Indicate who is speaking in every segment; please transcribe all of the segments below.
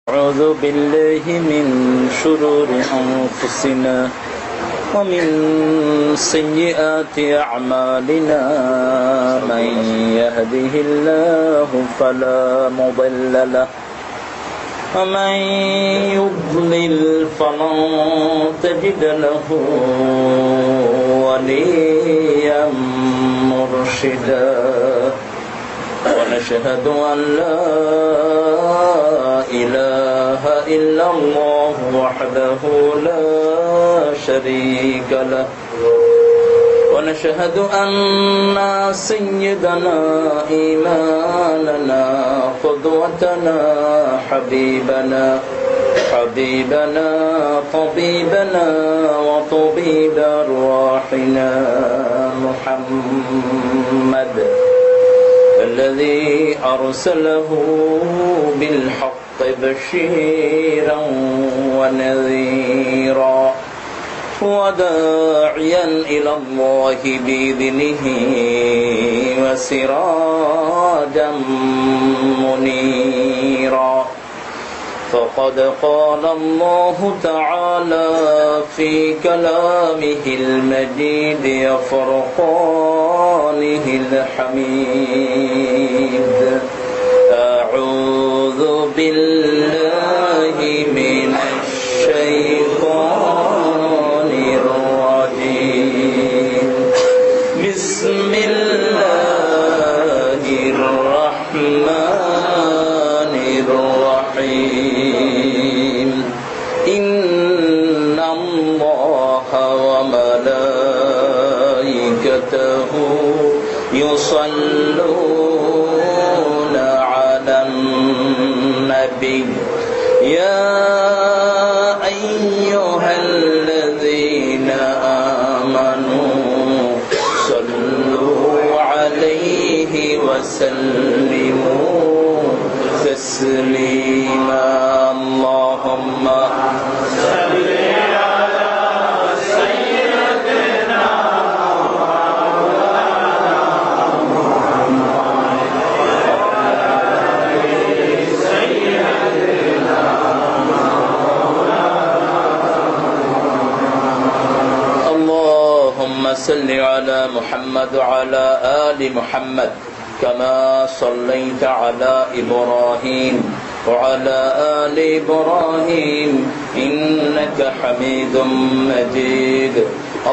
Speaker 1: أعوذ بالله من شرور أنفسنا ومن سيئات أعمالنا من يهده الله فلا مضل له ومن يضلل فلن تجد له وليا مرشدا ونشهد أن لا إله إلا الله وحده لا شريك له ونشهد أن سيدنا إمامنا قدوتنا حبيبنا طبيبنا وطبيب أرواحنا محمد الذي أرسله بالحق بشيرا ونذيرا وداعيا إلى الله بإذنه وسراجا منيرا فقد قال الله تعالى في كلامه المجيد وفرقانه الحميد أعوذ بالله من الشيطان الرجيم بسم الله الرحمن الرحيم إن الله وملائكته يصلون على النبي يا أيها الذين آمنوا صلوا عليه وسلموا تسليما اللهم صل على سيدنا اللهم صل على محمد وعلى آل محمد كما صليت على إبراهيم وعلى آل إبراهيم إنك حميد مجيد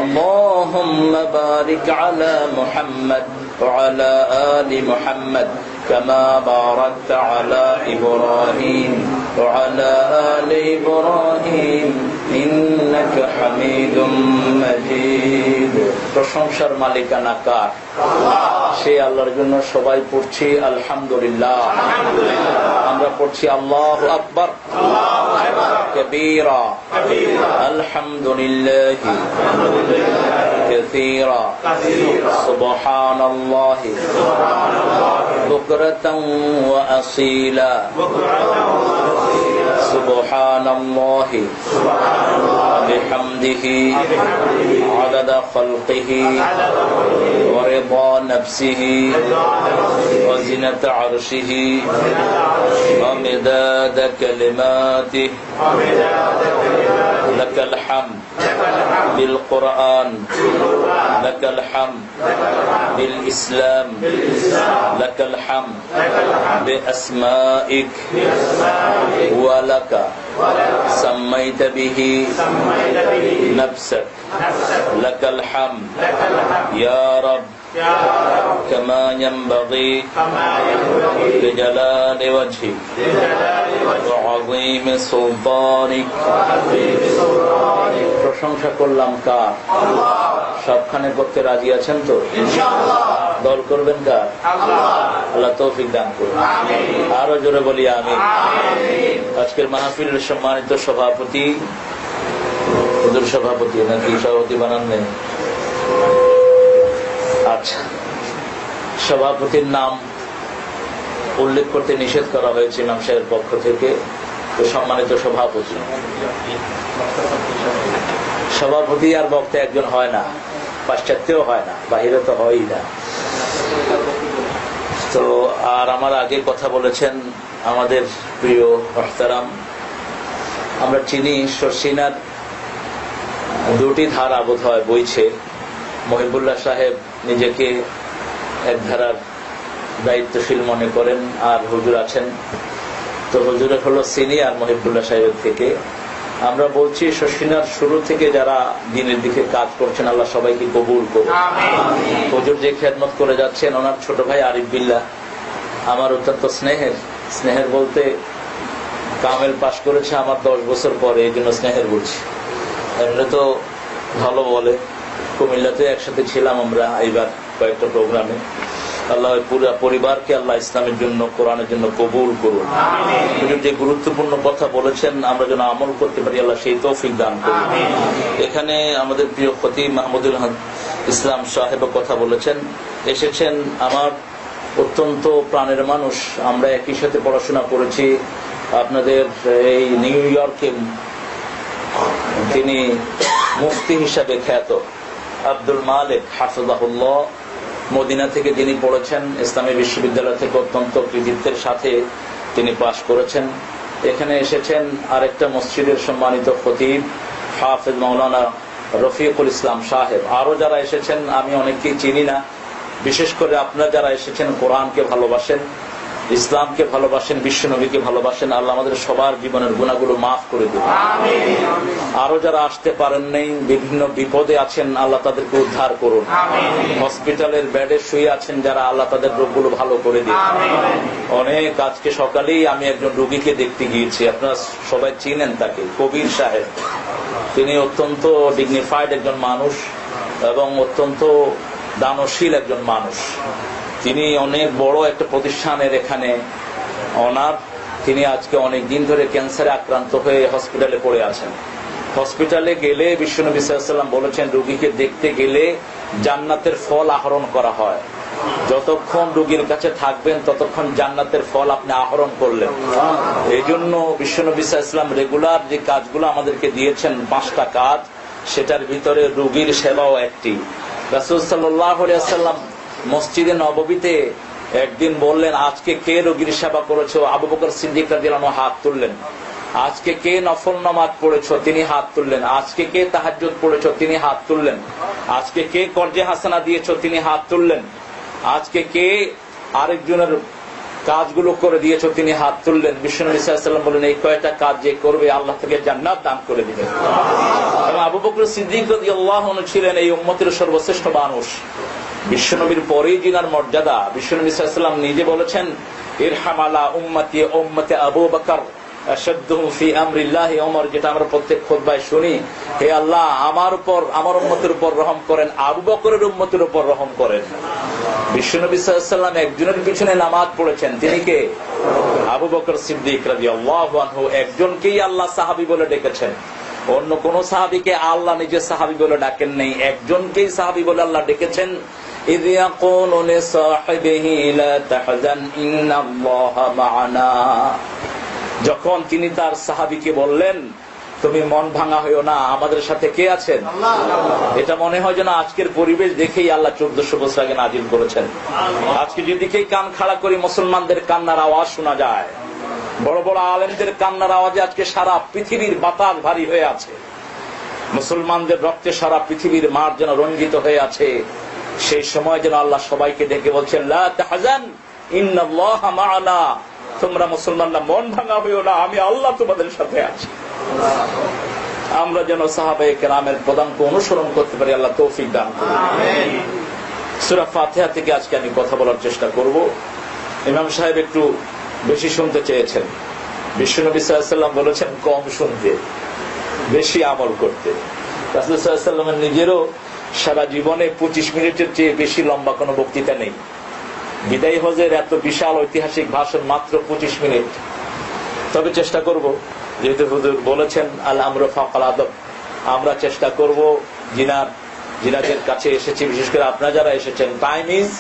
Speaker 1: اللهم بارك على محمد وعلى آل محمد كما باركت على إبراهيم وعلى آل إبراهيم إنك حميد مجيد প্রশংসার মালিকানা কার? সেই আল্লাহর জন্য সবাই পড়ছি আলহামদুলিল্লাহ। আমরা পড়ছি আল্লাহু আকবার কবীরা আলহামদুলিল্লাহ কাসীরা সুবহানাল্লাহি বুকরাতান ওয়া আসীলা সুবহানাল্লাহি বিহামদিহি আদাদা খালকিহি ওয়া রিদা নাফসিহি ওয়া জিনাতা আরশিহি ওয়া মিদাদা কালিমাতিহি লাকাল হামদ বিল কুরআন লাকাল হামদ বিল ইসলাম লাকাল হামদ বিআসমাইক ওয়া লাকা সাম্মাইতা বিহি নাফসাক লাকাল হামদ ইয়া রাব كما ينبغي لجلال وجهك وعظيم سلطانك প্রশংসা করলাম কার? সবখানে করতে রাজি আছেন তো? দল করবেন কার? আল্লাহ তৌফিক দান করুন। আরো জোরে বলি আমিন। আজকের মাহফিলের সম্মানিত সভাপতি, হুজুর সভাপতি নাকি সভাপতি বানান নেই? আচ্ছা, সভাপতির নাম উল্লেখ করতে নিষেধ করা হয়েছে ইমাম সাহেবের পক্ষ থেকে। তো সম্মানিত সভাপতি, সভাপতি আর বক্তা একজন হয় না, পাশ্চাত্যেও হয় না, বাহিরে তো হয়ই না। তো আর আমার আগে কথা বলেছেন আমাদের প্রিয় মুহতারাম, আমরা চিনি শর্ষিনার দুটি ধারা বোধ হয় বইছে। মহিবুল্লাহ সাহেব নিজেকে এক ধারার দায়িত্বশীল মনে করেন, আর হুজুর আছেন। তো হুজুরের হলো সিনিয়র মহিবুল্লাহ সাহেবের থেকে। আমরা বলছি শর্ষিনার শুরু থেকে যারা দিনের দিকে কাজ করছেন, আল্লাহ সবাইকে কবুল করুন। হুজুর যে খেদমত করে যাচ্ছেন, ওনার ছোট ভাই আরিফ বিল্লাহ আমার অত্যন্ত স্নেহের বলতে কামেল পাশ করেছে আমার 10 বছর পরে, এই জন্য স্নেহের বলছি। এমনি তো ভালো বলে। কুমিল্লাতে একসাথে ছিলাম আমরা এইবার কয়েকটা প্রোগ্রামে। আল্লাহ পুরো পরিবারকে আল্লাহ ইসলামের জন্য, কোরআনের জন্য কবুল করুন। যে গুরুত্বপূর্ণ কথা বলেছেন আমরা যেন আমল করতে পারি, আল্লাহ সেই তৌফিক দান করুন। এখানে আমাদের প্রিয় খতিব মাহমুদুল ইসলাম সাহেব কথা বলেছেন, এসেছেন আমার অত্যন্ত প্রাণের মানুষ। আমরা একই সাথে পড়াশোনা করেছি আপনাদের এই নিউ ইয়র্কে। তিনি মুফতি হিসাবে খ্যাত আব্দুল মালিক হাফিজাহুল্লাহ, মদিনা থেকে যিনি পড়েছেন, ইসলামী বিশ্ববিদ্যালয় থেকে অত্যন্ত কৃতিত্বের সাথে তিনি পাশ করেছেন। এখানে এসেছেন আরেকটা মসজিদের সম্মানিত খতিব হাফেজ মাওলানা রফিকুল ইসলাম সাহেব। আরো যারা এসেছেন আমি অনেককেই চিনি না। বিশেষ করে আপনারা যারা এসেছেন কোরআনকে ভালোবাসেন, ইসলামকে ভালোবাসেন, বিশ্বনবীকে ভালোবাসেন, আল্লাহ আমাদের সবার জীবনের গুনাহগুলো মাফ করে দিন। আরো যারা আসতে পারেন নাই, বিভিন্ন বিপদে আছেন, আল্লাহ তাদেরকে উদ্ধার করুন। হসপিটালের বেডে শুয়ে আছেন যারা, আল্লাহ তাদের রোগগুলো ভালো করে দিন। অনেক আজকে সকালেই আমি একজন রোগীকে দেখতে গিয়েছি, আপনারা সবাই চিনেন তাকে, কবির সাহেব। তিনি অত্যন্ত ডিগনিফাইড একজন মানুষ এবং অত্যন্ত দানশীল একজন মানুষ। তিনি অনেক বড় একটা প্রতিষ্ঠানের এখানে অনার। তিনি আজকে অনেক দিন ধরে ক্যান্সারে আক্রান্ত হয়ে হসপিটালে পড়ে আছেন। হসপিটালে গেলে বিশ্বনবী সাল্লাল্লাহু আলাইহি ওয়াসাল্লাম বলেছেন, রোগীকে দেখতে গেলে জান্নাতের ফল আহরণ করা হয়। যতক্ষণ রোগীর কাছে থাকবেন ততক্ষণ জান্নাতের ফল আপনি আহরণ করলেন। এই জন্য বিশ্বনবী সাল্লাল্লাহু আলাইহি ওয়াসাল্লাম রেগুলার যে কাজগুলো আমাদেরকে দিয়েছেন, 5টা কাজ, সেটার ভিতরে রোগীর সেবাও একটি। রাসূল সাল্লাল্লাহু আলাইহি ওয়াসাল্লাম মসজিদে নববীতে একদিন বললেন, আজকে কে রোগীর সেবা করেছো? আবু বকর সিদ্দিক রাদিয়াল্লাহু আনহু হাত তুললেন। আজকে কে নফল নামাজ পড়েছো? তিনি হাত তুললেন। আজকে কে তাহাজ্জুদ পড়েছো? তিনি হাত তুললেন। আজকে কে কর্জে হাসানা দিয়েছো? তিনি হাত তুললেন। আজকে কে আরেকজনের কাজগুলো করে দিয়েছো? তিনি হাত তুললেন। বিশ্বনবী সাল্লাল্লাহু আলাইহি ওয়াসাল্লাম বলেন, এই কয়টা কাজ যে করবে আল্লাহ তাকে জান্নাত দান করে দিবেন। এবং আবু বকর সিদ্দিক রাদিয়াল্লাহু আনহু ছিলেন এই উম্মতের সর্বশ্রেষ্ঠ মানুষ। বিশ্বনবীর পরেই যিনার মর্যাদা। বিশ্বনবী সাল্লাল্লাহু আলাইহি ওয়াসাল্লাম নিজে বলেছেন, ইরহাম আলা উম্মতি উম্মতি আবু বকর আশাদ্দুহুম ফি আমরিল্লাহি ওমর, যেটা আমরা প্রত্যেক খুতবায় শুনি। হে আল্লাহ, আমার উপর, আমার উম্মতের উপর রহম করেন, আবু বকরের উম্মতের উপর রহম করেন। বিশ্বনবী সাল্লাল্লাহু আলাইহি ওয়াসাল্লাম একজনের পিছনে নামাজ পড়েছেন, তিনি কে? আবু বকর সিদ্দিক রাদিয়াল্লাহু আনহু। একজনকেই আল্লাহ সাহাবী বলে ডেকেছেন, অন্য কোন সাহাবীকে আল্লাহ নিজে সাহাবী বলে ডাকেন নেই। একজনকেই সাহাবী বলে আল্লাহ ডেকেছেন, ইয ইয়াকুলু লিসাহিবিহি লা তাহজান ইন্নাল্লাহা মা'ানা। যখন তিনি তার সাহাবীকে বললেন, তুমি মন ভাঙা হইও না, আমাদের সাথে কে আছেন? এটা মনে হয় যেন আজকের পরিবেশ দেখেই আল্লাহ 1400 বছর আগে নাজিল করেছেন। আজকে যেদিকেই কান খাড়া করি মুসলমানদের কান্নার আওয়াজ শোনা যায়। বড় বড় আলেমদের কান্নার আওয়াজে আজকে সারা পৃথিবীর বাতাস ভারী হয়ে আছে। মুসলমানদের রক্তে সারা পৃথিবীর মাঠ যেন রঞ্জিত হয়ে আছে। সেই সময় যেন আল্লাহ সবাইকে ডেকে বলছেন, লা তাহজান ইন্নাল্লাহা মা'ানা। তোমরা মুসলমানরা মন ভাঙা হইও না, আমি আল্লাহ তোমাদের সাথে আছি। আমরা যেন সাহাবায়ে কেরামের পদাঙ্ক অনুসরণ করতে পারি, আল্লাহ তৌফিক দান করুন। আমিন। সূরা ফাতিহা থেকে আজকে আমি কথা বলার চেষ্টা করব। ইমাম সাহেব একটু বেশি শুনতে চেয়েছেন। বিশ্বনবী সাল্লাল্লাহু আলাইহি ওয়াসাল্লাম বলেছেন কম শুনতে, বেশি আমল করতে। রাসূল সাল্লাল্লাহু আলাইহি ওয়াসাল্লামের নিজেরও সারা জীবনে 25 মিনিটের চেয়ে বেশি লম্বা কোনো বক্তৃতা নেই। বিদায়ী হজের এত বিশাল ঐতিহাসিক ভাষণ মাত্র 25 মিনিট। তবে চেষ্টা করব, যেহেতু হুজুর বলেছেন আল আমরু ফাকাল আদব, আমরা চেষ্টা করব জিনাদের কাছে এসেছি, বিশেষ করে আপনারা যারা এসেছেন। টাইম ইজ,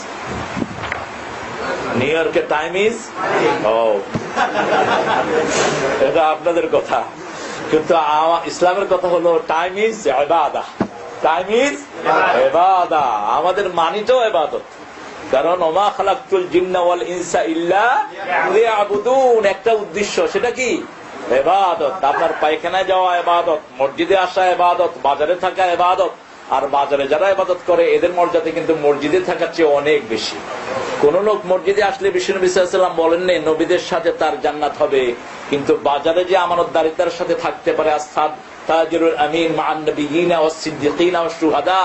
Speaker 1: নিউ ইয়র্কের টাইম ইজ, এটা আপনাদের কথা, কিন্তু ইসলামের কথা হলো টাইম ইজ ইবাদা। টাইম ইজ ইবাদা। আমাদের মানিটাও ইবাদত। কারণ ওমা খালাকতুল জিন্না ওয়াল ইনসা ইল্লা লিয়াবুদুন, একটা উদ্দেশ্য, সেটা কি? ইবাদত। আপনার পায়খানায় যাওয়া ইবাদত, মসজিদে আসা ইবাদত, বাজারে থাকা ইবাদত। আর বাজারে যারা ইবাদত করে এদের মর্যাদা কিন্তু মসজিদে থাকার চেয়ে অনেক বেশি। কোন লোক মসজিদে আসলে বিষ্ণু নবী সাল্লাল্লাহু আলাইহি ওয়াসাল্লাম বলেননি নবীদের সাথে তার জান্নাত হবে, কিন্তু বাজারে যে আমানতদারিতার সাথে থাকতে পারে, আসাদ তাজিরুল আমিন মা'আন নাবিয়িনা ওয়াস সিদ্দিকিনা ওয়াশ শুহাদা,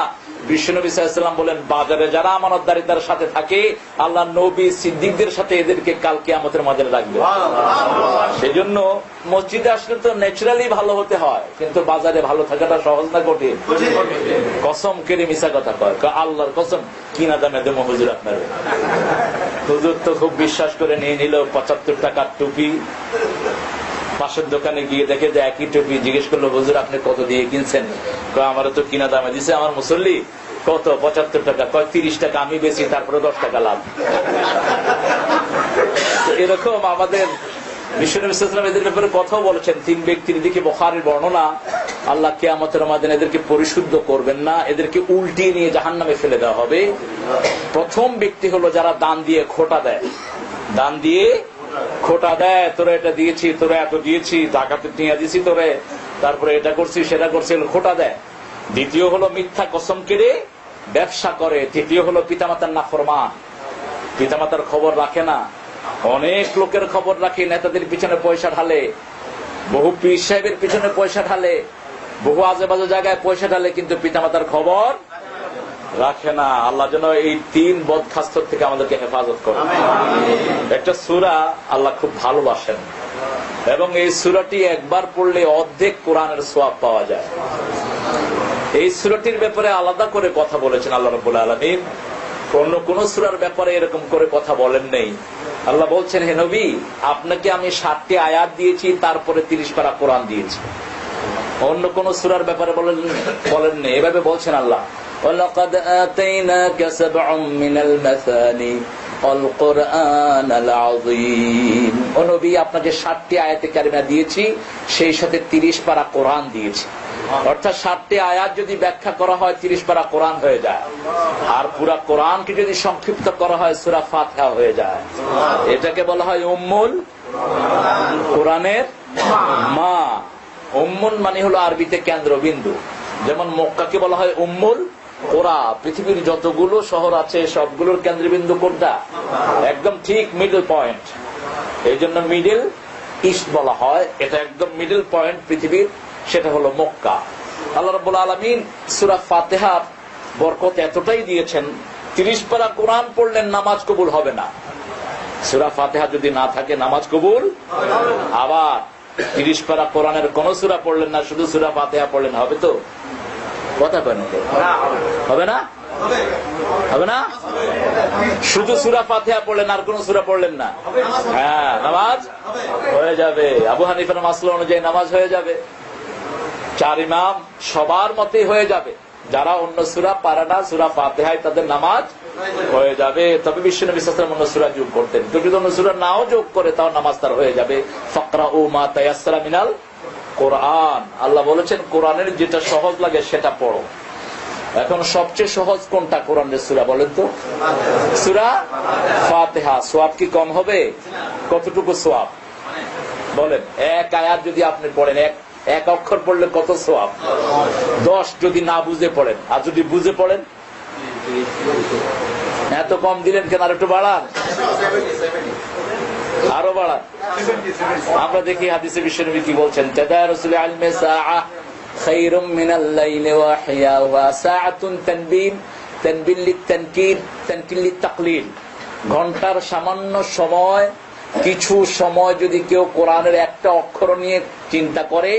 Speaker 1: বিষ্ণু নবী সাল্লাল্লাহু আলাইহি ওয়াসাল্লাম বলেন বাজারে যারা আমানতদারিতার সাথে থাকে আল্লাহ নবী সিদ্দিকদের সাথে এদেরকে কাল কিয়ামতের মাঝে রাখবে। সেজন্য মসজিদে আসলে তো ন্যাচারালি ভালো হতে হয়, কিন্তু বাজারে ভালো থাকাটা সহজ না কঠিন? কসম কেড়ে মিশা কথা কয়, আল্লাহর কসম কিনা দামে দেবো হুজুর আপনার। হুজুর তো খুব বিশ্বাস করে নিয়ে নিল 75 টাকার টুপি। পাশের দোকানে গিয়ে দেখে যে একই টুপি। জিজ্ঞেস করলো হুজুর আপনি কত দিয়ে কিনছেন? আমারও তো কিনা দামে দিছে আমার মুসল্লি। কত? 75 টাকা। কয় 30 টাকা আমি বেশি, তারপরে 10 টাকা লাভ। এরকম আমাদের বিষ্ণু নবী সাল্লাল্লাহু আলাইহি ওয়াসাল্লাম এদের ব্যাপারে কথাও বলেছেন। 3 ব্যক্তির দিকে বুখারীর বর্ণনা, আল্লাহ কিয়ামতের মাঠে এদেরকে পরিশুদ্ধ করবেন না, এদেরকে উল্টিয়ে নিয়ে জাহান্নামে ফেলে দেওয়া হবে। প্রথম ব্যক্তি হলো যারা দান দিয়ে খোটা দেয়। দান দিয়ে খোটা দেয়, তোরা এটা দিয়েছি, তোরা এত দিয়েছি, জাকাতে নিয়ে দিয়েছি তোরে, তারপরে এটা করছি সেটা করছি, খোটা দেয়। দ্বিতীয় হলো মিথ্যা কসম কেড়ে ব্যবসা করে। তৃতীয় হলো পিতামাতার নাফরমান, পিতামাতার খবর রাখে না। অনেক লোকের খবর রাখে, নেতাদের পিছনে পয়সা ঢালে, বহু পীর সাহেবের পিছনে পয়সা ঢালে, বহু আজেবাজে জায়গায় পয়সা ঢালে, কিন্তু পিতামাতার খবর রাখে না। আল্লাহ যেন এই 3 বদখাস্তর থেকে আমাদেরকে হেফাজত করে। একটা সূরা আল্লাহ খুব ভালোবাসেন এবং এই সূরাটি একবার পড়লে অর্ধেক কোরআনের সওয়াব পাওয়া যায়। এই সূরাটির ব্যাপারে আলাদা করে কথা বলেছেন আল্লাহ রাব্বুল আলামিন। অন্য কোন সূরার ব্যাপারে এরকম করে কথা বলেন নেই। আল্লাহ বলছেন, হে নবী আপনাকে আমি 60টি আয়াত দিয়েছি, তারপরে 30 পারা কোরআন দিয়েছি। অন্য কোন সূরার ব্যাপারে বলেন নেই। এভাবে বলছেন আল্লাহ, ওয়ালাকাদ আতাইনাকা সাব'আম মিনাল মাসানি ওয়াল কুরআনাল আযীম। ও নবী আপনাকে 60টি আয়াতে কারিমা দিয়েছি, সেই সাথে 30 পারা কোরআন দিয়েছি। অর্থাৎ 60টি আয়াত যদি ব্যাখ্যা করা হয় 30 পারা কোরআন হয়ে যায়, আর পুরা কোরআনকে যদি সংক্ষিপ্ত করা হয় সূরা ফাতিহা হয়ে যায়। এটাকে বলা হয় উম্মুল কোরআনের মা। উম্মুন মানে হলো আরবিতে কেন্দ্রবিন্দু। যেমন মক্কাকে বলা হয় উম্মুল কোরা। পৃথিবীর যতগুলো শহর আছে সবগুলোর কেন্দ্রবিন্দু কোনটা? একদম ঠিক মিডল পয়েন্ট। এই জন্য মিডল ইস্ট বলা হয়। এটা একদম মিডল পয়েন্ট পৃথিবীর, সেটা হলো মক্কা। আল্লাহ রাব্বুল আলামিন সূরা ফাতিহার বরকত এতটাই দিয়েছেন, 30 পারা কোরআন পড়লেন নামাজ কবুল হবে না। সূরা ফাতিহা যদি না থাকে নামাজ কবুল হবে না। আবার 30 পারা কোরআনের কোন সূরা পড়লেন না, শুধু সূরা ফাতিহা পড়লেন, হবে তো? কথা কেন হবে না? হবে না? শুধু সূরা ফাতিহা পড়লেন আর কোন সূরা পড়লেন না, হ্যাঁ নামাজ হয়ে যাবে। আবু হানিফার মাসলা অনুযায়ী নামাজ হয়ে যাবে। 4 ইমাম সবার মতেই হয়ে যাবে। যারা অন্য সূরা পারে না, সূরা ফাতিহায় তাদের নামাজ হয়ে যাবে। তবে বিষ্ণু নবী সাল্লাল্লাহু আলাইহি ওয়াসাল্লাম অন্য সূরা যোগ করতেন। যদি অন্য সূরা নাও যোগ করে তাও নামাজ তার হয়ে যাবে। ফাকরাউ মা তায়াসসারা মিনাল কোরআন। আল্লাহ বলেছেন কোরআনের যেটা সহজ লাগে সেটা পড়ো। এখন সবচেয়ে সহজ কোনটা কোরআনের সূরা বলেন তো? সূরা ফাতিহা। সওয়াব কি কম হবে? কতটুকু সওয়াব বলেন? এক আয়াত যদি আপনি পড়েন, এক অক্ষর পড়লে কত সওয়াব? 10 যদি না বুঝে পড়েন। আর যদি বুঝে পড়েন? এত কম দিলেন কেন? আর একটু বাড়ান, আরো বাড়ান। আমরা দেখি হাদিসে বিশ্বনবী কি বলছেন, তাদারুসুল ইলমি সাআহ খায়রুম মিনাল লাইলি ওয়া হিয়াওয়া সাআতুন তানবিন তানবিন লিতানকির তানকিল লিতাকলিল। ঘন্টার সামান্য সময়, কিছু সময় যদি কেউ কোরআনের একটা অক্ষর নিয়ে চিন্তা করে,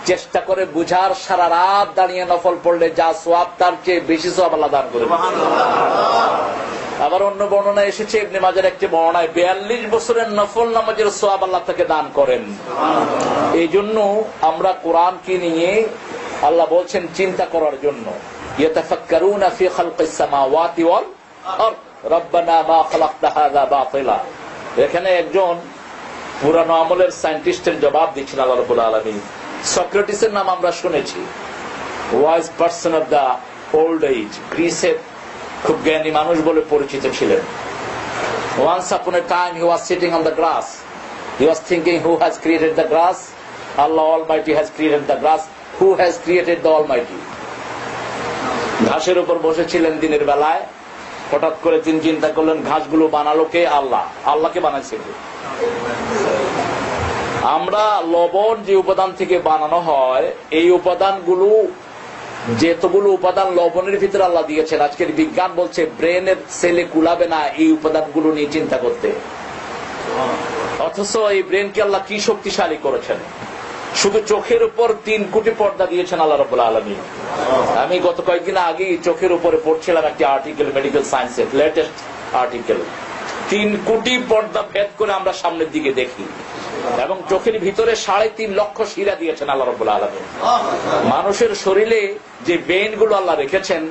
Speaker 1: চেষ্টা করে বুঝার, সারা রাত দাঁড়িয়ে নফল পড়লে যা সওয়াব তার চেয়ে বেশি সওয়াব আল্লাহ দান করে। আবার অন্য বর্ণনা এসেছে, ইবনে মাজার একটি বর্ণনায় 42 বছরের নফল নামাজের সওয়াব আল্লাহ তাকে দান করেন। এই জন্য আমরা কোরআনকে নিয়ে আল্লাহ বলছেন চিন্তা করার জন্য, ইয়াতাফাক্কারুনা ফি খালকিস সামাওয়াতি ওয়াল আরদ রব্বানা মা খালাকতা হাযা বাতিলা। এখানে একজন পুরানো আমলের সায়েন্টিস্টের জবাব দিচ্ছেন আল্লাহ রাব্বুল আলামিন। সক্রেটিসের নাম আমরা শুনেছি, wise person of the old age. গ্রিসের খুব জ্ঞানী মানুষ বলে পরিচিত ছিলেন। Once upon a time he was sitting on the grass. He was thinking, who has created the grass? Allah Almighty has created the grass. Who has created the Almighty? ঘাসের উপর বসেছিলেন দিনের বেলায়, হঠাৎ করে তিনি চিন্তা করলেন ঘাসগুলো বানালো কে? আল্লাহ। আল্লাহকে বানাইছে কে? আমরা লবণ যে উপাদান থেকে বানানো হয়, এই উপাদানগুলো, যেতগুলো উপাদান লবণের ভিতরে আল্লাহ দিয়েছেন, আজকের বিজ্ঞান বলছে ব্রেনের সেলে কুলাবে না এই উপাদানগুলো নিয়ে চিন্তা করতে। অথচ এই ব্রেনকে আল্লাহ কি শক্তিশালী করেছেন। শুধু চোখের উপর 3 কোটি পর্দা দিয়েছেন আল্লাহ রাব্বুল আলামিন। আমি গত কয়েকদিন আগে চোখের উপরে পড়ছিলাম একটি আর্টিকেল, মেডিকেল সায়েন্সের লেটেস্ট আর্টিকেল। 3 কোটি পর্দা ভেদ করে আমরা সামনের দিকে দেখি, এবং চোখের ভিতরে 3.5 লক্ষ শিরা দিয়েছেন আল্লাহ রাব্বুল আলামিন। মানুষের শরীরে যে বেইন গুলো আল্লাহ রেখেছেন,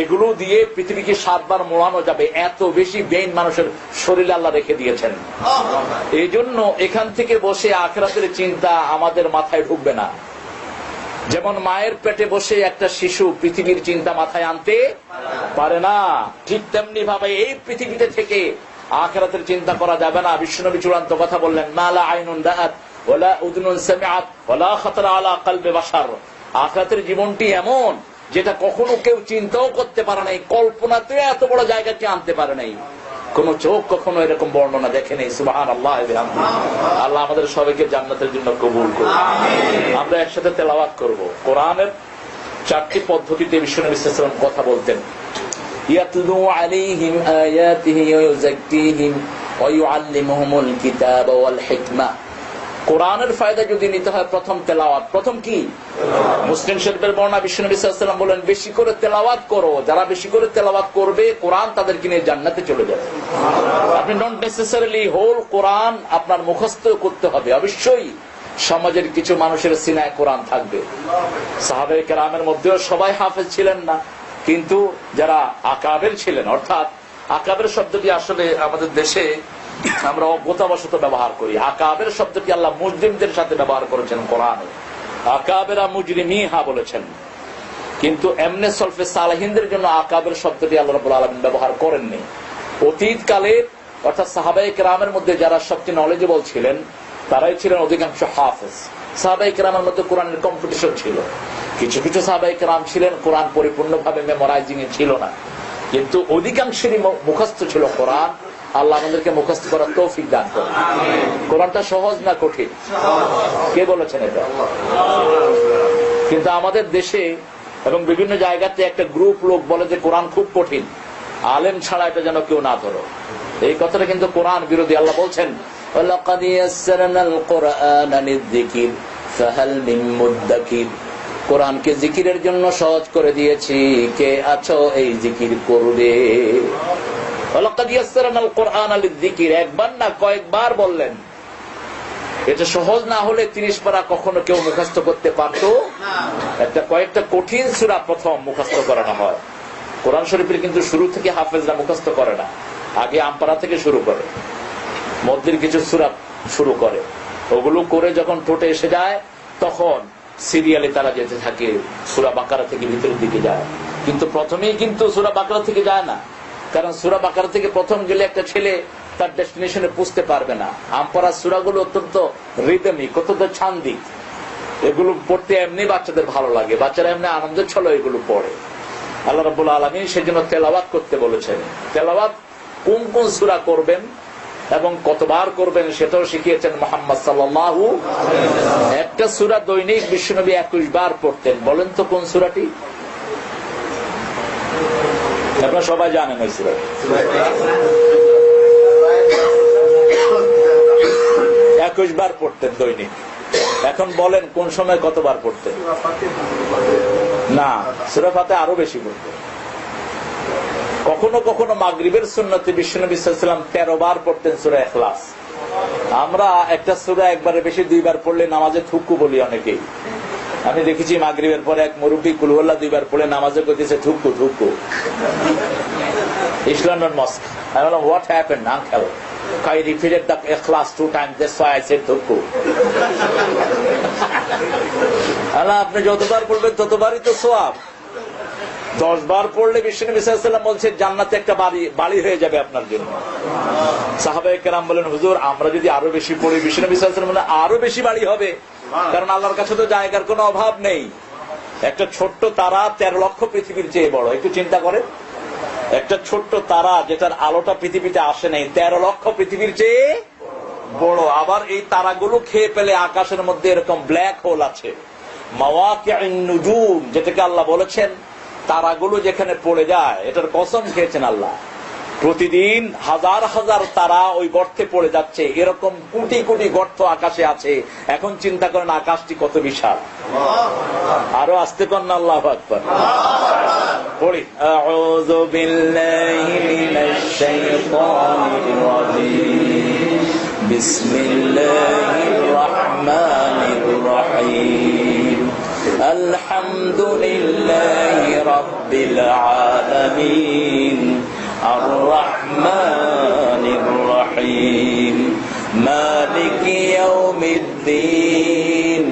Speaker 1: এগুলো দিয়ে পৃথিবীকে 7 বার মোড়ানো যাবে, এত বেশি বেইন মানুষের শরীরে আল্লাহ রেখে দিয়েছেন। এই জন্য এখান থেকে বসে আখিরাতের চিন্তা আমাদের মাথায় ঢুকবে না। যেমন মায়ের পেটে বসে একটা শিশু পৃথিবীর চিন্তা মাথায় আনতে পারে না, ঠিক তেমনি ভাবে এই পৃথিবীতে থেকে আখিরাতের চিন্তা করা যাবে না। বিশ্বনবী চূড়ান্ত কথা বললেন, মালা আইনুন রাআত ওয়ালা উযুনুন সামিআত ওয়ালা খাতারা আলা কলবি বাশার। আখিরাতের জীবনটি এমন যেটা কখনো কেউ চিন্তাও করতে পারে নাই, কল্পনাতে এত বড় জায়গাটি আনতে পারে নাই, কোন চোখ কখনো এরকম বর্ণনা দেখে নেই। সুবহানাল্লাহ ওয়া বিহামদিহি। আল্লাহ আমাদের সবাইকে জান্নাতের জন্য কবুল করুন। আমরা একসাথে তেলাওয়াত করব। কোরআনের 4টি পদ্ধতিতে বিশ্বনবী সাল্লাল্লাহু আলাইহি ওয়াসাল্লাম কথা বলতেন। ইয়াতলু আলাইহিম আয়াতিহি ওয়া ইউযাক্কিহিম ওয়া ইউআল্লিমুহুমুল কিতাবা ওয়াল হিকমা। কোরআনের ফায়দা যদি নিতে হয়, প্রথম তেলাওয়াত। প্রথম কি? মুসলিম শরীফের বর্ণনা, বিশ্বনবী সাল্লাল্লাহু আলাইহি ওয়াসাল্লাম বলেন, বেশি করে তেলাওয়াত করো। যারা বেশি করে তেলাওয়াত করবে, কোরআন তাদেরকে নিয়ে জান্নাতে চলে যাবে। আপনি ডোন্ট নেসেসারিলি হোল কোরআন আপনার মুখস্থ করতে হবে। অবশ্যই সমাজের কিছু মানুষের সিনায় কোরআন থাকবে। সাহাবায়ে কেরামের মধ্যেও সবাই হাফেজ ছিলেন না, কিন্তু যারা আকাবের ছিলেন, অর্থাৎ আকাবের শব্দটি আসলে আমাদের দেশে আমরা অজ্ঞতাবশত ব্যবহার করি। আকাবের শব্দটি আল্লাহ মুজরিমদের সাথে ব্যবহার করেছেন কোরআনে। আকাবেরা মুজরিমিহা বলেছেন, কিন্তু এমনে সলফে সালেহিনদের জন্য আকাবের শব্দটি আল্লাহ রাব্বুল আলামিন ব্যবহার করেননি। অতীতকালে অর্থাৎ সাহাবায়ে কেরামের মধ্যে যারা সবচেয়ে নলেজেবল ছিলেন, তারাই ছিলেন অধিকাংশ হাফেজ। সাহাবায়ে কেরামের মধ্যে কোরআনের কম্পিটিশন ছিল। কিছু কিছু সাহাবায়ে কেরাম ছিলেন কোরআন পরিপূর্ণভাবে মেমোরাইজিং এ ছিল না, কিন্তু অধিকাংশেরই মুখস্থ ছিল কোরআন। আল্লাহ আমাদেরকে মুখস্থ করার তৌফিক দান করেন। কোরআনটা সহজ না কঠিন? কে বলেছেন এটা? কিন্তু আমাদের দেশে এবং বিভিন্ন জায়গাতে একটা গ্রুপ লোক বলে যে কোরআন খুব কঠিন, আলেম ছাড়া এটা যেন কেউ না ধরো। এই কথাটা কিন্তু কোরআন বিরোধী। আল্লাহ বলছেন, ওয়ালাকাদ ইয়াসসারনাল কুরআনা লিযিকির ফাহাল মিন মুদ্দাকির। কোরআনকে জিকিরের জন্য সহজ করে দিয়েছি, কে আছো এই জিকির করবে। ওয়ালাকাদ ইয়াসসারনাল কুরআনা লিযিকির, একবার না কয়েকবার বললেন। এটা সহজ না হলে 30 পারা কখনো কেউ মুখস্থ করতে পারতো না। কয়েকটা কঠিন সূরা প্রথম মুখস্থ করানো হয়। কোরআন শরীফের কিন্তু শুরু থেকে হাফেজরা মুখস্থ করে না, আগে আমপারা থেকে শুরু করে, মধ্যের কিছু সূরা শুরু করে। ওগুলো করে যখন ঠোঁটে এসে যায়, তখন সিরিয়ালে তারা যেতে থাকে, সূরা বাকারা থেকে ভিতরের দিকে যায়। কিন্তু প্রথমেই কিন্তু সূরা বাকারা থেকে যায় না, কারণ সূরা বাকারা থেকে প্রথম গেলে একটা ছেলে তার ডেস্টিনেশনে পৌঁছতে পারবে না। আমপারা সূরাগুলো অত্যন্ত রিদমিক, অত্যন্ত ছান্দিক। এগুলো পড়তে এমনি বাচ্চাদের ভালো লাগে, বাচ্চারা এমনি আনন্দের ছলে এগুলো পড়ে। আল্লাহ রাব্বুল আলামিন সেজন্য তেলাওয়াত করতে বলেছেন। তেলাওয়াত কোন কোন সূরা করবেন এবং কতবার করবেন সেটাও শিখিয়েছেন মুহাম্মদ সাল্লাল্লাহু আলাইহি ওয়াসাল্লাম। একটা সূরা দৈনিক বিশ্বনবী 21 বার পড়তেন। বলেন তো কোন সূরাটি? আপনারা সবাই জানেন ওই সূরা। 21 বার পড়তেন দৈনিক। এখন বলেন কোন সময় কতবার পড়তেন? না, সূরা ফাতিহা আরো বেশি পড়তেন। কখনো কখনো মাগরিবের সুন্নতে বিশ্বনবী সাল্লাল্লাহু আলাইহি ওয়াসাল্লাম 13 বার পড়তেন সূরা ইখলাস। আমরা একটা সূরা একবারে বেশি 2 বার পড়লে নামাজে থুকু বলি অনেকেই। আমি দেখেছি মাগরিবের পরে এক মুরব্বী কুল হুয়াল্লাহ 2 বার পড়লে নামাজে কইতেছে থুকু থুকু। East London Mosque. I don't know what happened, uncle. I repeated the ikhlas 2 times, that's why I said থুকু। আল্লাহ, আপনি যতবার পড়বেন ততবারই তো সওয়াব। 10 বার পড়লে বিশ্বনবী সাল্লাল্লাহু আলাইহি ওয়াসাল্লাম বলছে জান্নাতে একটা বাড়ি হয়ে যাবে আপনার জন্য। সাহাবায়ে কেরাম বলেন, হুজুর আমরা যদি আরো বেশি পড়ি? বিশ্বনবী সাল্লাল্লাহু আলাইহি ওয়াসাল্লাম বলেন, আরো বেশি বাড়ি হবে, কারণ আল্লাহর কাছে তো জায়গার কোনো অভাব নেই। একটা ছোট্ট তারা 13 লক্ষ পৃথিবীর চেয়ে বড়। একটু চিন্তা করে, একটা ছোট্ট তারা যেটার আলোটা পৃথিবীতে আসে নাই, 13 লক্ষ পৃথিবীর চেয়ে বড়। আবার এই তারাগুলো খেয়ে পেলে আকাশের মধ্যে এরকম ব্ল্যাক হোল আছে, মাওয়াকিউন নুজুম, যেটাকে আল্লাহ বলেছেন তারাগুলো যেখানে পড়ে যায়, এটার কসম খেয়েছেন আল্লাহ। প্রতিদিন হাজার হাজার তারা ওই গর্তে পড়ে যাচ্ছে, এরকম কোটি কোটি গর্ত আকাশে আছে। এখন চিন্তা করেন আকাশটি কত বিশাল। আরো আসতে পারেন না, আল্লাহু আকবার। পড়ি, আউযু বিল্লাহি মিনাশ শাইতানির রাজীম, বিসমিল্লাহির রহমানির রহিম, আলহামদুলিল্লাহি রাব্বিল আলামিন, আর-রহমানির রহিম, মালিকি ইয়াউমিদ্দিন,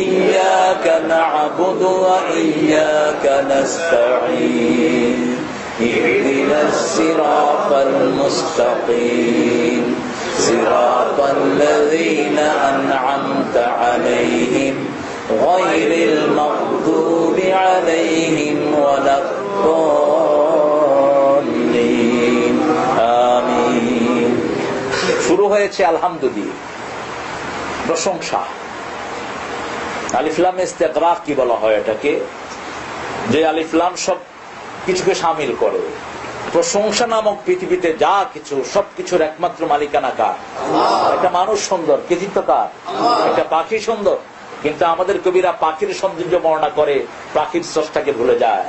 Speaker 1: ইয়্যাকা না'বুদু ওয়া ইয়্যাকা নাস্তাঈন, ইহদিনাস সিরাতাল মুস্তাকিম, সিরাতাল লাযীনা আন'আমতা আলাইহিম গায়রিল মাগদুবি আলাইহিম ওয়ালাদ-দাল্লিন, আমিন। শুরু হয়েছে আলহামদুলিল্লাহ, প্রশংসা। আলিফ লাম ইস্তিগরাক কি বলা হয় এটাকে? যে আলিফ লাম সব কিছুকে শামিল করে। প্রশংসা নামক পৃথিবীতে যা কিছু, সবকিছুর একমাত্র মালিকানা কার? একটা মানুষ সুন্দর, কৃতিত্ব কার? একটা পাখি সুন্দর। কিন্তু আমাদের কবিরা পাখির সৌন্দর্য বর্ণনা করে, পাখির স্রষ্টাকে ভুলে যায়।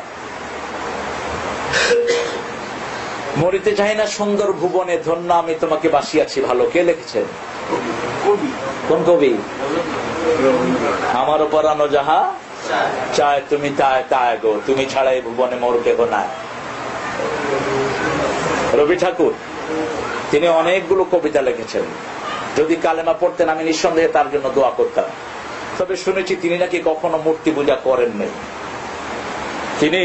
Speaker 1: মরিতে চাই না সুন্দর ভুবনে, ধন্য আমি তোমাকে বাসিয়াছি ভালো। কে লিখেছেন? কোন কবি? আমার পরানো যাহা চায় তুমি তাই তাই গো, তুমি ছাড়া এই ভুবনে মোর কেহ নাই। রবি ঠাকুর, তিনি অনেকগুলো কবিতা লিখেছেন। যদি কালেমা পড়তেন আমি নিঃসন্দেহে তার জন্য দোয়া করতাম। তবে শুনেছি তিনি নাকি কখনো মূর্তি পূজা করেন নাই। তিনি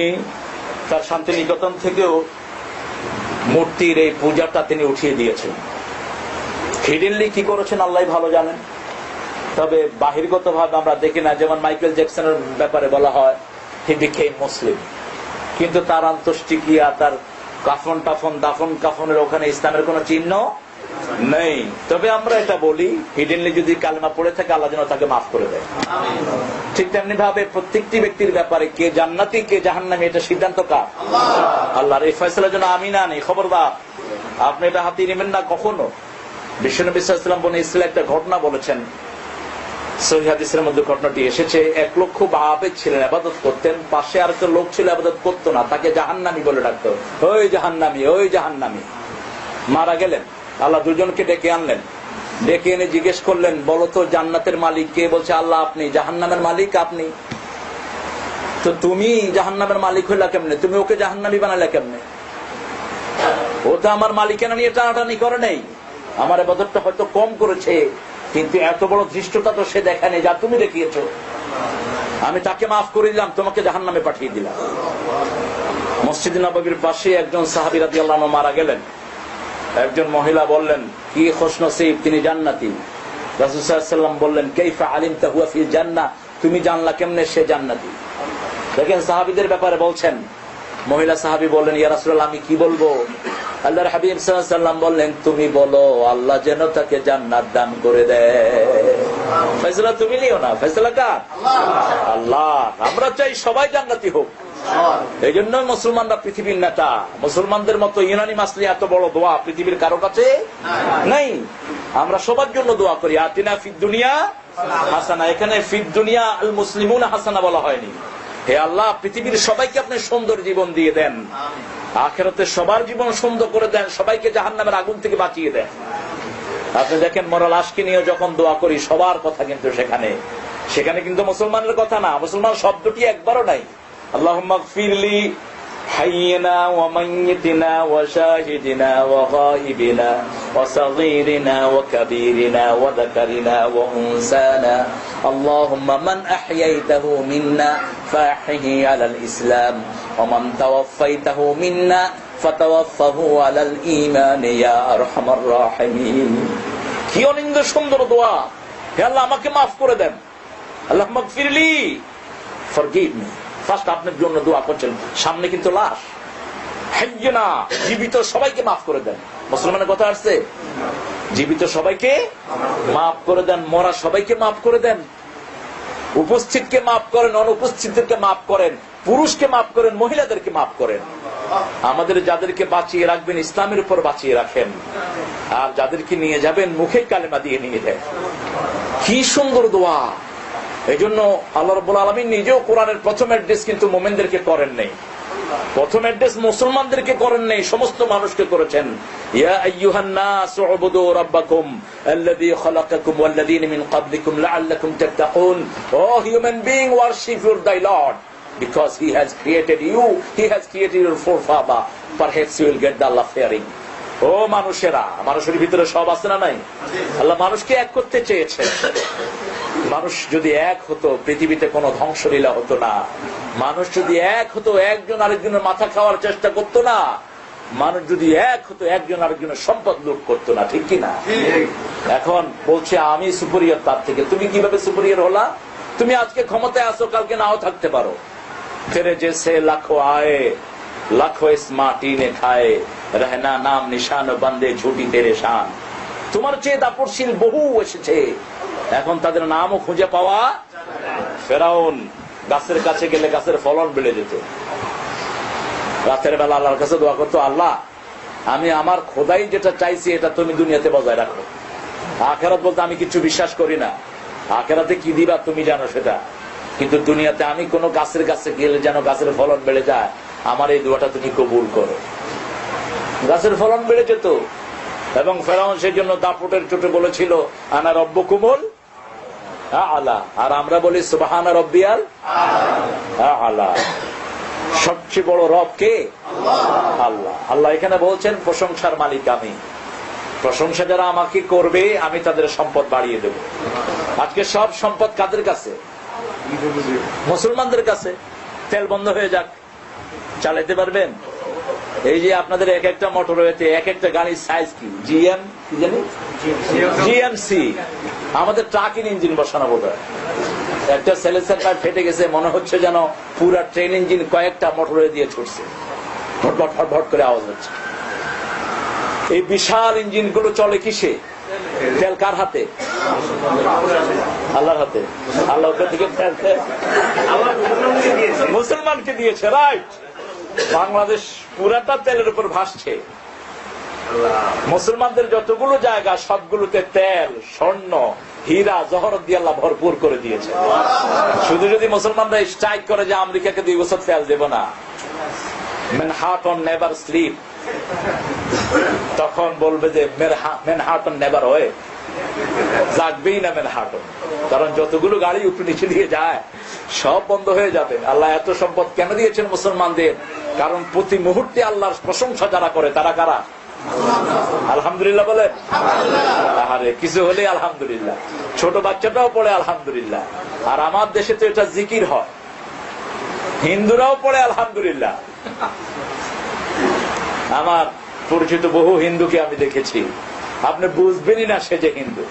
Speaker 1: তার শান্তিনিকেতন থেকেও মূর্তির এই পূজাটা তিনি উঠিয়ে দিয়েছেন। হিডেনলি কি করেছেন আল্লাহ ভালো জানেন। তবে বাহিরগত ভাবে আমরা দেখি না, যেমন মাইকেল জ্যাকসনের ব্যাপারে বলা হয় হি বিকেম মুসলিম, কিন্তু তার অন্ত্যেষ্টিক্রিয়া, তার কাফন টাফন, দাফন কাফনের ওখানে ইসলামের কোন চিহ্ন নেই। তবে আমরা এটা বলি, হিডেনলি যদি কালেমা পড়ে থাকে আল্লাহ যেন তাকে মাফ করে দেয়। ঠিক তেমনি ভাবে প্রত্যেকটি ব্যক্তির ব্যাপারে কে জান্নাতি কে জাহান্নামী এটা সিদ্ধান্ত কার? আল্লাহর। এই ফয়সালার জন্য আমি না নেই, খবরদার আপনি এটা হাতিয়ে নেবেন না কখনো। বিশ্বনবী সাল্লাল্লাহু আলাইহি ওয়াসাল্লাম বনে ইসরাঈলে একটা ঘটনা বলেছেন, সহিহ হাদিসের মধ্যে ঘটনাটি এসেছে। এক লোক খুব আবেদ ছিলেন, ইবাদত করতেন। পাশে আর একটা লোক ছিল ইবাদত করতো না, তাকে জাহান্নামী বলে ডাকতো, ওই জাহান্নামী, ওই জাহান্নামী। মারা গেলেন, আল্লাহ দুজনকে ডেকে আনলেন। ডেকে এনে জিজ্ঞেস করলেন, বলো তো জান্নাতের মালিক কে? বলছে আল্লাহ আপনি। জাহান্নামের মালিক আপনি। তো তুমি জাহান্নামের মালিক হইলা কেমনে? তুমি ওকে জাহান্নামী বানালে কেমনে? ও তো আমার মালিকানা নিয়ে টানাটানি করে নেই, আমার ইবাদতটা হয়তো কম করেছে, কিন্তু এত বড় ধৃষ্টতা তো সে দেখায়নি যা তুমি দেখিয়েছ। আমি তাকে মাফ করে দিলাম, তোমাকে জাহান্নামে পাঠিয়ে দিলাম। মসজিদ নববীর পাশে একজন সাহাবী রাদিয়াল্লাহু আনহু মারা গেলেন। একজন মহিলা বললেন, কি খুশনসিব, তিনি জান্নাতি। রাসূল সাল্লাল্লাহু আলাইহি ওয়াসাল্লাম বললেন, কাইফা আলিমতা হুয়া ফিল জান্নাহ, তুমি জানলা কেমনে সে জান্নাতি? দেখেন সাহাবীদের ব্যাপারে বলছেন। মহিলা সাহাবী বললেন, ইয়া রাসূলুল্লাহ আমি কি বলবো? আল্লাহর হাবিব সাল্লাল্লাহু আলাইহি ওয়াসাল্লাম বললেন, তুমি বলো আল্লাহ যেন তাকে জান্নাত দান করে দেয়। ফয়সালা তুমি নিও না, ফয়সালা কার? আল্লাহ। আমরা চাই সবাই জান্নাতি হোক। এই জন্য মুসলমানরা পৃথিবীর নেতা। মুসলমানদের মতো ইউনানি মাসলি এত বড় দোয়া পৃথিবীর কারো কাছে নাই। আমরা সবার জন্য দোয়া করি, আতিনা ফিদ দুনিয়া হাসানা। এখানে ফিদ দুনিয়া আল মুসলিমুনা হাসানা বলা হয়নি। হে আল্লাহ, পৃথিবীর সবাইকে আপনি সুন্দর জীবন দিয়ে দেন, আখিরাতে সবার জীবন সুন্দর করে দেন, সবাইকে জাহান্নামের আগুন থেকে বাঁচিয়ে দেন। আপনি দেখেন মরা লাশকে নিয়ে যখন দোয়া করি সবার কথা কিন্তু সেখানে কিন্তু মুসলমানের কথা না, মুসলমান শব্দটি একবারও নাই। আল্লাহুম্মা গফিরলি حينا وميتنا وشاهدنا وغائبنا وصغيرنا وكبيرنا وذكرنا وأنثانا اللهم من أحييته منا فأحيه على الإسلام ومن توفيته منا فتوفه على الإيمان يا أرحم الراحمين. কি অনিন্দ সুন্দর দোয়া! হে আল্লাহ, আমাকে মাফ করে দেন। আল্লাহ মাগফিরলি, ফরগিভ মি। ফার্স্ট আপনার জন্য দোয়া করছেন, সামনে কিন্তু লাশ। হাইয়্যিনা, জীবিত সবাইকে মাফ করে দেন। মুসলমানের কথা আসছে, জীবিত সবাইকে মাফ করে দেন, মরা সবাইকে মাফ করে দেন, উপস্থিতকে মাফ করেন, অনুপস্থিতদেরকে মাফ করেন, পুরুষকে মাফ করেন, মহিলাদেরকে মাফ করেন। আমাদের যাদেরকে বাঁচিয়ে রাখবেন ইসলামের উপর বাঁচিয়ে রাখেন, আর যাদেরকে নিয়ে যাবেন মুখে কালেমা দিয়ে নিয়ে যান। কি সুন্দর দোয়া! এই জন্য আল্লাহ রাব্বুল আলামিন নিজেও কোরআনের প্রথম অ্যাড্রেস কিন্তু মুমিনদেরকে করেন নাই, প্রথম অ্যাড্রেস মুসলমানদেরকে করেন নাই, সমস্ত মানুষকে করেছেন। ইয়া আইয়ুহান নাস উবুদু রাব্বাকুম আল্লাযী খালাকাকুম ওয়াল্লাযীনা মিন ক্বাবলিকুম লাআল্লাকুম তাত্তাকুন। O human being, worship your thy Lord, because he has created you, he has created your forefather, perhaps you will get the Allah fearing. ও মানুষেরা, মানুষের ভিতরে সব আছে না নাই? আল্লাহ মানুষকে এক করতে চেয়েছেন। মানুষ যদি এক হতো পৃথিবীতে কোনো ধ্বংসলীলা হতো না। মানুষ যদি এক হতো একজন আরেকজনের মাথা খাওয়ার চেষ্টা করতো না। মানুষ যদি এক হতো একজন আরেকজনের সম্পদ লুট করতো না, ঠিক কিনা? এখন বলছে আমি সুপিরিয়র তার থেকে। তুমি কিভাবে সুপিরিয়র হলা? তুমি আজকে ক্ষমতায় আসো, কালকে নাও থাকতে পারো। তেরে জেসে লাখো আয়ে লাখো ইস মাটি নে খায়ে রহনা নাম নিশান বন্দে ঝুটি তেরে শান। তোমার চেয়ে দাপটশীল বহু এসেছে, এখন তাদের নামও খুঁজে পাওয়া। ফেরাউন গাছের কাছে গেলে গাছের ফলন বেড়ে যেত। রাতের বেলা আল্লাহর কাছে দোয়া করতো, আল্লাহ আমি আমার খোদাই যেটা চাইছি এটা তুমি দুনিয়াতে বজায় রাখো। আখেরাত বলতে আমি কিছু বিশ্বাস করি না, আখেরাতে কি দিবা তুমি জানো সেটা, কিন্তু দুনিয়াতে আমি কোন গাছের কাছে গেলে যেন গাছের ফলন বেড়ে যায়, আমার এই দোয়াটা তুমি কবুল করো। গাছের ফলন বেড়ে যেত। এবং ফেরাউন সেই জন্য দাপটের চোটে বলেছিল আনা রব্বুকুমুল আ'লা, আর আমরা বলি সুবহানা রব্বিয়াল আ'লা। সবচেয়ে বড় রব কে? আল্লাহ। আল্লাহ এখানে বলছেন প্রশংসার মালিক আমি, প্রশংসা যারা আমাকে করবে আমি তাদের সম্পদ বাড়িয়ে দেব। আজকে সব সম্পদ কাদের কাছে? মুসলমানদের কাছে। তেল বন্ধ হয়ে যাক, চালাতে পারবেন? এই যে আপনাদের এক একটা মোটর হয়েছে, এক একটা গাড়ির সাইজ কি? জিএমসি। আমাদের ট্রাকের ইঞ্জিন বসানো বোধ হয়। একটা সেলেন্সার পাইপ ফেটে গেছে, মনে হচ্ছে যেন পুরা ট্রেন ইঞ্জিন কয়েকটা মোটরে দিয়ে ছুটছে, ভটভট ভটভট করে আওয়াজ হচ্ছে। এই বিশাল ইঞ্জিন গুলো চলে কিসে? তেল কার হাতে? আল্লাহর হাতে। আল্লাহ থেকে মুসলমানকে দিয়েছে, রাইট। বাংলাদেশ পুরাটা তেলের উপর ভাসছে। মুসলমানদের যতগুলো জায়গা সবগুলোতে তেল, স্বর্ণ, হীরা জহরত দিয়ে আল্লাহ ভরপুর করে দিয়েছে। শুধু যদি মুসলমানরা স্ট্রাইক করে যে আমেরিকাকে 2 বছর তেল দেব না, ম্যানহাটন নেভার স্লিপ, তখন বলবে যে ম্যানহাটন নেভার হয়, জাগবেই না ম্যানহাটন। কারণ যতগুলো গাড়ি উপরে নিচে দিয়ে যায় সব বন্ধ হয়ে যাবে। আল্লাহ এত সম্পদ কেন দিয়েছেন মুসলমানদের? কারণ প্রতি মুহূর্তে আল্লাহর প্রশংসা যারা করে তারা কারা? আলহামদুলিল্লাহ বলে। আরে কিছু হলে আলহামদুলিল্লাহ, ছোট বাচ্চাটাও পড়ে আলহামদুলিল্লাহ। আর আমার দেশে তো এটা জিকির হয়, হিন্দুরাও পড়ে আলহামদুলিল্লাহ। আমার পরিচিত বহু হিন্দুকে আমি দেখেছি, আপনি বুঝবেনই না সে যে হিন্দু।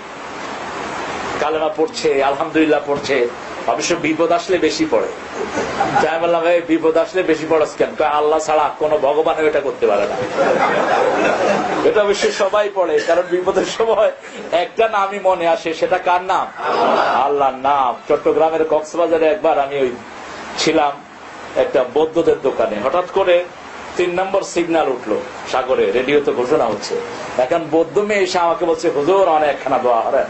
Speaker 1: কালেমা পড়ছে, আলহামদুলিল্লাহ পড়ছে, অবশ্য বিপদ আসলে বেশি পড়ে। তাই বললাম, ভাই বিপদ আসলে বেশি পড়াস কেন? আল্লাহ ছাড়া কোন ভগবান এটা করতে পারে না। এটা অবশ্যই সবাই পড়ে, কারণ বিপদের সময় একটা নামই মনে আসে, সেটা কার নাম? আল্লাহর নাম। চট্টগ্রামের কক্সবাজারে একবার আমি ওই ছিলাম একটা বৌদ্ধদের দোকানে, হঠাৎ করে 3 নম্বর সিগন্যাল উঠলো সাগরে, রেডিওতে ঘোষণা হচ্ছে। এখন বৌদ্ধ মেয়ে এসে আমাকে বলছে, হুজুর অনেক একখানা দোয়া হরেন।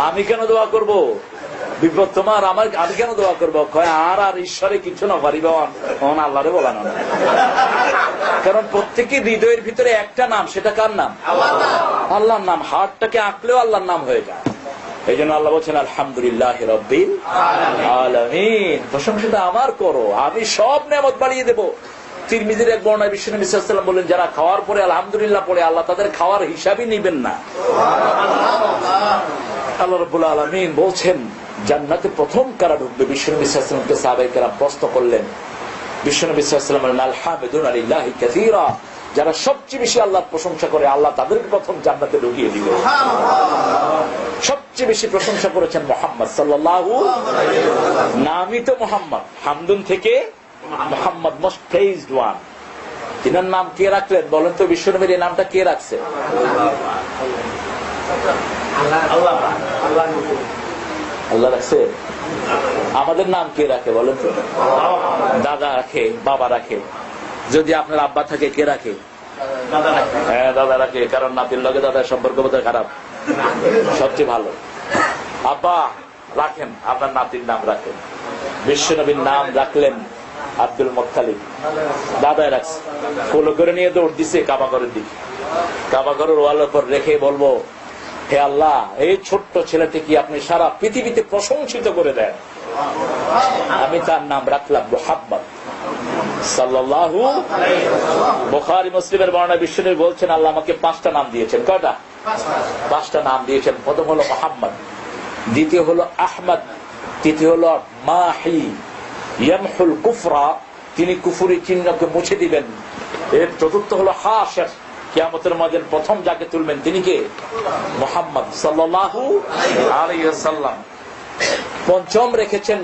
Speaker 1: আমি কেন দোয়া করব? বিপদ তোমার, আমি কেন দোয়া করবো? আর ঈশ্বরে কিছু না পারিব আল্লাহরে বলানো না। কারণ প্রত্যেকের হৃদয়ের ভিতরে একটা নাম, সেটা কার নাম? আল্লাহর নাম। হার্টটাকে আঁকলেও আল্লাহর নাম হয়ে যায়। এই জন্য আল্লাহ বলছেন আলহামদুলিল্লাহ রাব্বিল আলামিন, প্রশংসাটা আমার করো, আমি সব নেয়ামত বাড়িয়ে দেব। তিরমিজির এক বর্ণনায় বিশ্বনবী সাল্লাল্লাহু আলাইহি ওয়াসাল্লাম বলেন, যারা খাওয়ার পরে আলহামদুলিল্লাহ পড়ে আল্লাহ তাদের খাওয়ার হিসাবই নেবেন না। আল্লাহ রাব্বুল আলামিন বলছেন জান্নাতে প্রথম কারা ঢুকবে? বিশ্বনবী সাল্লাল্লাহু আলাইহি ওয়াসাল্লামকে সাহাবায়ে কেরাম প্রশ্ন করলেন। বিশ্বনবী সাল্লাল্লাহু আলাইহি ওয়াসাল্লাম বলেন, আল হামিদুনা লিল্লাহি কাসীরা, যারা সবচেয়ে বেশি আল্লাহর প্রশংসা করে আল্লাহ তাদেরকে প্রথম জান্নাতে ঢুকিয়ে দিবে। সবচেয়ে বেশি প্রশংসা করেছেন মুহাম্মদ সাল্লাল্লাহু আলাইহি ওয়াসাল্লাম, নামই তো মুহাম্মদ, হামদুন থেকে মুহাম্মদ, মোস্ট প্রেইজড ওয়ান। তিনার নাম কে রাখলেন বলেন তো? বিশ্বনবীর এই নামটা কে রাখছে? আল্লাহ রাখছে। আমাদের নাম কে রাখে বলেন তো? দাদা রাখে, বাবা রাখে। যদি আপনার আব্বা থাকে কে রাখে? হ্যাঁ, দাদা রাখে, কারণ নাতির লগে দাদার সম্পর্ক বোধহয় খারাপ, সবচেয়ে ভালো। আব্বা রাখেন, আপনার নাতির নাম রাখেন। বিশ্বনবীর নাম রাখলেন আব্দুল মুত্তালিব, দাদায় রাখছে। কোলে করে নিয়ে দৌড় দিছে কাবাঘরের দিকে। কাবাঘরের ওয়ালের উপর রেখে বলবো, হে আল্লাহ, এই ছোট্ট ছেলেটি কি আপনি সারা পৃথিবীতে প্রশংসিত করে দেন, আমি তার নাম রাখলাম মুহাম্মদ সাল্লাল্লাহু আলাইহি ওয়াসাল্লাম। বুখারী মুসলিমের বর্ণনায় বিশ্বনবী বলছেন, আল্লাহ আমাকে 5টা নাম দিয়েছেন। কয়টা? 5টা নাম দিয়েছেন। প্রথম হলো মুহাম্মদ, দ্বিতীয় হলো আহমদ, তৃতীয় হলো মাহি ইয়ামহুল কুফরা, তিনি কুফরি চিহ্নকে মুছে দিবেন। এর চতুর্থ হলো হাশির, কিয়ামতের ময়দানে প্রথম যাকে তুলবেন তিনি কে? মুহাম্মদ সাল্লাল্লাহু আলাইহি ওয়াসাল্লাম। পঞ্চম রেখেছেন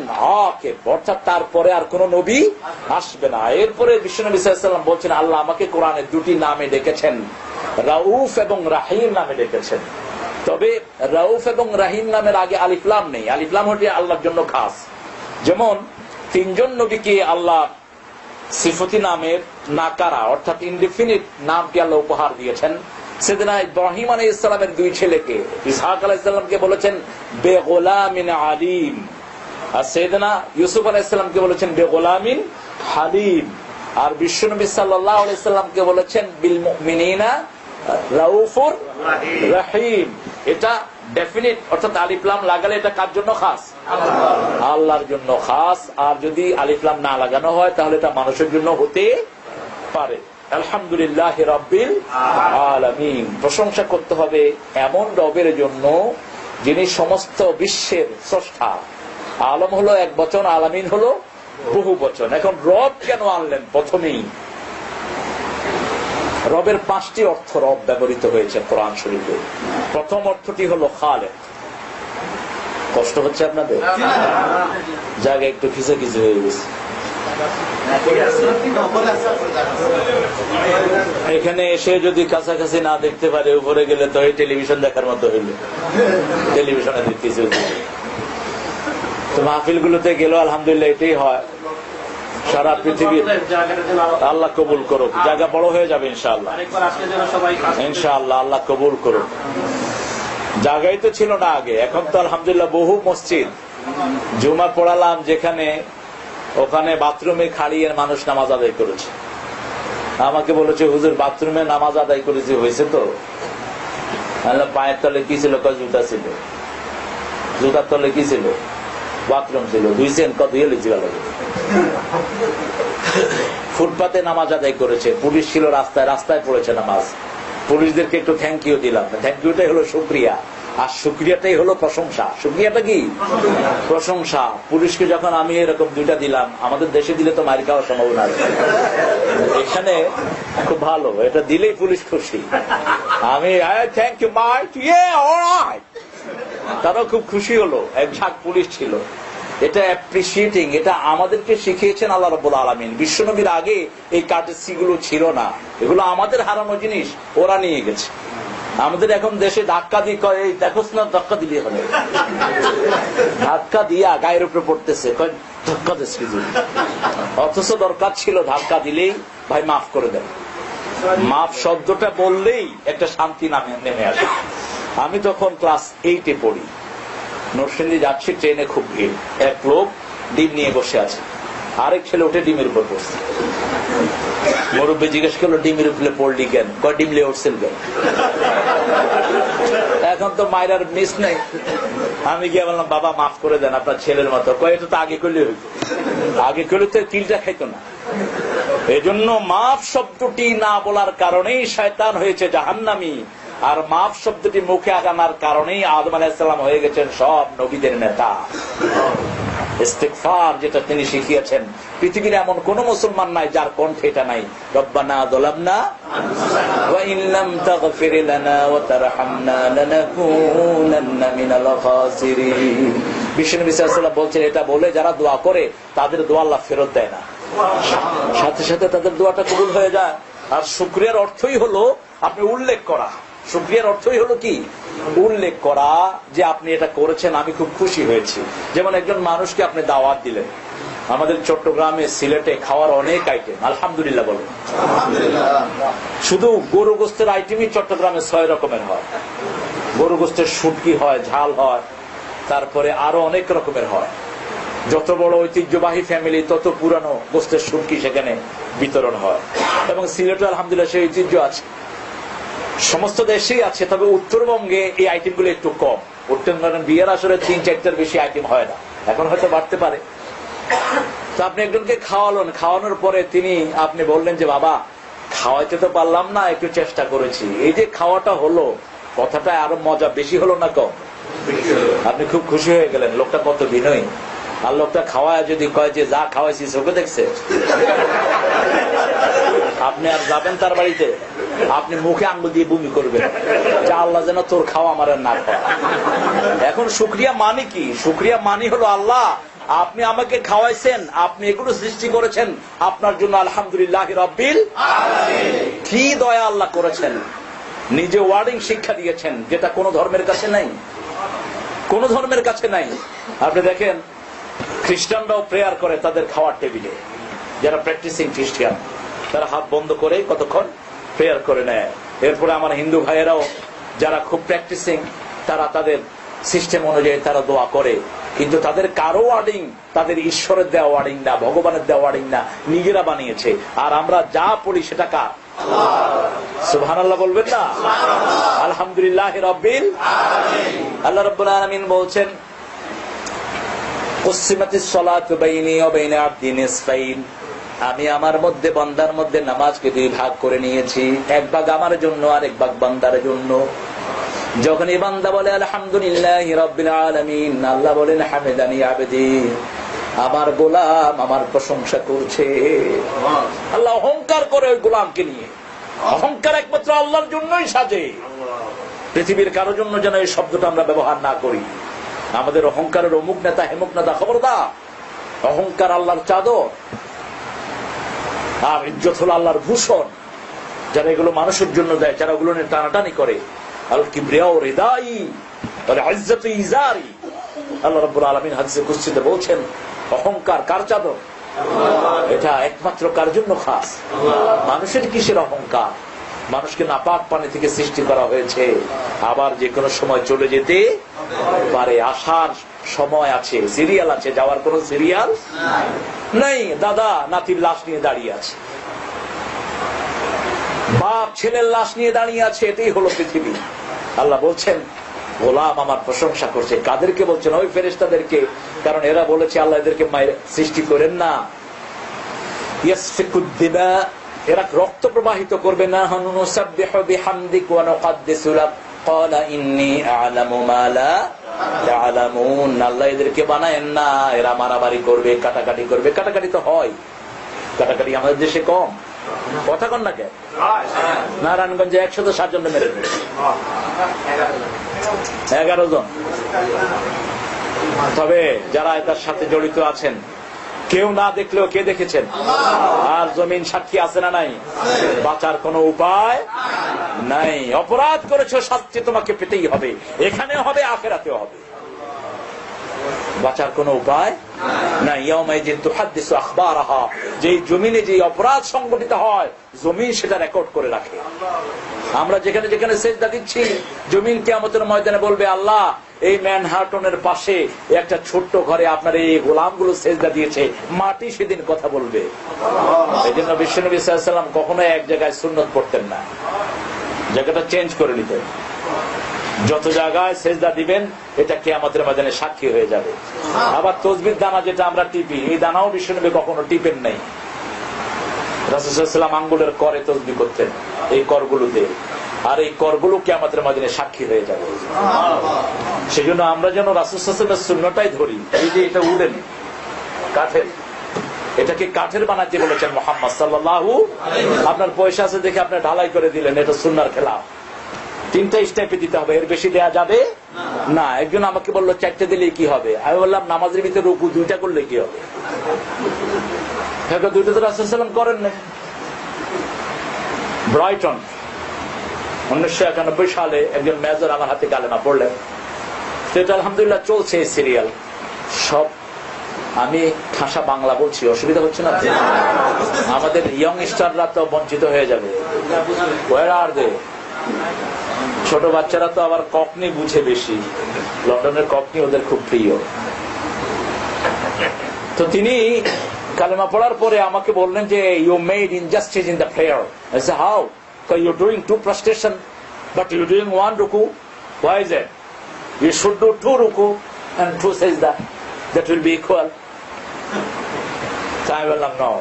Speaker 1: আকিব, অর্থাৎ তারপরে আর কোন নবী আসবে না। এরপরে বিশ্বনবী সাল্লাল্লাহু আলাইহি ওয়াসাল্লাম বলছেন, আল্লাহ আমাকে কোরআনে 2টি নামে ডেকেছেন, রাউফ এবং রাহিম নামে ডেকেছেন। তবে রাউফ এবং রাহিম নামের আগে আলিফ লাম নেই। আলিফ লাম হচ্ছে আল্লাহর জন্য খাস। যেমন 3জন নবীকে আল্লাহ সিফতি নামের নাকারা অর্থাৎ ইনডিফিনিট নামটি আল্লাহ উপহার দিয়েছেন। সেদিনা ইব্রাহিম আলাইহিস সালামের 2 ছেলেকে, ইসহাক আলাইহিস সালামকে বলেছেন বেগোলামিন আলিম, আর সেদিনা ইউসুফ আলাইহিস সালামকে বলেছেন বেগোলামিন হালিম, আর বিশ্বনবী সাল্লাল্লাহু আলাইহি সাল্লামকে বলেছেন বিল মুমিনিনা রাউফুর রাহিম। এটা ডেফিনিট, অর্থাৎ আলিফ লাম লাগালে এটা কার জন্য খাস? আল্লাহর জন্য খাস। আর যদি আলিফ লাম না লাগানো হয় তাহলে এটা মানুষের জন্য হতে পারে। আলহামদুলিল্লাহ রাব্বিল আলামিন, প্রশংসা করতে হবে এমন রবের জন্য যিনি সমস্ত বিশ্বের স্রষ্টা। আলম হলো এক বচন, আলামিন হলো বহু বচন। এখন রব কেন আনলেন? প্রথমেই রবের 5টি অর্থ রব ব্যবহৃত হয়েছে কোরআন শরীফে। প্রথম অর্থটি হলো খালেক। কষ্ট হচ্ছে আপনাদের? জায়গা একটু খিচাখিচি হয়ে গেছে। এখানে এসে যদি কাছাকাছি না দেখতে পারে, উপরে গেলে তো এই টেলিভিশন দেখার মতো হইল, টেলিভিশনে দেখতেছে। তো মাহফিল গুলোতে গেল আলহামদুলিল্লাহ এটাই হয়, সারা পৃথিবী আল্লাহ কবুল করুক। জায়গা বড় হয়ে যাবে ইনশাআল্লাহ, ইনশাআল্লাহ আল্লাহ কবুল করুক। জায়গায় তো ছিল না আগে, এখন তো আলহামদুলিল্লাহ বহু মসজিদ। জুমা পড়ালাম যেখানে, ওখানে বাথরুমে খাড়িয়ে মানুষ নামাজ আদায় করেছে। আমাকে বলেছে, হুজুর বাথরুমে নামাজ আদায় করেছি, হয়েছে তো? পায়ের তলে কি ছিল? জুতা ছিল। জুতার তলে কি ছিল? বাথরুম ছিল। ধুইছেন? ধুয়ে লিখছি গেল। ফুটপাতে নামাজ আদায় করেছে, পুলিশ ছিল রাস্তায়, রাস্তায় পড়েছে নামাজ। পুলিশদেরকে একটু থ্যাংক ইউ দিলাম। থ্যাংক ইউটাই হলো শুকরিয়া, আর শুকরিয়াটাই হলো প্রশংসা। শুকরিয়াটা কি? প্রশংসা। পুলিশকে যখন আমি এরকম 2টা দিলাম, আমাদের দেশে দিলে তো মার খাওয়ার সম্ভাবনা আছে, এখানে খুব ভালো, এটা দিলেই পুলিশ খুশি। আমি থ্যাংক ইউ মাই, তারাও খুব খুশি হলো। এক ঝাঁক পুলিশ ছিল। এটা অ্যাপ্রিসিয়েটিং, এটা আমাদেরকে শিখিয়েছেন আল্লাহ রাব্বুল আলামিন। বিশ্বনবীর আগে এই কার্টেসি গুলো ছিল না, এগুলো আমাদের হারানো জিনিস, ওরা নিয়ে গেছে। আমাদের এখন দেশে ধাক্কা দিয়ে কয়, এই দেখোস না, ধাক্কা দিলে হবে, ধাক্কা দিয়া গায়ের উপরে পড়তেছে, ধাক্কা দিস কিছু। অথচ দরকার ছিল ধাক্কা দিলেই ভাই মাফ করে দেন। মাফ শব্দটা বললেই একটা শান্তি নেমে আসে। আমি তখন ক্লাস 8-এ পড়ি, নরসিংদী যাচ্ছি, ট্রেনে খুব ভিড়। এক লোক ডিম নিয়ে বসে আছে, আরেক ছেলে উঠে ডিমের উপর বসছে। মুরব্বী জিজ্ঞেস করলো, ডিমের উপরে পড়লি কেন? কয় ডিম লিয়ে উঠছেন কেন? এখন তো মায়ের আর মিস নেই। আমি গিয়ে বললাম বাবা মাফ করে দেন, আপনার ছেলের মতো। কয়ে তো আগে করলে হইতো, আগে করলে তো কিলটা খাইতো না। এই জন্য মাফ শব্দটি না বলার কারণেই শয়তান হয়েছে জাহান্নামী, আর মাফ শব্দটি মুখে আগানোর কারণেই আদম আলাইহিস সালাম হয়ে গেছেন সব নবীদের নেতা। ইস্তিগফার যেটা তিনি শিখিয়েছেন, পৃথিবীর এমন কোন মুসলমান নাই যার কণ্ঠে এটা নাই। রব্বানা যালামনা ওয়া ইন লাম তাগফির লানা ওয়া তারহামনা লানাকুনান্না মিনাল খাসিরিন। বিশ্বনবী সাল্লাল্লাহু আলাইহি ওয়াসাল্লাম বলছেন, এটা বলে যারা দোয়া করে তাদের দোয়া আল্লাহ ফেরত দেয় না, সাথে সাথে তাদের দোয়াটা কবুল হয়ে যায়। আর শুকরিয়ার অর্থই হলো আপনি উল্লেখ করা। শুকরিয়ার অর্থই হলো কি? উল্লেখ করা যে আপনি এটা করেছেন, আমি খুব খুশি হয়েছি। যেমন একজন মানুষকে আপনি দাওয়াত দিলেন, আমাদের চট্টগ্রামে সিলেটে খাওয়ার অনেক আইটেম, আলহামদুলিল্লাহ বলুন। শুধু গরু গোস্তের আইটেমই চট্টগ্রামে 6 রকমের হয়। গরু গোস্তের শুটকি হয়, ঝাল হয়, তারপরে আরো অনেক রকমের হয়। যত বড় ঐতিহ্যবাহী ফ্যামিলি তত পুরানো গোস্তের শুটকি সেখানে বিতরণ হয়। এবং সিলেটে আলহামদুলিল্লাহ সেই ঐতিহ্য আছে, সমস্ত দেশেই আছে। তবে উত্তরবঙ্গে এই আইটেম গুলো একটু কম। উত্তরবঙ্গে বিয়ের আসরে 3-4টার বেশি আইটেম হয় না, এখন হয়তো বাড়তে পারে। তো আপনি একজনকে খাওয়ালেন, খাওয়ানোর পরে আপনি বললেন যে বাবা খাওয়াইতে তো পারলাম না, একটু চেষ্টা করেছি। এই যে খাওয়াটা হলো, কথাটা আরো মজা বেশি হলো না কম? আপনি খুব খুশি হয়ে গেলেন, লোকটা কত বিনয়ী। আর লোকটা খাওয়ায় যদি কয় যে যা খাওয়াইছি চোখে দেখছে, আপনি আর যাবেন তার বাড়িতে? আপনি মুখে আঙ্গুল দিয়ে বমি করবেন যে আল্লাহ যেন তোর খাওয়া আমার না খাওয়া। এখন শুকরিয়া মানে কি? শুকরিয়া মানে হলো আল্লাহ আপনি আমাকে খাওয়াইছেন, আপনি এগুলো সৃষ্টি করেছেন, আপনার জন্য আলহামদুলিল্লাহ রাব্বিল আলামিন। কি দয়া আল্লাহ করেছেন, নিজে ওয়ার্ডিং শিক্ষা দিয়েছেন যেটা কোন ধর্মের কাছে নাই, কোন ধর্মের কাছে নাই। আপনি দেখেন খ্রিস্টানরাও প্রেয়ার করে তাদের খাওয়ার টেবিলে, যারা প্র্যাকটিসিং খ্রিস্টান তারা হাত বন্ধ করে কতক্ষণ প্রেয়ার করে নেয়। এরপরে আমার হিন্দু ভাইয়েরাও যারা খুব প্র্যাকটিসিং, তারা তাদের সিস্টেম অনুযায়ী তারা দোয়া করে। কিন্তু তাদের কারো ওয়ার্ডিং তাদের ঈশ্বরের দেওয়া ওয়ার্ডিং না, ভগবানের দেওয়া ওয়ার্ডিং না, নিজেরা বানিয়েছে। আর আমরা যা পড়ি সেটা কার? সুবহানাল্লাহ বলবেন না? আলহামদুলিল্লাহ রাব্বিল আলামিন। আল্লাহ রাব্বুল আলামিন বলছেন কুসিমাতিস সালাতু বাইনি ওয়া বাইনা আবদি নিসফাইন, আমি আমার মধ্যে বান্দার মধ্যে নামাজকে 2 ভাগ করে নিয়েছি, 1 ভাগ আমার জন্য আর 1 ভাগ বান্দার জন্য। যখন এই বান্দা বলে আলহামদুলিল্লাহি রাব্বিল আলামিন, আল্লাহ বলেন হামিদানি আবদি, আমার গোলাম আমার প্রশংসা করছে। আল্লাহ অহংকার করে ওই গোলামকে নিয়ে। অহংকার একমাত্র আল্লাহর জন্যই সাজে, পৃথিবীর কারোর জন্য যেন এই শব্দটা আমরা ব্যবহার না করি। আমাদের অহংকারের অমুক নেতা হেমুক নেতা, খবরদার। অহংকার আল্লাহর চাদর আর ইজ্জত হলো আল্লাহর ভূষণ। যারা এগুলো মানুষের জন্য দেয়, যারা ওগুলো নিয়ে টানাটানি করে, আল কিবরিয়াউ রিদাই ওয়াল ইজ্জাতু ইজারি। আল্লাহ রাব্বুল আলামিন হাদিসে কুদসিতে বলছেন অহংকার কার চাদর? এটা একমাত্র কার জন্য খাস? মানুষের কিসের অহংকার? মানুষকে নাপাক পানি থেকে সৃষ্টি করা হয়েছে, আবার যে কোনো সময় চলে যেতে পারে। আসার সময় আছে, সিরিয়াল আছে, যাওয়ার কোন সিরিয়াল নাই। দাদা নাতির লাশ নিয়ে দাঁড়িয়ে আছে, বাপ ছেলের লাশ নিয়ে দাঁড়িয়ে আছে, এটাই হলো পৃথিবী। আল্লাহ বলছেন গোলাম আমার প্রশংসা করছে। কাদেরকে বলছেন? ওই ফেরেশতাদেরকে। কারণ এরা বলেছে আল্লাহ এদেরকে সৃষ্টি করেন না। ইয়াসফিকুদ দিমা, এরা রক্ত প্রবাহিত করবে না। নুসাব্বিহু বিহামদিক ওয়া নুকদ্দিসু লাক ক্বালা ইন্নী আ'লামু মা লা তা'লামুন। আল্লাহ এদেরকে বানায়েন না, এরা মারামারি করবে, কাটাকাটি করবে। কাটাকাটি তো হয়, কাটাকাটি আমাদের দেশে কম। কথা কন না কে? নারায়ণগঞ্জে 160 জন মেরে ফেলেছে, 11 জন। তবে যারা এটার সাথে জড়িত আছেন, কেউ না দেখলেও কে দেখেছেন? আর জমিন সাক্ষী আছে না নাই? বাঁচার কোনো উপায় নাই। অপরাধ করেছো, শাস্তি তোমাকে পেতেই হবে, এখানেও হবে, আখিরাতেও হবে। বাঁচার কোনো উপায় নাই। ইয়াউমাইযিন তুহাদ্দিসু আখবারাহা, যেই জমিনে যে অপরাধ সংগঠিত হয় জমিন সেটা রেকর্ড করে রাখে। আমরা যেখানে যেখানে সিজদা দিচ্ছি, জমিন কিয়ামতের ময়দানে বলবে আল্লাহ এই ম্যানহাটনের পাশে একটা ছোট্ট ঘরে আপনার এই গোলামগুলো সিজদা দিয়েছে। মাটি সেদিন কথা বলবে। এই জন্য বিশ্বনবী সাল্লাল্লাহু আলাইহি ওয়াসাল্লাম কখনো এক জায়গায় সুন্নত পড়তেন না, জায়গাটা চেঞ্জ করে নিতেন। যত জায়গায় সেজদা দিবেন এটা কিয়ামতের ময়দানে সাক্ষী হয়ে যাবে। আবার তসবির দানা যেটা আমরা টিপি, এই দানাও বিশ্বনবী কখনো টিপেন নাই। রাসূল সাল্লাল্লাহু আলাইহি ওয়াসাল্লাম আঙ্গুলের করে তসবিহ করতেন, এই করগুলোতে, আর এই করগুলো কিয়ামতের ময়দানে সাক্ষী হয়ে যাবে। সেজন্য আমরা যেন রাসূল সাল্লাল্লাহু আলাইহি ওয়াসাল্লামের সুন্নতটাই ধরি। এই যে এটা উডেন কাঠের, এটাকে কাঠের বানাতে বলেছেন মুহাম্মদ সাল্লাল্লাহু আলাইহি ওয়াসাল্লাম। আপনার পয়সা আছে দেখে আপনি ঢালাই করে দিলেন, এটা সুন্নাহর খেলাফ। 3টা স্টেপে দিতে হবে, এর বেশি দেয়া যাবে না। একজন আমাকে বললো 4টে দিলে কি হবে, আমি বললাম নামাজের ভিতরে রুকু 2টা করলে কি হবে? 2টা তো রাসূল সাল্লাল্লাহু আলাইহি ওয়াসাল্লাম করেন না। ব্রাইটন 1991 সালে একজন মেজর আমার হাতে কালেমা পড়লেন। সেটা আলহামদুলিল্লাহ চলছে এই সিরিয়াল সব। আমি ঠাসা বাংলা বলছি, অসুবিধা হচ্ছে না? আমাদের ইয়ং স্টাররা তো বঞ্চিত হয়ে যাবে। Where are they? ছোট বাচ্চারা তো আবার ককনি বুঝে বেশি, লন্ডনের ককনি ওদের খুব প্রিয়। তো তিনি কালেমা পড়ার পরে আমাকে বললেন যে you made injustice in the prayer. I said, how? So you're doing 2 prostration but you're doing 1 ruku. Why is it? You should do 2 ruku and 2 sajda. That will be equal. তাই বললাম no,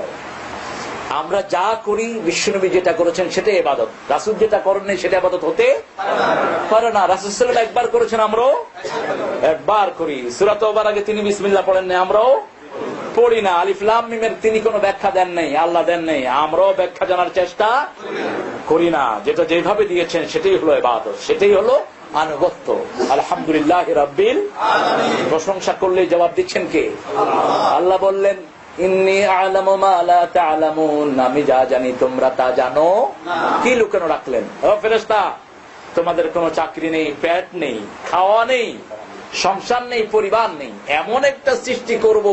Speaker 1: আমরা যা করি বিশ্বনবী যেটা করেছেন সেটাই ইবাদত, রাসূল যেটা করেন নাই সেটা ইবাদত হতে পারে না। রাসূল সাল্লাল্লাহু আলাইহি ওয়াসাল্লাম একবার করেছেন, আমরাও একবার করি। সূরা তাওবার আগে তিনি বিসমিল্লাহ পড়েন নাই, আমরাও পড়ি না। আলিফ লাম মিমের তিনি কোনো ব্যাখ্যা দেন নাই, আল্লাহ দেন নাই, আমরাও ব্যাখ্যা জানার চেষ্টা করি না। যেটা যেভাবে দিয়েছেন সেটাই হলো ইবাদত, সেটাই হলো আনুগত্য। আলহামদুলিল্লাহ রাব্বিল আলামিন। প্রশংসা করলে জবাব দিচ্ছেন কে? আল্লাহ বললেন ইন্নী আ'লামু মা লা তা'লামুন, আমি যা জানি তোমরা তা জানো না। কি লুকানো রাখলেন? ও ফেরেশতা, তোমাদের কোনো চাকরি নেই, পেট নেই, খাওয়া নেই, সংসার নেই, পরিবার নেই, এমন একটা সৃষ্টি করব,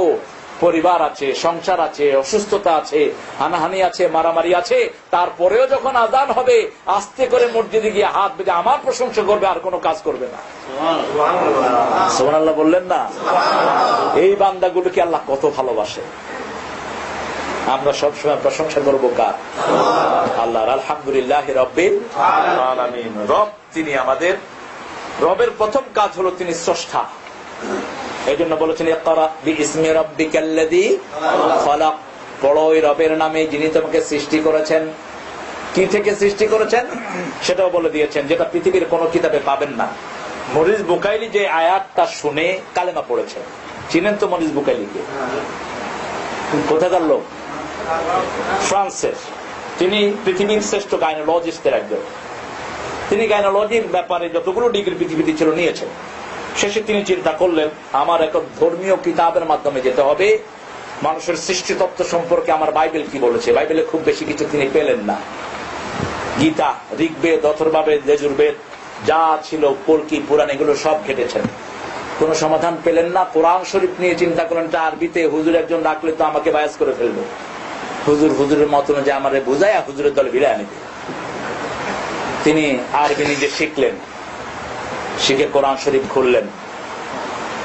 Speaker 1: পরিবার আছে, সংসার আছে, অসুস্থতা আছে, হানাহানি আছে, মারামারি আছে, তারপরেও যখন আযান হবে আস্তে করে মসজিদে গিয়ে হাত বেঁধে আমার প্রশংসা করবে, আর কোনো কাজ করবে না। সুবহানাল্লাহ বললেন না? এই বান্দাগুলোকে আল্লাহ কত ভালোবাসে। আমরা সবসময় প্রশংসা করবো কার? আল্লাহর। আলহামদুলিল্লাহ রাব্বিল আলামিন। রব তিনি আমাদের, রবের প্রথম কাজ হলো তিনি স্রষ্টা। এই জন্য বলেছেন ইকরা বিইসমি রাব্বিকাল্লাযী খালাক, পড়ো ওই রবের নামে যিনি তোমাকে সৃষ্টি করেছেন। কি থেকে সৃষ্টি করেছেন সেটাও বলে দিয়েছেন, যেটা পৃথিবীর কোন কিতাবে পাবেন না। মরিস বুকাইলি যে আয়াতটা শুনে কালেমা পড়েছেন, চিনেন তো মরিস বুকাইলিকে? কোথাকার লোক? ফ্রান্সের। তিনি পৃথিবীর শ্রেষ্ঠ গাইনোলজিস্টের একজন। তিনি গাইনোলজির ব্যাপারে যতগুলো ডিগ্রি পৃথিবীতে ছিল নিয়েছেন। শেষে তিনি চিন্তা করলেন আমার এক ধর্মীয় কিতাবের মাধ্যমে যেতে হবে, মানুষের সৃষ্টিতত্ত্ব সম্পর্কে আমার বাইবেল কি বলেছে। বাইবেলে খুব বেশি কিছু তিনি পেলেন না। গীতা, ঋগ্বেদ, অথর্ববেদ, যজুর্বেদ যা ছিল, কল্কি, পুরাণ, এগুলো সব ঘেটেছেন, কোন সমাধান পেলেন না। কোরআন শরীফ নিয়ে চিন্তা করলেন, আরবিতে হুজুর একজন ডাকলে তো আমাকে বায়াস করে ফেলবে, হুজুরের মতন যে আমার বুঝায় হুজুরের দলে ভিড়ে আনিবে। তিনি আরবি নিজে শিখলেন, শিখে কোরআন শরীফ খুললেন,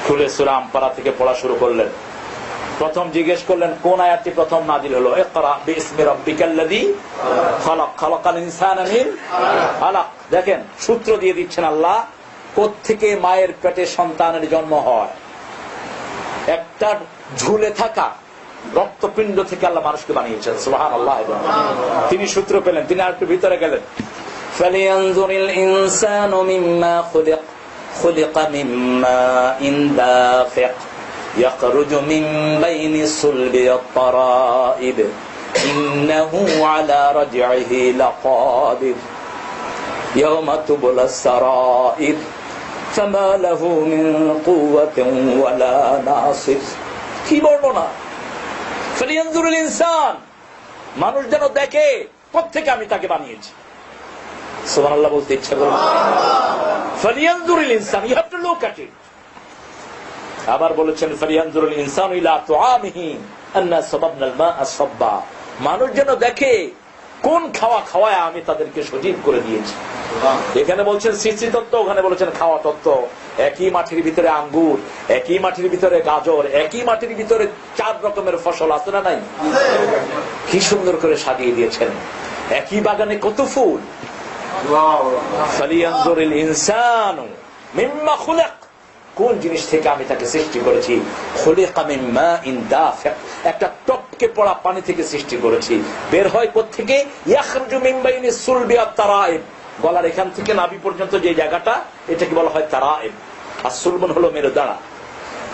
Speaker 1: খুলে সূরা আম্পারা থেকে পড়া শুরু করলেন। প্রথম জিজ্ঞেস করলেন কোন আয়াতটি প্রথম নাজিল হলো? ইকরা বিইসমি রাব্বিকাল্লাযী খালাক, খালাকাল ইনসানা মিন আলাক। দেখেন সূত্র দিয়ে দিচ্ছেন আল্লাহ, কোত্থেকে মায়ের পেটে সন্তানের জন্ম হয়। একটা ঝুলে থাকা রক্তপিণ্ড থেকে আল্লাহ মানুষকে বানিয়েছেন। সুবহানাল্লাহ। তিনি সূত্র পেলেন, তিনি আর একটু ভিতরে গেলেন। ফালিয়ানজুরিল ইনসানু মিম্মা খুলিক, খুলিকা মিম্মা ইন দাফিক ইয়াখরুজু মিন বাইনিস সুলবি ওয়াত তারাইব ইন্নাহু আলা রাজইহি লাকাদির ইয়াওমা তুবলাস সারাইর ফামা লাহু মিন কুওয়াতিন ওয়ালা নাসির। কি বর্ণনা! ফালিয়ানজুরিল ইনসান, মানুষ যেন দেখে কোত্থেকে আমি তাকে বানিয়েছি। সুবহানাল্লাহ বলতে ইচ্ছা করে। ফালিয়ানজুরিল ইনসান, you have to look at it. আবার বলেছেন ফালিয়ানজুরিল ইনসানু ইলা তুআমিহি আন্না সাবাবনাল মা'a সাব্বা, মানুষ যেন দেখে কোন খাওয়া খাওয়ায় আমি তাদেরকে সজীব করে দিয়েছি। এখানে বলছেন সৃষ্টি তত্ত্ব, ওখানে বলেছেন খাওয়া তত্ত্ব। একই মাটির ভিতরে আঙ্গুর, একই মাটির ভিতরে গাজর, একই মাটির ভিতরে 4 রকমের ফসল আছে না নাই? কি সুন্দর করে সাজিয়ে দিয়েছেন। একই বাগানে কত ফুল, ফালিয়ানজুরিল ইনসানু মিম্মা খুলিক, কোন জিনিস থেকে আমি তাকে সৃষ্টি করেছি। খুলিকা মিন মাইন দাফিক, একটা টপকে পড়া পানি থেকে সৃষ্টি করেছি। বের হয় কোত্থেকে? ইয়াখরুজু মিন বাইনিস সুলবি ওয়াত তারাইব, গলার এখান থেকে নাভি পর্যন্ত যে জায়গাটা, এটাকে বলা হয় তারাইব। আর সুলবন হলো মেরুদাঁড়া।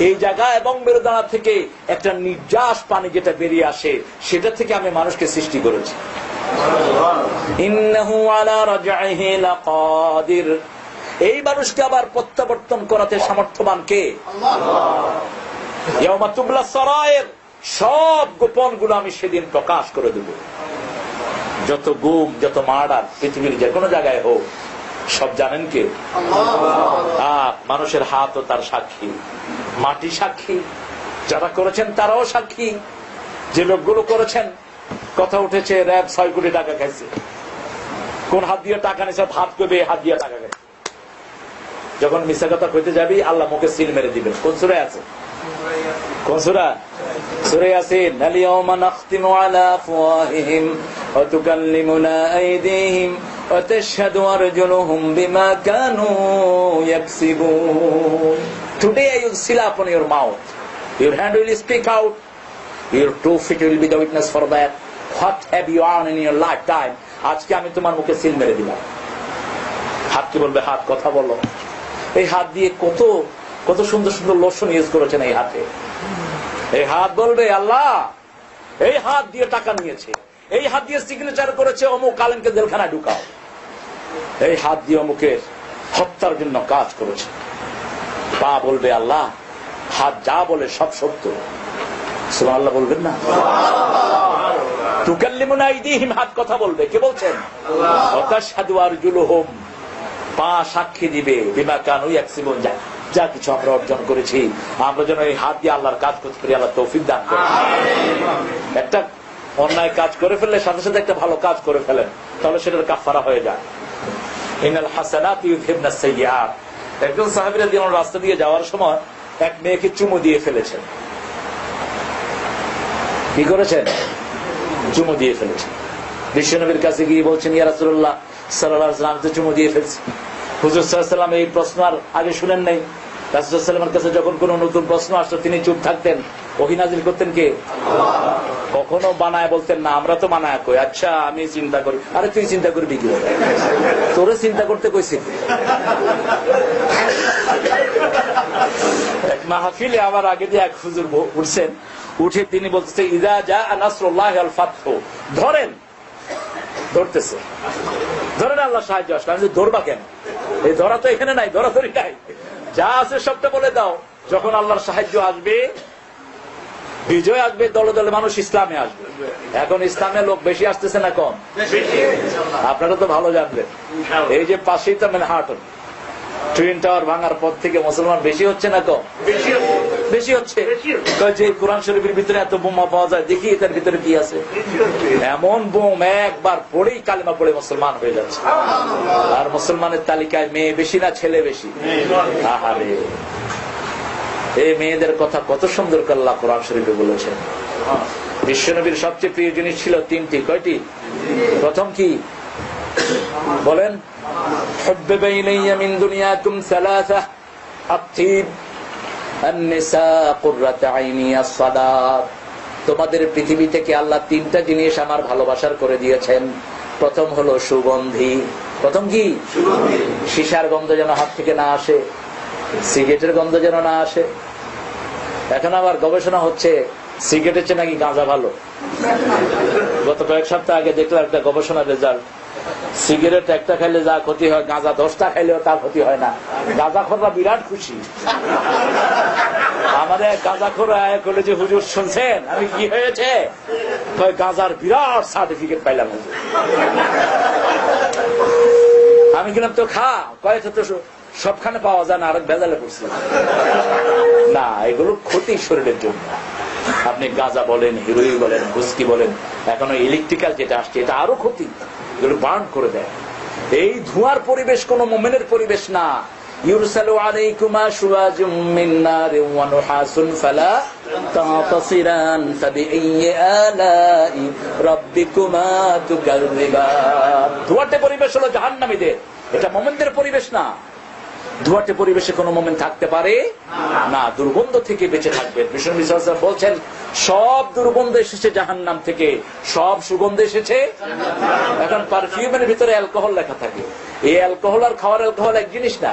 Speaker 1: এই জায়গা এবং মেরুদাঁড়া থেকে একটা নির্যাস পানি যেটা বেরিয়ে আসে, সেটা থেকে আমি মানুষকে সৃষ্টি করেছি। ইন্নাহু আলা রাজইহি লাকাদির, এই মানুষকে আবার প্রত্যাবর্তন করাতে সামর্থ্যবান কে? ইয়াউমা তুবলা সারায়ের, সব গোপন গুলো আমি সেদিন প্রকাশ করে দেব। যত গুম, যত মার্ডার পৃথিবীর যে কোনো জায়গায় হোক, সব জানেন কে? মানুষের হাতও তার সাক্ষী, মাটি সাক্ষী, যারা করেছেন তারাও সাক্ষী। যে লোকগুলো করেছেন, কথা উঠেছে র‍্যাব 6 কোটি টাকা খাইছে। কোন হাত দিয়ে টাকা নিছে? হাত করবে, হাত দিয়ে টাকা খাইছে। যখন মিথ্যা কথা কইতে যাবি, আল্লাহ মুখে সিল মেরে দিবেন। কোন সূরায় আছে? কোন সূরা? সূরা ইয়াসিন। আল ইয়াওমা নাখতিমু আলা আফওয়াহিহিম ওয়া তুকাল্লিমুনা আইদিহিম ওয়া তাশহাদু আরজুলুহুম বিমা Kanu ইয়াকসিবুন। Today I will seal upon your mouth, your hand will speak out, your 2 feet will be the witness for that. What have you done in your lifetime? আজকে আমি তোমার মুখে সিল মেরে দিলাম। হাত কি বলবে? হাত কথা বলো। এই হাত দিয়ে কত কত সুন্দর সুন্দর লোশন ইউজ করেছেন এই হাতে। এই হাত বলবে আল্লাহ এই হাত দিয়ে টাকা নিয়েছে, এই হাত দিয়ে সিগনেচার করেছে, অমুক আলেমকে জেলখানায় ঢুকাও, এই হাত দিয়ে অমুকের হত্যার জন্য কাজ করেছে। পা বলবে আল্লাহ হাত যা বলে সব সত্য। সুবহানাল্লাহ বলবেন না? তুকাল্লিমুনা আইদিহিম, হাত কথা বলবে। কে বলছেন? ওয়া তাশহাদু আরজুলুহুম, পা সাক্ষী দিবে, বিমা কানু ইয়াকসিবুন, যা কিছু আমরা অর্জন করেছি। আমরা যেন এই হাত দিয়ে আল্লাহর কাজ করতে পারি। আল্লাহ তৌফিক দান করেন। একটা অন্যায় কাজ করে ফেললে সাথে সাথে একটা ভালো কাজ করে ফেলেন, তাহলে সেটার কাফারা হয়ে যায়। ইনাল হাসানাতু ইউযহিবনাস সাইয়্যাত। একজন সাহাবী রাদিয়াল্লাহু রাস্তা দিয়ে যাওয়ার সময় এক মেয়েকে চুমু দিয়ে ফেলেছেন। কি করেছেন? চুমু দিয়ে ফেলেছেন। বিশ্বনবীর কাছে গিয়ে বলছেন, ইয়া রাসূলুল্লাহ সাল্লাল্লাহু আলাইহি ওয়াসাল্লাম, তো চুমু দিয়ে ফেলছি। হুজুর সাল্লাল্লাহু আলাইহি ওয়াসাল্লাম এই প্রশ্ন আর আগে শুনেন নাই। রাসূল সাল্লাল্লাহু আলাইহি ওয়াসাল্লামের কাছে যখন কোনো নতুন প্রশ্ন আসতো, তিনি চুপ থাকতেন। ওহী নাযিল করতেন কে? আল্লাহ। কখনো বানায় বলতেন না, আমরা তো বানায় কই, আচ্ছা আমি চিন্তা করি। আরে তুই চিন্তা করবি কি? তোরে চিন্তা করতে কইছি। এক মাহফিলে আমার আগে দিয়ে এক হুজুর উঠছেন, উঠে তিনি বলতেছে, ইযা জাআ নাসরুল্লাহি ওয়াল ফাতহু, ধরেন। ধরতেছে, ধরেন আল্লাহ সাহায্য আসলে। আমি ধরবা কেন? এই ধরা তো এখানে নাই, ধরাধরি নাই, যা আছে সবটা বলে দাও। যখন আল্লাহর সাহায্য আসবে, বিজয় আসবে, দলে দলে মানুষ ইসলামে আসবে। এখন ইসলামে লোক বেশি আসতেছে না কম? আপনারা তো ভালো জানবেন। এই যে পাশেই তো ম্যানহাটন টুইন টাওয়ার ভাঙার পর থেকে মুসলমান বেশি হচ্ছে না কম? বেশি হচ্ছে। যে কোরআন শরীফের ভিতরে এত বোমা পাওয়া যায়, দেখি এটার ভিতরে কি আছে। এমন বোম একবার পড়েই কালিমা পড়ে মুসলমান হয়ে যাচ্ছে। আর মুসলমানের তালিকায় মেয়ে বেশি না ছেলে বেশি? আহারে, এই মেয়েদের কথা কত সুন্দর করে আল্লাহ কোরআন শরীফে বলেছেন। বিশ্বনবীর সবচেয়ে প্রিয় জিনিস ছিল 3টি। কয়টি? প্রথম কি বলেন? হুব্বিবা ইলাইয়া মিন দুনিয়াকুম সালাসা, আত-তিব, আন-নিসা, কুররাতু আইনি, আস-সালাত। তোমাদের পৃথিবী থেকে আল্লাহ 3টা জিনিস আমার ভালোবাসার করে দিয়েছেন। প্রথম হলো সুগন্ধি। প্রথম কি? সুগন্ধি। সীসার গন্ধ যেন হাত থেকে না আসে, সিগারেটের গন্ধ যেন না আসে। এখন আবার গবেষণা হচ্ছে সিগারেটের চেয়ে নাকি গাঁজা ভালো। গত কয়েক সপ্তাহ আগে দেখলাম একটা গবেষণার রেজাল্ট। সিগারেট একটা খাইলে যা ক্ষতি হয়, গাঁজা 10টা খাইলেও তার ক্ষতি হয় না। গাঁজাখোররা বিরাট খুশি। আমাদের গাঁজাখোর করলে যে হুজুর শুনছেন আমি কি হয়েছে, গাঁজার বিরাট সার্টিফিকেট পাইলাম। আমি কিলাম তো খা, কয়েক তো সবখানে পাওয়া যায় না, আরেক ভেজালে পড়ছে না। এগুলো ক্ষতি শরীরের জন্য। আপনি গাঁজা বলেন, হিরোইন বলেন, হুস্কি বলেন, এখনো ইলেকট্রিক্যাল যেটা আসছে এটা আরো ক্ষতি। এগুলো বার্ন করে দেয়। এই ধোঁয়ার পরিবেশ কোন মোমেনের পরিবেশ না। ইউরসালু আলাইকুমা শুওয়াজুম মিন নারিন ওয়া নুহাসুন ফালা তাতাসিরান ফাবিআইয়ি আলাই রাব্বিকুমা তুকাযযিবান। ধোঁয়াটে পরিবেশ হলো জাহান্নামীদের, এটা মুমিনদের পরিবেশ না। ধোঁয়াটে পরিবেশে কোনো মুমিন থাকতে পারে না, দুর্গন্ধ থেকে বেঁচে থাকবেন। বিশ্বনবী সাল্লাল্লাহু আলাইহি ওয়াসাল্লাম বলছেন, সব দুর্গন্ধ এসেছে জাহান্নাম থেকে, সব সুগন্ধ এসেছে। এখন পারফিউমের ভিতরে অ্যালকোহল লেখা থাকে, এই অ্যালকোহল আর খাওয়ার অ্যালকোহল এক জিনিস না,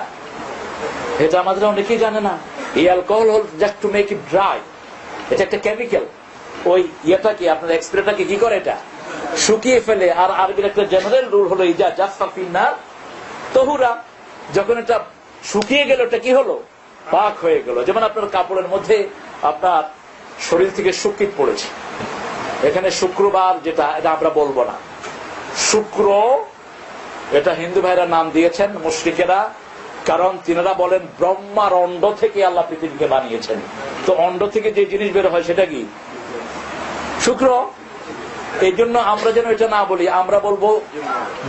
Speaker 1: এটা আমাদের অনেকেই জানে না। এই অ্যালকোহল হল just to make it dry, এটা একটা কেমিক্যাল। ওই ইয়েটা কি আপনার এক্সপ্রেটাকে কি করে, এটা শুকিয়ে ফেলে। আর আরবির একটা জেনারেল রুল হলো ইজা জাফা ফিন্নার তহুরা, যখন এটা শুকিয়ে গেল এটা কি হলো, পাক হয়ে গেল। যেমন আপনার কাপড়ের মধ্যে আপনার শরীর থেকে শুকিত পড়েছে, এখানে শুক্রবার যেটা, এটা আমরা বলবো না, শুক্র, এটা হিন্দু ভাইরা নাম দিয়েছেন মুশরিকেরা, কারণ তিনারা বলেন ব্রহ্মার অন্ড থেকে আল্লাহ পৃথিবীকে বানিয়েছেন। তো অন্ড থেকে যে জিনিস বের হয় সেটা কি, শুক্র। এই জন্য আমরা যেন এটা না বলি, আমরা বলবো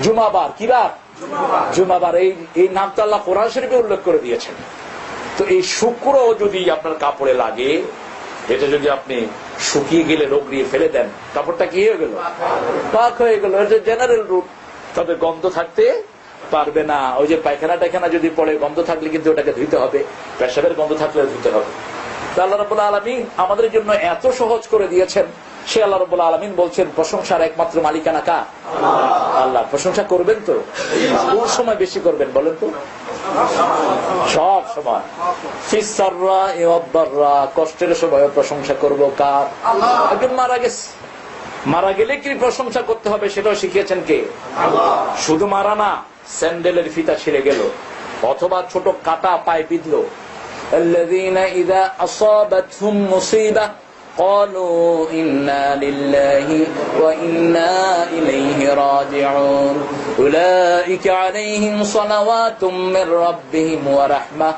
Speaker 1: জুমাবার। কি বার? জুমাবার। এই নামটা আল্লাহ কোরআন শরীফে উল্লেখ করে দিয়েছেন। তো এই শুক্র যদি আপনার কাপড়ে লাগে, এটা যদি আপনি শুকিয়ে গেলে রোগড়িয়ে ফেলে দেন, কাপড়টা কি হয়ে গেল, পাক হয়ে গেল। এটা জেনারেল রুল। তবে গন্ধ থাকতে পারবে না। ওই যে পায়খানা টায়খানা যদি পড়ে গন্ধ থাকলে কিন্তু ওটাকে ধুইতে হবে, পেশাবের গন্ধ থাকলে ধুইতে হবে। তো আল্লাহ রাব্বুল আলামিন আমাদের জন্য এত সহজ করে দিয়েছেন। সে আল্লাহ রাব্বুল আলামিন বলছেন, প্রশংসার একমাত্র মালিকানা কার? আল্লাহ। প্রশংসা করবেন তো? কোন সময় বেশি করবেন বলেন তো? সব সময়। ফিসসাররা ওয়াদ-দাররা, কষ্টের সময় প্রশংসা করব কার? একজন মারা গেছে, মারা গেলে কি প্রশংসা করতে হবে সেটাও শিখিয়েছেন কে? আল্লাহ। শুধু মারা না, স্যান্ডেলের ফিতা ছিঁড়ে গেল অথবা ছোট কাটা পায়ে বিঁধলো, আল্লাযীনা ইযা আসাবাতহুম মুসিবা ক্বালু ইন্না লিল্লাহি ওয়া ইন্না ইলাইহি রাজিউন উলাইকা আলাইহিম সালাওয়াতুম মির রাব্বিহিম ওয়া রাহমাহ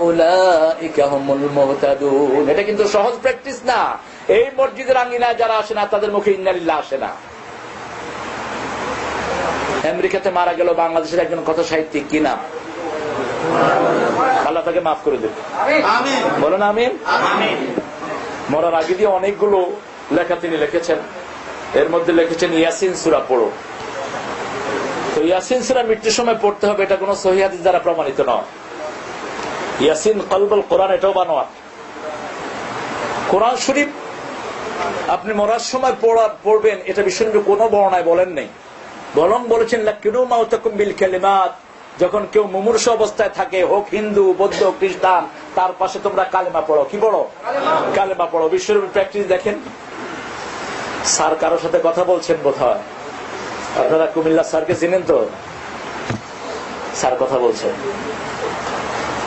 Speaker 1: উলাইকা হুমুল মুহতাদুন। এটা কিন্তু সহজ প্র্যাকটিস না। এই মসজিদের আঙ্গিনায় যারা আসে না তাদের মুখে ইন্না লিল্লাহ আসে না। আমেরিকাতে মারা গেল বাংলাদেশের একজন কথা সাহিত্যিক, কি নাম? আল্লাহ তাকে মাফ করে দেবে, বলেন আমিন। মরার আগে দিয়ে অনেকগুলো লেখা তিনি লিখেছেন, এর মধ্যে লিখেছেন ইয়াসিন সূরা পড়ো। তো ইয়াসিন সূরা মৃত্যুর সময় পড়তে হবে, এটা কোন সহিহ হাদিস দ্বারা প্রমাণিত নয়। ইয়াসিন কলবুল কোরআন, এটাও বানোয়াট। কোরআন শরীফ আপনি মরার সময় পড়বেন, এটা বিশ্বনবী কোনো বর্ণনায় বলেন নাই। বরং বলেছেন লাকিনু মাউতাকুম বিল কালিমাত, যখন কেউ মুমূর্ষ অবস্থায় থাকে, হোক হিন্দু, বৌদ্ধ, খ্রিস্টান, তার পাশে তোমরা কালেমা পড়ো। কি পড়ো? কালেমা পড়ো। বিশ্বনবীর প্র্যাকটিস দেখেন। স্যার কারোর সাথে কথা বলছেন বোধহয়, আপনারা কুমিল্লা স্যারকে চিনেন তো? স্যার কথা বলছেন,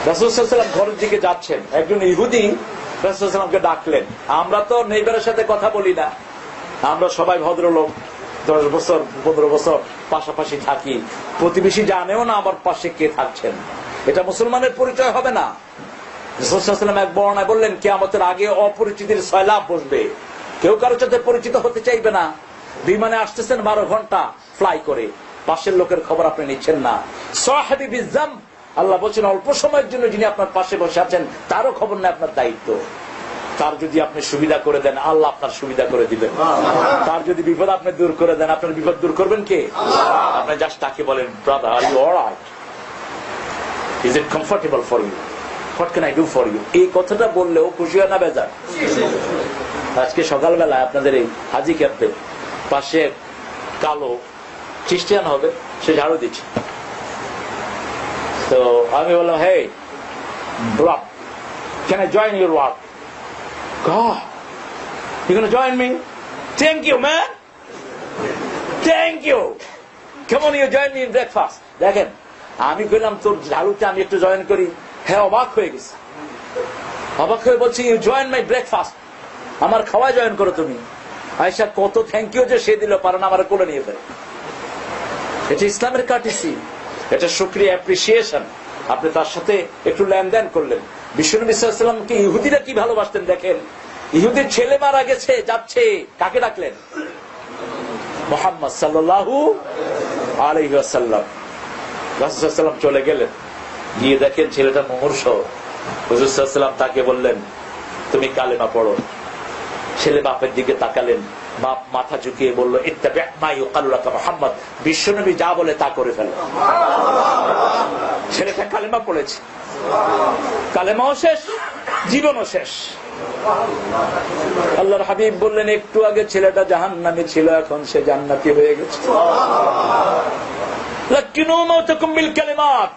Speaker 1: রাসূল সাল্লাল্লাহু আলাইহি ওয়াসাল্লাম ঘরের দিকে যাচ্ছেন, একজন ইহুদি রাসূল সাল্লাল্লাহু আলাইহি ওয়াসাল্লামকে ডাকলেন। আমরা তো নেইবারের সাথে কথা বলি না, আমরা সবাই ভদ্রলোক, 10 বছর 15 বছর পাশাপাশি থাকি, প্রতিবেশী জানেও না আমার পাশে কে থাকছেন, এটা মুসলমানের পরিচয় হবে না। রাসূল সাল্লাল্লাহু আলাইহি ওয়াসাল্লাম এক বর্ণনায় বললেন, কিয়ামতের আগে অপরিচিতির সয়লাব বসবে, কেউ কারোর সাথে পরিচিত হতে চাইবে না। বিমানে আসতেছেন 12 ঘন্টা ফ্লাই করে, পাশের লোকের খবর আপনি নিচ্ছেন না। সাহিবি বিজাম, আল্লাহ বলছেন অল্প সময়ের জন্য যিনি আপনার পাশে বসে আছেন তারও খবর নেই আপনার দায়িত্ব। তার যদি আপনি সুবিধা করে দেন, আল্লাহ আপনার সুবিধা করে দিবেন। তার যদি বিপদ আপনি দূর করে দেন, আপনার বিপদ দূর করবেন কে? আপনি জাস্ট তাকে বলেন, brother are you alright, is it comfortable for you, what can I do for you. এই কথাটা বললেও খুশি হয় না বেজার? আজকে সকালবেলায় আপনাদের এই হাজি ক্যাম্পে পাশে কালো খ্রিস্টান হবে, সে ঝাড়ু দিচ্ছে। তো আমি বললাম, hey bro, can I join your work? God, you gonna join me? Thank you, man. Thank you. Come on, you join me in breakfast. দেখেন, আমি বললাম তোর ঝাড়ুতে আমি একটু জয়েন করি। হ্যাঁ, অবাক হয়ে গেছে, অবাক হয়ে বলছি, ইউ জয়েন মাই ব্রেকফাস্ট, আমার খাওয়ায় জয়েন করো তুমি। আয়েশা কত থ্যাংক ইউ যে সে দিল, পারেন আমার কোলে নিয়ে ফেলে। এটা ইসলামের কাটিসি, এটা শুকরিয়া, অ্যাপ্রিসিয়েশন। আপনি তার সাথে একটু লেনদেন করলেন। বিশ্বনবী সাল্লাল্লাহু আলাইহি ওয়াসাল্লামকে ইহুদিরা কি ভালোবাসতেন দেখেন। ইহুদির ছেলে মারা গেছে, যাচ্ছে, কাকে ডাকলেন? মুহাম্মদ সাল্লাল্লাহু আলাইহি ওয়াসাল্লাম। রাসূল সাল্লাল্লাহু আলাইহি ওয়াসাল্লাম চলে গেলেন, গিয়ে দেখেন ছেলেটা মুমূর্ষ। হুজুর সাল্লাল্লাহু আলাইহি ওয়াসাল্লাম তাকে বললেন, তুমি কালেমা পড়ো। ছেলে বাপের দিকে তাকালেন, বাপ মাথা ঝুঁকিয়ে বলল, ইত্তাবি' মা ইউকালু লাকা মুহাম্মদ, বিশ্বনবী যা বলে তা করে ফেলো। ছেলেটা কালেমা পড়েছে, কালেমাও শেষ, জীবনও শেষ। আল্লাহর হাবিব বললেন, একটু আগে ছেলেটা জাহান্নামী ছিল, এখন সে জান্নাতি হয়ে গেছে। লাকিনু মাউতাকুম বিল কালিমাত,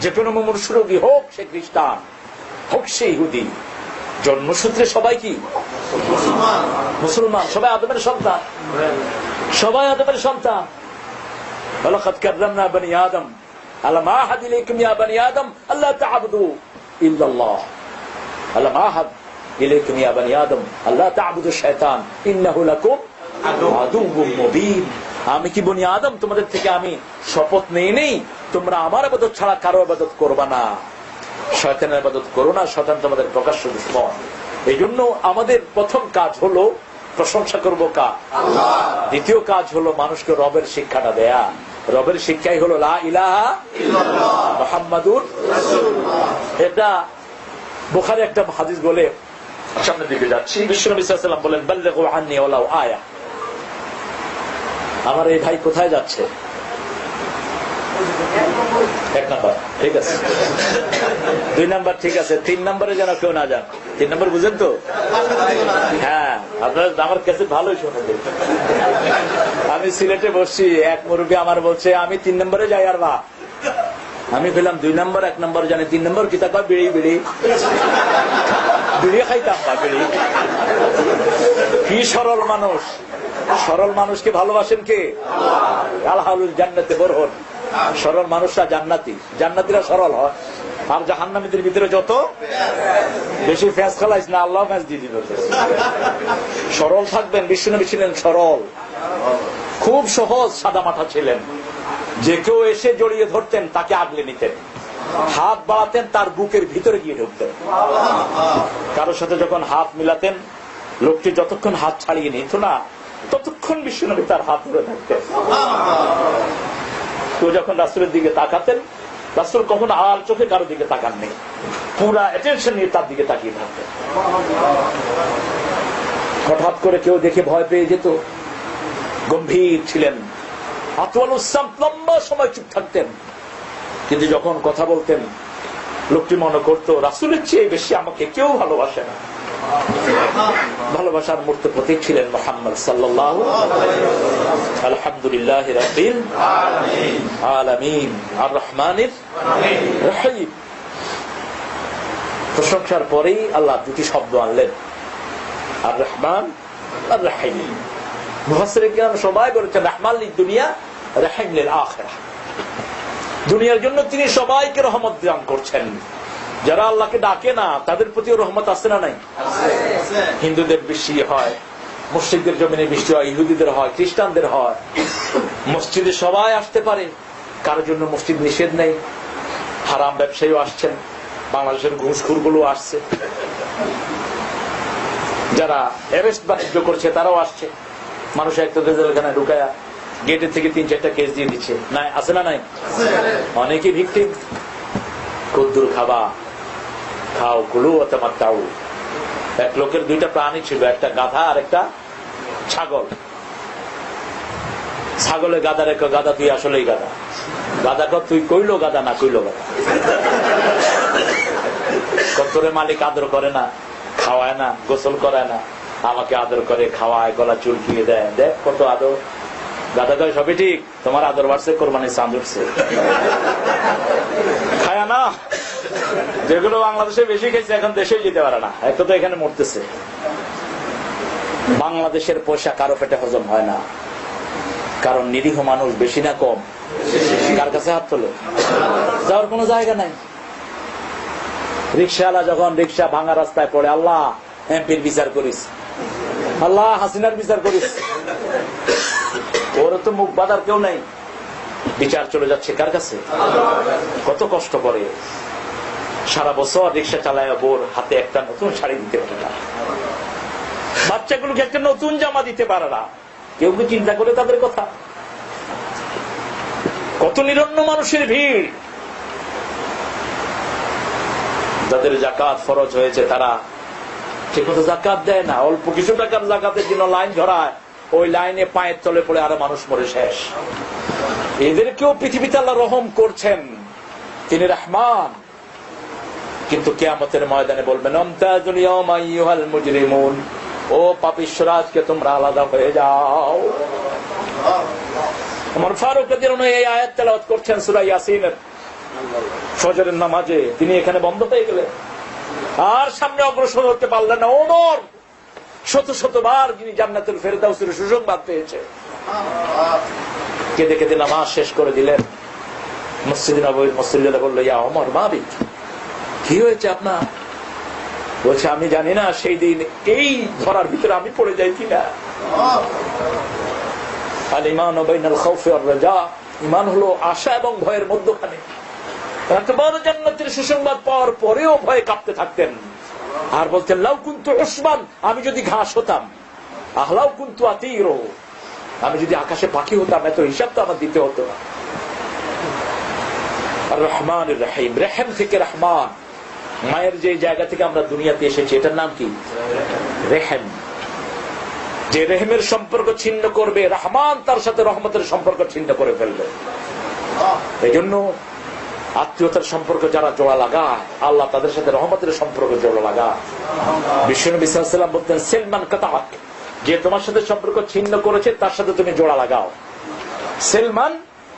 Speaker 1: যে কোনো মুমূর্ষু রোগী হোক সে খ্রিস্টান, হোক সে ইহুদি, জন্মসূত্রে সবাই কি মুসলমান, সবাই আদমের সন্তান, সবাই আদমের সন্তান। ওয়ালাকাদ কাররামনা বানি আদম আলাম আহাদ ইলাইকুম ইয়া বানি আদম আল্লা তা'বুদু ইল্লাল্লাহ, আলাম আহাদ ইলাইকুম ইয়া বানি আদম আল্লা তা'বুদু শাইতান ইন্নাহু লাকুম আদুউম মুবিন। আমি কি বনি আদম তোমাদের থেকে আমি শপথ নেই তোমরা আমার ইবাদত ছাড়া কারো ইবাদত করবা না, শয়তানের ইবাদত করো না, শয়তান তোমাদের প্রকাশ্য দুশমন। এই জন্য আমাদের প্রথম কাজ হলো প্রশংসা করবো কার? আল্লাহ। দ্বিতীয় কাজ হলো মানুষকে রবের শিক্ষাটা দেয়া। রবের শিক্ষাই হলো লা ইলাহা ইল্লাল্লাহ মুহাম্মাদুর রাসূলুল্লাহ। এটা বুখারী একটা হাদিস বলে, সামনের দিকে যাচ্ছি, বিশ্বনবী সাল্লাল্লাহু আলাইহি ওয়াসাল্লাম বলেন, বাল্লিগু আন্নী ওয়ালাউ আয়া। আমার এই ভাই কোথায় যাচ্ছে? এক নাম্বার ঠিক আছে, 2 নাম্বার ঠিক আছে, 3 নম্বরে যেন কেউ না যান। 3 নম্বর বুঝেন তো? হ্যাঁ, আপনার আমার কাছে ভালোই শোনা। আমি সিলেটে বসছি, এক মুরব্বী আমার বলছে আমি 3 নম্বরে যাই। আর বা আমি বললাম 2 নম্বর 1 নম্বর জানি, 3 নম্বর কি তা? বিড়ি বিড়ি বিড়ি খাইতাম বা বিড়ি। কি সরল মানুষ, সরল মানুষকে ভালোবাসেন কে? আল্লাহুল জান্নাতে বরহন। সরল মানুষরা জান্নাতি, জান্নাতিরা সরল হয়। আর জাহান্নামীদের ভিতরে যত বেশি ফ্যাস খেলাইস না, আল্লাহ ফ্যাস দিয়ে দিবে। সরল থাকবেন। বিশ্বনবী ছিলেন সরল, খুব সহজ, সাদা মাথা ছিলেন। যে কেউ এসে জড়িয়ে ধরতেন তাকে আগলে নিতেন, হাত বাড়াতেন তার বুকের ভিতরে গিয়ে ঢুকতেন। কারোর সাথে যখন হাত মিলাতেন, লোকটি যতক্ষণ হাত ছাড়িয়ে নিত না ততক্ষণ বিশ্বনবী তার হাত ধরে থাকতেন। কেউ যখন রাসূলের দিকে তাকাতেন, রাসূল কখনো আর চোখে কারো দিকে তাকাননি, পুরা অ্যাটেনশন নিয়ে তার দিকে তাকিয়ে থাকতেন। হঠাৎ করে কেউ দেখে ভয় পেয়ে যেত, গম্ভীর ছিলেন। আতওয়ালুস-সাম, লম্বা সময় চুপ থাকতেন, কিন্তু যখন কথা বলতেন লোকটি মনে করত রাসূলের চেয়ে বেশি আমাকে কেউ ভালোবাসে না। ভালোবাসার মূর্ত প্রতীক ছিলেন মুহাম্মদ সাল্লাল্লাহু আলাইহি ওয়াসাল্লাম। আলহামদুলিল্লাহি রাব্বিল আলামিন আর রহমানির রহিম। প্রশংসার পরেই আল্লাহ দুটি শব্দ আনলেন, আর রহমান আর রহিম। মুফাসসিরিন কিরাম সবাই বলেছেন রহমান লিদ দুনিয়া, রহিম লিল আখিরাহ। দুনিয়ার জন্য তিনি সবাইকে রহমত দান করছেন। যারা আল্লাহকে ডাকে না তাদের প্রতিও রহমত আছে না নাই? হিন্দুদের বৃষ্টি হয়, মুশরিকদের জমিনে বৃষ্টি হয়, ইহুদিদের হয়, খ্রিস্টানদের হয়। মসজিদে সবাই আসতে পারে, কারোর জন্য মসজিদ নিষেধ নেই। হারাম ব্যবসায়ীও আসছেন, বাংলাদেশের ঘুষখোর গুলো আসছে, যারা অ্যারেস্ট বাণিজ্য করছে তারাও আসছে। মানুষ একটা জেলখানায় ঢুকায়া গেটের থেকে 3-4টা কেস দিয়ে দিচ্ছে, নাই আছে না নাই? অনেকে ভিকটিম। কদ্দুর খাবা, খাও, কুলু ওয়াতামাত্তাউ। এক লোকের 2টা প্রাণী ছিল, একটা গাধা আর একটা ছাগল। ছাগলে গাধা রেখো, গাধা তুই আসলেই গাধা। গাধা কর তুই কইলো গাধা না কইলো গাধা। কতরে মালিক আদর করে না, খাওয়ায় না, গোসল করায় না, আমাকে আদর করে, খাওয়ায়, গলা চুলকিয়ে দেয়। দেখ কত আদর। গাধা কয় সবই ঠিক, তোমার আদর বাড়ছে, কোরবানির চাঁদ উঠছে। খায় না, যেগুলো বাংলাদেশে বেশি খাইছে এখন দেশে যেতে পারে না, এত তো এখানে মরতেছে। বাংলাদেশের পয়সা কারো পেটে হজম হয় না, কারণ নিরীহ মানুষ বেশি না কম? কার কাছে হাত তোলে? যাওয়ার কোনো জায়গা নাই। রিক্সাওয়ালা যখন রিক্সা ভাঙা রাস্তায় পড়ে, আল্লাহ এমপির বিচার করিস, আল্লাহ হাসিনার বিচার করিস, ওর তো মুখ বাঁধার কেউ নাই, বিচার চলে যাচ্ছে কার কাছে? কত কষ্ট করে সারা বছর রিক্সা চালায়, বোর হাতে একটা নতুন শাড়ি দিতে পারে না, বাচ্চাগুলোকে একটা নতুন জামা দিতে পারে না। কেউ কি চিন্তা করে তাদের কথা? কত নিরন্ন মানুষের ভিড়, যাদের যাকাত ফরজ হয়েছে তারা ঠিক মতো যাকাত দেয় না, অল্প কিছু টাকার যাকাতের জন্য লাইন ধরায়, ওই লাইনে পায়ের তলে পড়ে আরো মানুষ মরে শেষ। এদেরকেও পৃথিবীতে আল্লাহ রহম করছেন, তিনি রহমান। কিন্তু কিয়ামতের ময়দানে বলবেন আমতাজুল ইয়াওমা আইয়ুহাল মুজরিমুন, ও পাপিষ্ঠরা আজকে তোমরা আলাদা হয়ে যাও। ওমর ফারুক রাদিয়াল্লাহু আনহু এই আয়াত তেলাওয়াত করছেন সূরা ইয়াসিনের ফজরের নামাজে, তিনি এখানে বন্ধ হয়ে গেলেন আর সামনে অগ্রসর হতে পারলেন না। ওমর শত শতবার যিনি জান্নাতুল ফেরদাউসের সুসংবাদ পেয়েছে, কেঁদে কেঁদে নামাজ শেষ করে দিলেন। মসজিদে নববীর মুসল্লিরা বলল, ইয়া ওমর মা বিক, কি হয়েছে আপনার? বলছে আমি জানি না সেই দিন এই ধরার ভিতরে আমি পড়ে যাই কিনা। আল ঈমান বাইনাল খাউফি ওয়ার রাজা, ঈমান হলো আশা এবং ভয়ের মধ্যখানে। এত বড় জান্নাতের সুসংবাদ পাওয়ার পরেও ভয়ে কাঁপতে থাকতেন আর বলতেন লাউ কুনতু উসমান, আমি যদি ঘাস হতাম, আহলাউ কুনতু আতীরু, আমি যদি আকাশে পাখি হতাম এত হিসাব তো আমার দিতে হতো না। আর রহমানুর রহিম, রহিম থেকে রহমান, মায়ের যে জায়গা থেকে আমরা দুনিয়াতে এসেছি এটার নাম কি? রেহেম। যে রেহেমের সম্পর্ক ছিন্ন করবে, রহমান তার সাথে রহমতের সম্পর্ক ছিন্ন করে ফেলবে। এই জন্য আত্মীয়তার সম্পর্ক যারা জোড়া লাগায়, আল্লাহ তাদের সাথে রহমতের সম্পর্ক জোড়া লাগায়। বিশ্বনবী সাল্লাল্লাহু আলাইহি ওয়াসাল্লাম বলতেন সেলমান কাতাক, যে তোমার সাথে সম্পর্ক ছিন্ন করেছে তার সাথে তুমি জোড়া লাগাও। সেলমান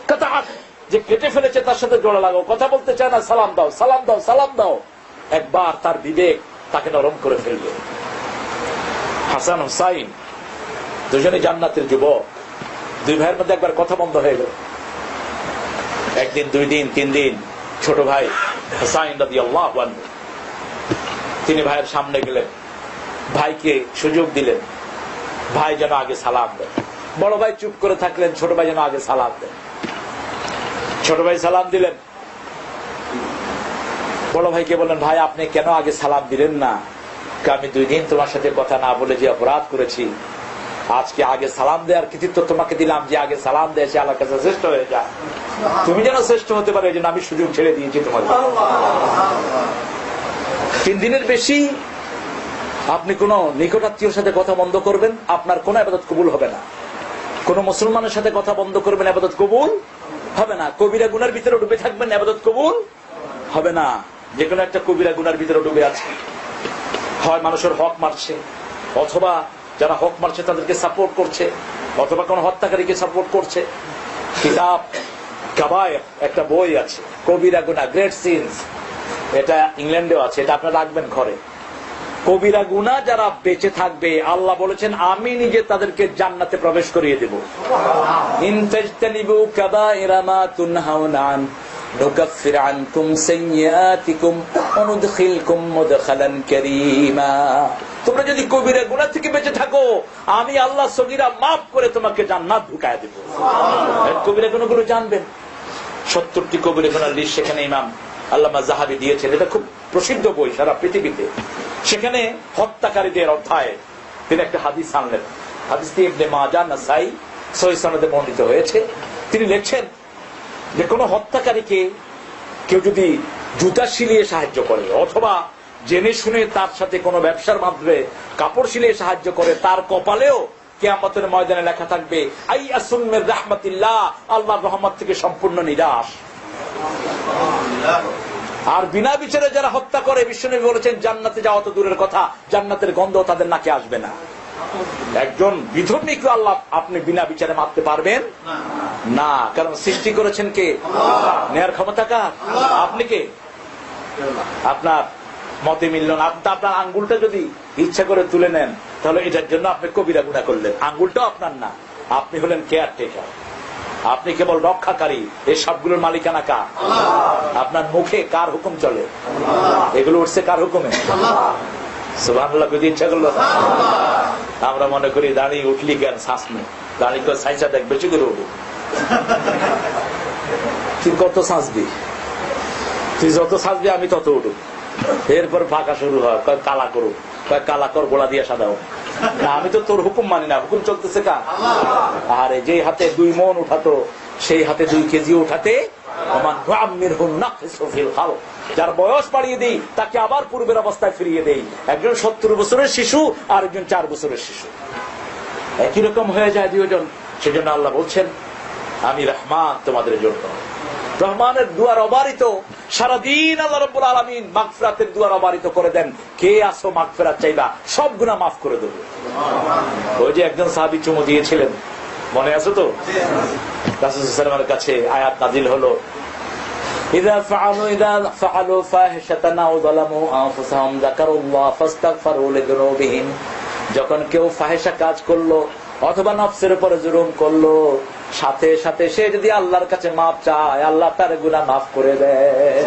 Speaker 1: কাতাক, যে কেটে ফেলেছে তার সাথে জোড়া লাগাও। কথা বলতে চায় না, সালাম দাও, সালাম দাও, সালাম দাও। একবার তার বিবেক তাকে নরম করে ফেলবে। হাসান হুসাইন দুজনে জান্নাতের যুবক, দুই ভাইয়ের মধ্যে একবার কথা বন্ধ হয়ে গেল। একদিন, দুই দিন, তিন দিন, ছোট ভাই হুসাইন রাদিয়াল্লাহু আনহু তিনি ভাইয়ের সামনে গেলেন, ভাইকে সুযোগ দিলেন, ভাই যেন আগে সালাম দেন। বড় ভাই চুপ করে থাকলেন, ছোট ভাই যেন আগে সালাম দেন। ছোট ভাই সালাম দিলেন, বড় ভাইকে বললেন ভাই আপনি কেন আগে সালাম দিলেন না? আমি 2 দিন তোমার সাথে কথা না বলে যে অপরাধ করেছি, আজকে আগে সালাম দেওয়ার কৃতিত্ব তোমাকে দিলাম, যে আগে সালাম দিয়েছে আল্লাহর কাছে শ্রেষ্ঠ হয়ে যায়, তুমি যেন শ্রেষ্ঠ হতে পারো, এই জন্য আমি সুযোগ ছেড়ে দিয়েছি তোমাকে। 3 দিনের বেশি আপনি কোন নিকটাত্মীয়র সাথে কথা বন্ধ করবেন, আপনার কোন ইবাদত কবুল হবে না। কোন মুসলমানের সাথে কথা বন্ধ করবেন, ইবাদত কবুল হবে না। কবিরা গুনার ভিতরে ডুবে থাকবেন, ইবাদত কবুল হবে না। যে কোনো একটা কবিরা গুনার ভিতরে ডুবে আছে, হয় মানুষের হক মারছে, অথবা যারা হক মারছে তাদেরকে সাপোর্ট করছে, অথবা কোন হত্যাকারীকে সাপোর্ট করছে। কিতাব কাবায়ের একটা বই আছে, কবিরা গুনাহ, গ্রেট সিনস, এটা ইংল্যান্ডেও আছে, এটা আপনারা রাখবেন ঘরে। কবিরা গুনাহ যারা বেঁচে থাকবে, আল্লাহ বলেছেন আমি নিজে তাদেরকে জান্নাতে প্রবেশ করিয়ে দেব। ইন তাজতানিবু কাবাইরা মা তুনহাউনা আন নুকাফির আনকুম সাইয়্যাতিকুম ওয়া নুদখিলকুম মুদখালান কারীমা। তোমরা যদি কবিরা গুনাহ থেকে বেঁচে থাকো, আমি আল্লাহ সগীরা মাফ করে তোমাকে জান্নাত ঢুকায় দেব। কবিরা গুনাহগুলো জানবেন, 70টি কবিরা গুনাহর লিস্ট সেখানে ইমাম আল্লামা যাহাবী দিয়েছেন। এটা খুব প্রসিদ্ধ বই সারা পৃথিবীতে। সেখানে হত্যাকারীদের অধ্যায়ে তিনি একটা হাদিস আনলেন। হাদিসটি ইবনে মাজাহ, নাসাই সহিহ সনদে বর্ণিত হয়েছে। তিনি লিখছেন যে কোন হত্যাকারীকে কেউ যদি জুতা সিলিয়ে সাহায্য করে, অথবা জেনে শুনে তার সাথে কোনো ব্যবসার মাধ্যমে কাপড় সিলিয়ে সাহায্য করে, তার কপালেও কিয়ামতের ময়দানে লেখা থাকবে আই আসুম মির রাহমাতিল্লাহ, আল্লাহর রহমত থেকে সম্পূর্ণ নিরাশ। আর বিনা বিচারে যারা হত্যা করে, বিশ্বনবী বলেছেন জান্নাতে যাওয়া তো দূরের কথা, জান্নাতের গন্ধ তাদের নাকে আসবে না। একজন বিধর্মীকে আল্লাহ আপনি বিনা বিচারে মারতে পারবেন না, কারণ সৃষ্টি করেছেন কে? নেয়ার ক্ষমতা কার? আপনি কে? আপনার মতে মিলল না। আপনার আঙ্গুলটা যদি ইচ্ছা করে তুলে নেন, তাহলে এটার জন্য আপনি কবিরা গুনাহ করলেন। আঙ্গুলটাও আপনার না, আপনি হলেন কেয়ারটেকার, আপনি কেবল রক্ষাকারী। এই সবগুলোর মালিকানা কার? আপনার মুখে কার হুকুম চলে? এগুলো উঠছে কার হুকুমে? সুবহানাল্লাহ। যদি ইচ্ছা করলো, আমরা মনে করি দাঁড়িয়ে উঠলি কেন, শ্বাস নেই, দাঁড়িয়ে করে সাইসা দেখ, বেশি করে উঠু। তুই কত শ্বাসবি? তুই যত শ্বাসবি আমি তত উঠু। এরপর ফাঁকা শুরু হয়, কয় কালা করু, কয় কালা কর, গোলা দিয়ে সাদা হোক। না, আমি তো তোর হুকুম মানি না, হুকুম চলতেছে কার? আরে যে হাতে 2 মণ উঠাতো, সেই হাতে 2 কেজি উঠাতে
Speaker 2: যার বয়স বাড়িয়ে দেই তাকে আবার পূর্বের অবস্থায় ফিরিয়ে দেই। একজন 70 বছরের শিশু আর একজন 4 বছরের শিশু, একই রকম হয়ে যায় দুজন। সেজন্য আল্লাহ বলছেন আমি রহমান তোমাদের জন্য। রহমানের দুয়ার অবারিত, সারাদিন আল্লাহ রাব্বুল আলামিন মাগফিরাতের দুয়ার অবারিত করে দেন। কে আসো মাগফিরাত চাইবা, সব গুনাহ মাফ করে দেব। ওই যে একজন সাহাবী চুমু দিয়েছিলেন, মনে আছে তো? রাসূল সাল্লাল্লাহু আলাইহি ওয়াসাল্লামের কাছে আয়াত নাযিল হলো, ইযা ফাআলু ফাহিশাতান আও যালামু আনফুসাহুম যাকারুল্লাহ ফাস্তাগফিরু লিযুনুবিহিম। যখন কেউ ফাহিশা কাজ করলো অথবা নফসের উপরে জুলুম করলো, সাথে সাথে সে যদি আল্লাহর কাছে মাফ চায়, আল্লাহ তার গুনাহ মাফ করে দেয়।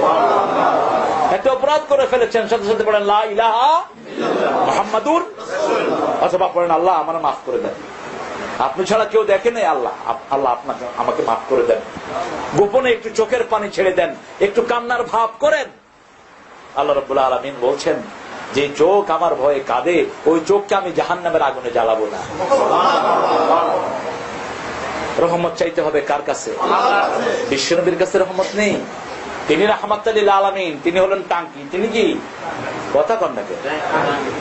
Speaker 2: একটা অপরাধ করে ফেলেছেন, সাথে সাথে বলেন লা ইলাহা মুহাম্মাদুর রাসূলুল্লাহ, অথবা বলেন আল্লাহ আমার মাফ করে দেন। আপনি ছাড়া কেউ দেখে নাই, আল্লাহ আল্লাহ আপনাকে আমাকে মাফ করে দেন। গোপনে একটু চোখের পানি ছেড়ে দেন, একটু কান্নার ভাব করেন। আল্লাহ রাব্বুল আলামিন বলছেন যে চোখ আমার ভয়ে কাঁদে, ওই চোখকে আমি জাহান্নামের আগুনে জ্বালাবো না। রহমত চাইতে হবে কার কাছে? বিশ্বনবীর কাছে রহমত নেই। তিনি রাহমাতুল লিল আলামিন, তিনি হলেন টাঙ্কি। তিনি কি কথা কন নাকি?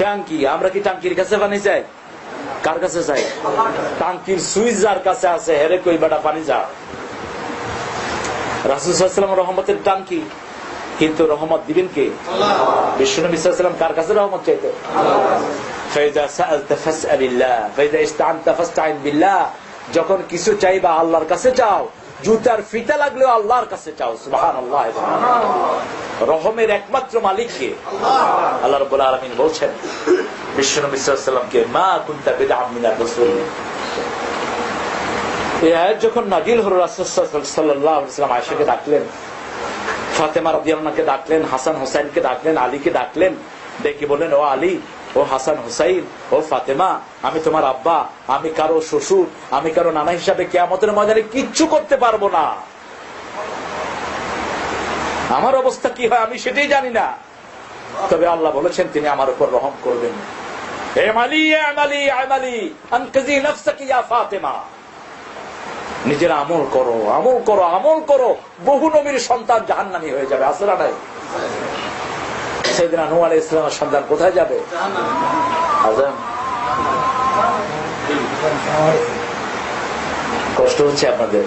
Speaker 2: টাঙ্কি। আমরা কি টাঙ্কির কাছে পানি চাই? কার কাছে চাই? টাঙ্কির সুইচ যার কাছে আছে হেরে কই বেটা পানি যা। রাসূল সাল্লাল্লাহু আলাইহি ওয়াসাল্লাম রহমতের টাঙ্কি, কিন্তু রহমত দিবেন কে? বিশ্বনবী সাল্লাল্লাহু আলাইহি ওয়াসাল্লাম কার কাছে রহমত চাইতেন? ফাইযা সাআলতা ফাসআলিল্লাহ ফাইযা ইসতাআনতা ফাসতাইন বিল্লাহ। যখন কিছু চাইবা আল্লাহর কাছে চাও, জুতার ফিতা লাগলেও আল্লাহর কাছে চাও। সুবহানাল্লাহ। রহমের একমাত্র মালিক কে? আল্লাহ রাব্বুল আলামিন বলছেন বিশ্বনবী সাল্লাল্লাহু আলাইহি ওয়াসাল্লামকে, মা কুনতা বিদআম মিনার রাসূল। এই আয়াত যখন নাযিল হলো, রাসূল সাল্লাল্লাহু আলাইহি ওয়াসাল্লাম আয়েশাকে ডাকলেন, ফাতেমা রাদিয়াল্লাহু আনহাকে ডাকলেন, হাসান হোসেনকে ডাকলেন, আলীকে ডাকলেন। ডেকে বললেন, ও আলী, ও হাসান হুসাইন, ও ফাতেমা, আমি তোমার আব্বা, আমি কারো শ্বশুর, আমি কারো নানা হিসাবে কিয়ামতের ময়দানে কিচ্ছু করতে পারবো না। আমার অবস্থা কি হয় আমি সেটাই জানি না, তবে আল্লাহ বলেছেন তিনি আমার উপর রহম করবেন। নিজের আমল করো, আমল করো, আমল করো। বহু নবীর সন্তান জাহান্নামী হয়ে যাবে, আসলে নাই? সাইয়েদনা নূহ আলাইহিস সালামের সন্তান কোথায় যাবে? কষ্ট হচ্ছে আপনাদের?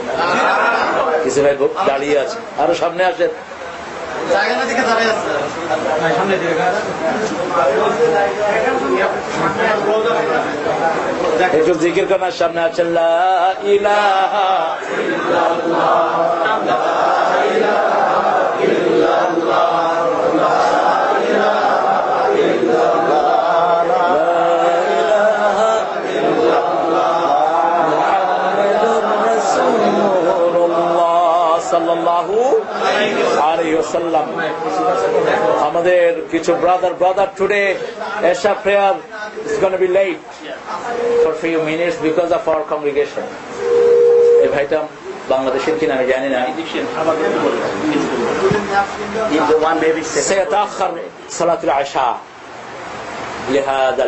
Speaker 2: কিছু ভাই দাঁড়িয়ে আছে, আরো সামনে আসেন। একটু জিকির করার সামনে আছেন। লা ইলাহা ইল্লাল্লাহ, লা ইলাহা ইল্লাল্লাহ, লা ইলাহা ইল্লাল্লাহ, লা ইলাহা ইল্লাল্লাহ, মুহাম্মাদুর রাসূলুল্লাহ সাল্লাল্লাহু আলাইহি ওয়াসাল্লাম। আমাদের কিছু brother today Isha prayer is going to be late for few minutes because of our congregation. এই ভাইটা বাংলাদেশের কিনা আমি জানি না। سيتأخر صلاة العشاء لهذا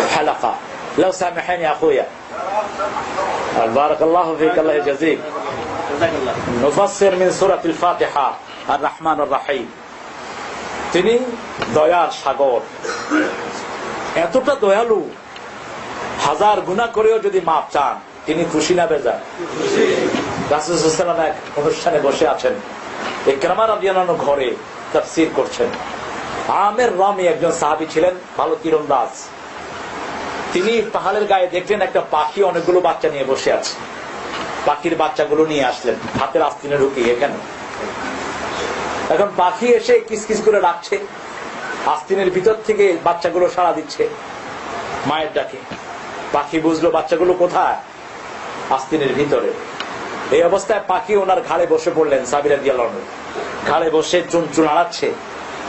Speaker 2: الحلقة لو سامحني يا أخويا. بارك الله فيك، الله يجزيك. نفسر من سورة الفاتحة الرحمن الرحيم. তিনি দয়ার সাগর, এতটা দয়ালু, হাজার গুনাহ করেও যদি মাপ চান তিনি খুশি না বেজার? রাসূল সাল্লাল্লাহু আলাইহি ওয়াসাল্লাম এক অনুষ্ঠানে বসে আছেন, ইকরামা রাদিয়াল্লাহু আনহু ঘরে তাফসীর করছেন। আমের রামি একজন সাহাবী ছিলেন, ভালো তীরন্দাজ। তিনি পাহাড়ের গায়ে দেখলেন একটা পাখি অনেকগুলো বাচ্চা নিয়ে বসে আছে। পাখির বাচ্চাগুলো নিয়ে আসলেন, হাতের আস্তিনে ঢুকিয়ে। এখানে এখন পাখি এসে কিসকিস করে ডাকছে, আস্তিনের ভিতর থেকে বাচ্চাগুলো সাড়া দিচ্ছে মায়ের ডাকে। পাখি বুঝলো বাচ্চাগুলো কোথায়, আস্তিনের ভিতরে। এই অবস্থায় পাখি ওনার ঘাড়ে বসে পড়লেন। সাহাবী রাদিয়াল্লাহু আনহু ঘাড়ে বসে চুন আড়াচ্ছে।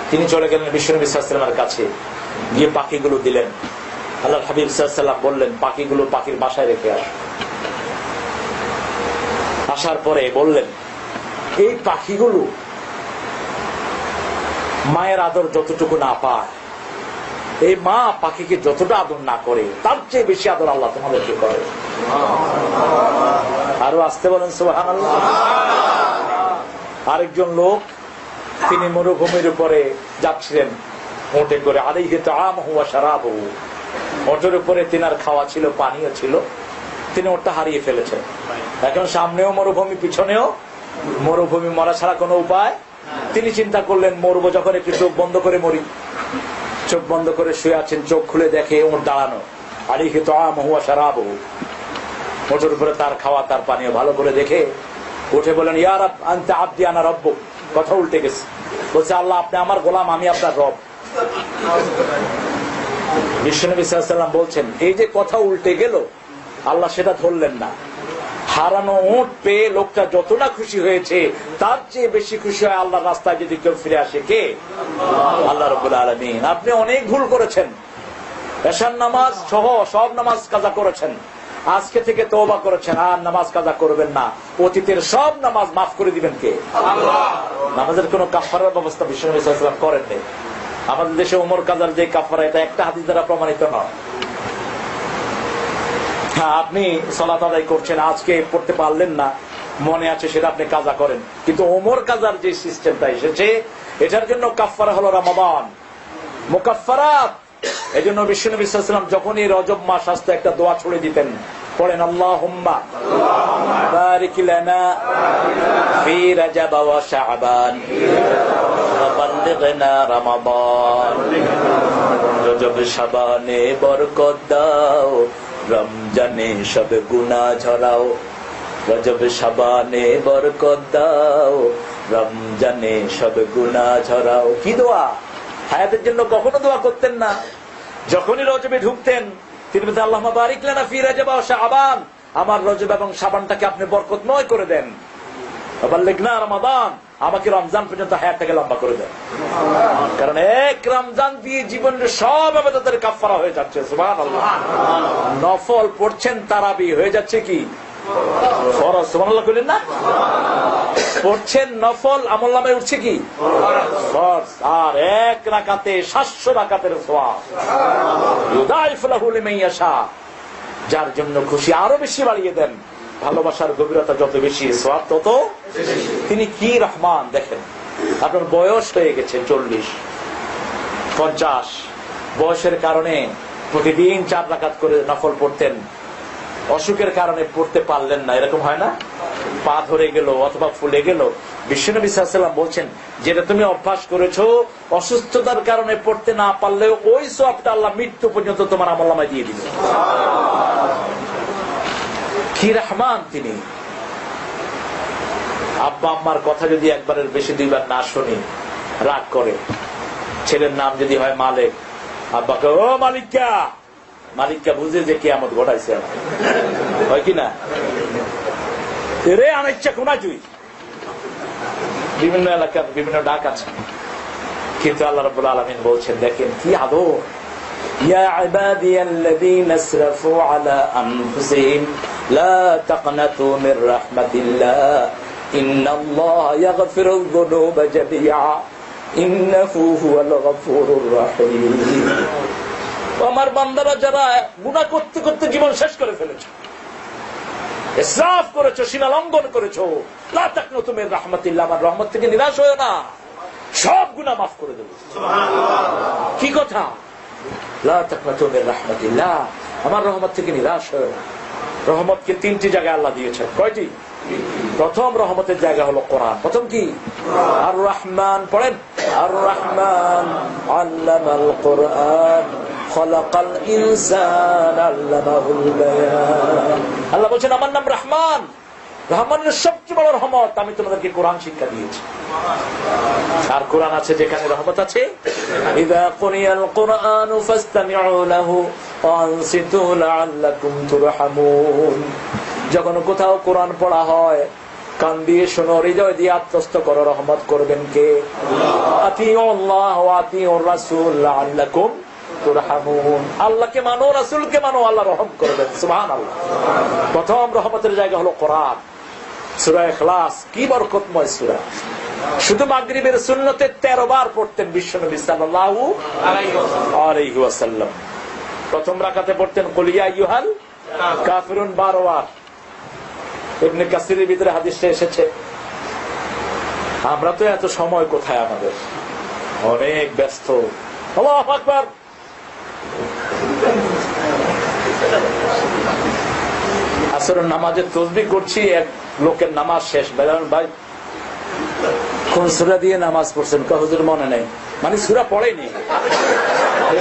Speaker 2: তিনি চলে গেলেন বিশ্বনবী সাল্লাল্লাহু আলাইহি ওয়াসাল্লামের কাছে, গিয়ে পাখিগুলো দিলেন। আল্লাহর হাবিব সাল্লাল্লাহু আলাইহি ওয়াসাল্লাম বললেন, পাখিগুলো পাখির বাসায় রেখে আস। আসার পরে বললেন, এই পাখিগুলো মায়ের আদর যতটুকু না পায়, এই মা পাখিকে যতটা আদর না করে তার চেয়ে বেশি আদর আল্লাহ তোমাদেরকে করে। আরো আসতে বলেন সুবহানাল্লাহ। আরেকজন লোক তিনি মরুভূমির উপরে যাচ্ছিলেন উটে করে, আলাইহি তাআমুহু ওয়া শারাবুহু, ওটের উপরে তিনার খাওয়া ছিল, পানীয় ছিল, তিনি ওটা হারিয়ে ফেলেছেন। এখন সামনেও মরুভূমি, পিছনেও মরুভূমি, মরা ছাড়া কোনো উপায়। তিনি চিন্তা করলেন মরবো যখন একটু চোখ বন্ধ করে মরি। চোখ বন্ধ করে শুয়ে আছেন, চোখ খুলে দেখে ওর দাঁড়ানো, আলাইহি তাআমুহু ওয়া শারাবুহু, ওটের উপরে তার খাওয়া তার পানীয় ভালো করে দেখে উঠে বলেন, ইয়া রাব আনতা আবদি আনা রব্বুক। কথা উল্টে গেছে, বলছে আল্লাহ আপনি আমার গোলাম, আমি আপনার রব। বিশ্বনবী সাল্লাল্লাহু আলাইহি ওয়াসাল্লাম বলছেন এই যে কথা উল্টে গেল, আল্লাহ সেটা ধরলেন না। হারানো উট পেয়ে লোকটা যত না খুশি হয়েছে, তার চেয়ে বেশি খুশি হয় আল্লাহর রাস্তায় যদি কেউ ফিরে আসে। কে? আল্লাহ রাব্বুল আলামিন। আপনি অনেক ভুল করেছেন, এশার নামাজ সহ সব নামাজ কাজা করেছেন, আজকে থেকে তওবা করেছেন, আর নামাজ কাজা করবেন না। অতীতের সব নামাজ মাফ করে দিবেন কে? আল্লাহ। নামাজের কোন কাফারার ব্যবস্থা বিশ্বনবী সাল্লাল্লাহু আলাইহি ওয়াসাল্লাম করেননি। আমাদের দেশে ওমর কাজার যে কাফারা, এটা একটা হাদিস দ্বারা প্রমাণিত নয়। হ্যাঁ, আপনি সালাত আদায় করছেন, আজকে পড়তে পারলেন না, মনে আছে সেটা আপনি কাজা করেন, কিন্তু ওমর কাজার যে সিস্টেমটা এসেছে এটার জন্য কাফারা হলো রমাদান, মুকাফফারাত। এই জন্য বিশ্বনবী সাল্লাল্লাহু আলাইহি ওয়াসাল্লাম যখনই রজব মাস আসতো একটা দোয়া ছড়ে দিতেন, পড়েন আল্লাহুম্মা বারিক লানা ফি রাজাব ওয়া শাবান ওয়া বাল্লিগনা রমাদান। রজব শাবানে বরকত দাও, রমজানে সব গুনাহ ঝরাও। রজব শাবানে বরকত দাও, রমজানে সব গুনাহ ঝরাও। কি দোয়া! হায়াতের জন্য কখনো দোয়া করতেন না। যখনই রজবে ঢুকতেন তিনি বলতেন আল্লাহুম্মা বারিক লানা ফি রাজাব ওয়া শাবান, আমার রজব এবং শাবানটাকে আপনি বরকতময় করে দেন। ওয়া বাল্লিগনা রমাদান, আমাকে রমজান পর্যন্ত হায়াতটাকে লম্বা করে দেন। কারণ এক রমজান দিয়ে জীবনের সব ইবাদতের কাফারা হয়ে যাচ্ছে। সুবহানাল্লাহ। নফল পড়ছেন, তারাবি হয়ে যাচ্ছে কি ফরজ। সুবহানাল্লাহ কইলেন না? পড়ছেন নফল, আমলনামায় উঠছে কি ফরজ। আর এক রাকাতে 700 রাকাতের সওয়াব। ইউদাইফু লাহু লিমান ইয়াশা, যার জন্য খুশি আরো বেশি বাড়িয়ে দেন। ভালোবাসার গভীরতা যত বেশি, সওয়াব তত। তিনি কি রহমান! দেখেন, আপনার বয়স হয়ে গেছে 40, 50, বয়সের কারণে প্রতিদিন 4 রাকাত করে নফল পড়তেন, অসুখের কারণে পড়তে পারলেন না, এরকম হয় না? পা ধরে গেল অথবা ফুলে গেল, বিশ্বনবী সাল্লাল্লাহু আলাইহি ওয়াসাল্লাম বলছেন যেটা তুমি অভ্যাস করেছো, অসুস্থতার কারণে পড়তে না পারলেও ওই সওয়াবটা আল্লাহ মৃত্যু পর্যন্ত তোমার আমলনামায় দিয়ে দিবেন। কি রহমান তিনি! আব্বা আম্মার কথা যদি একবারের বেশি 2 বার না শুনি রাগ করে। ছেলের নাম যদি হয় মালিক, আব্বাকে ও মালিকা, মালিকা বুঝে যে কিয়ামত ঘটাইছে, হয় কি না? রে আনাইচ্ছা কোনা তুই, বিভিন্ন এলাকার বিভিন্ন ডাক আছে। কিন্তু আল্লাহ রাব্বুল আলামিন বলছেন, দেখেন কি আদর। ইয়া ইবাদিয়াল্লাযীনা আসরাফু আলা আনফুসিহিম লা তাকনাতু মির রাহমাতিল্লাহ ইন্নাল্লাহা ইয়াগফিরুয যুনুবা জামিআ ইন্নাহু হুয়াল গফুরুর রাহিম। আমার বান্দারা যারা গুনাহ করতে করতে জীবন শেষ করে ফেলেছে, ইসরাফ করেছো, সীমা লঙ্ঘন করেছো, লা তাকনাতু মির রাহমাতিল্লাহ, আমার রহমত থেকে নিরাশ হয়ো না, সব গুনাহ মাফ করে দেব। সুবহানাল্লাহ। কি কথা! লা তাকনাতু মির রাহমাতিল্লাহ, আমার রহমত থেকে নিরাশ হয়ো না। রহমতকে 3টি জায়গায় আল্লাহ দিয়েছেন। কয়টি? প্রথম রহমতের জায়গা হলো কোরআন। প্রথম কি? আর রহমান। পড়েন, আর রহমান আল্লামাল কোরআন খলাকাল ইনসান আল্লামাহুল বায়ান। আল্লাহ বলেন আমার নাম রহমান, রহমানের সবচেয়ে বড় রহমত আমি তোমাদেরকে কোরআন শিক্ষা দিয়েছি। আর কোরআন আছে যেখানে রহমত আছে। ইযা কুরিয়াল কুরআনু ফাসতামিউ লাহু ওয়া আনসিতু লাআল্লাকুম তুরহামুন। যখন কোথাও কোরআন পড়া হয় কান দিয়ে শোনো, হৃদয় দিয়ে আত্মস্থ করো, রহমত করবেন কে? আতিউল্লাহ ওয়া আতিউর রাসূল লাআল্লাকুম তুরহামুন। আল্লাহকে মানো, রাসূলকে মানো, আল্লাহ রহম করবেন। সুবহানাল্লাহ। প্রথম রহমতের জায়গা হলো কোরআন। সূরা ইখলাস কি বরকতময় সূরা! শুধু মাগরিবের সুন্নতে 13 বার পড়তেন বিশ্বনবী সাল্লাল্লাহু আলাইহি ওয়াসাল্লাম। প্রথম রাকাতে পড়তেন কুল ইয়া আইয়ুহাল কাফিরুন 12 বার, ইবনে কাসিরের ভিতরে হাদিসটা এসেছে। আমরা তো এত সময় কোথায় আমাদের, অনেক ব্যস্ত। আল্লাহু আকবার। আসরের নামাজে তাসবিহ করছি, এক লোকের নামাজ শেষ। ভাই কোন সূরা দিয়ে নামাজ পড়ছেন? হুজুর মনে নেই। মানে সূরা পড়েনি,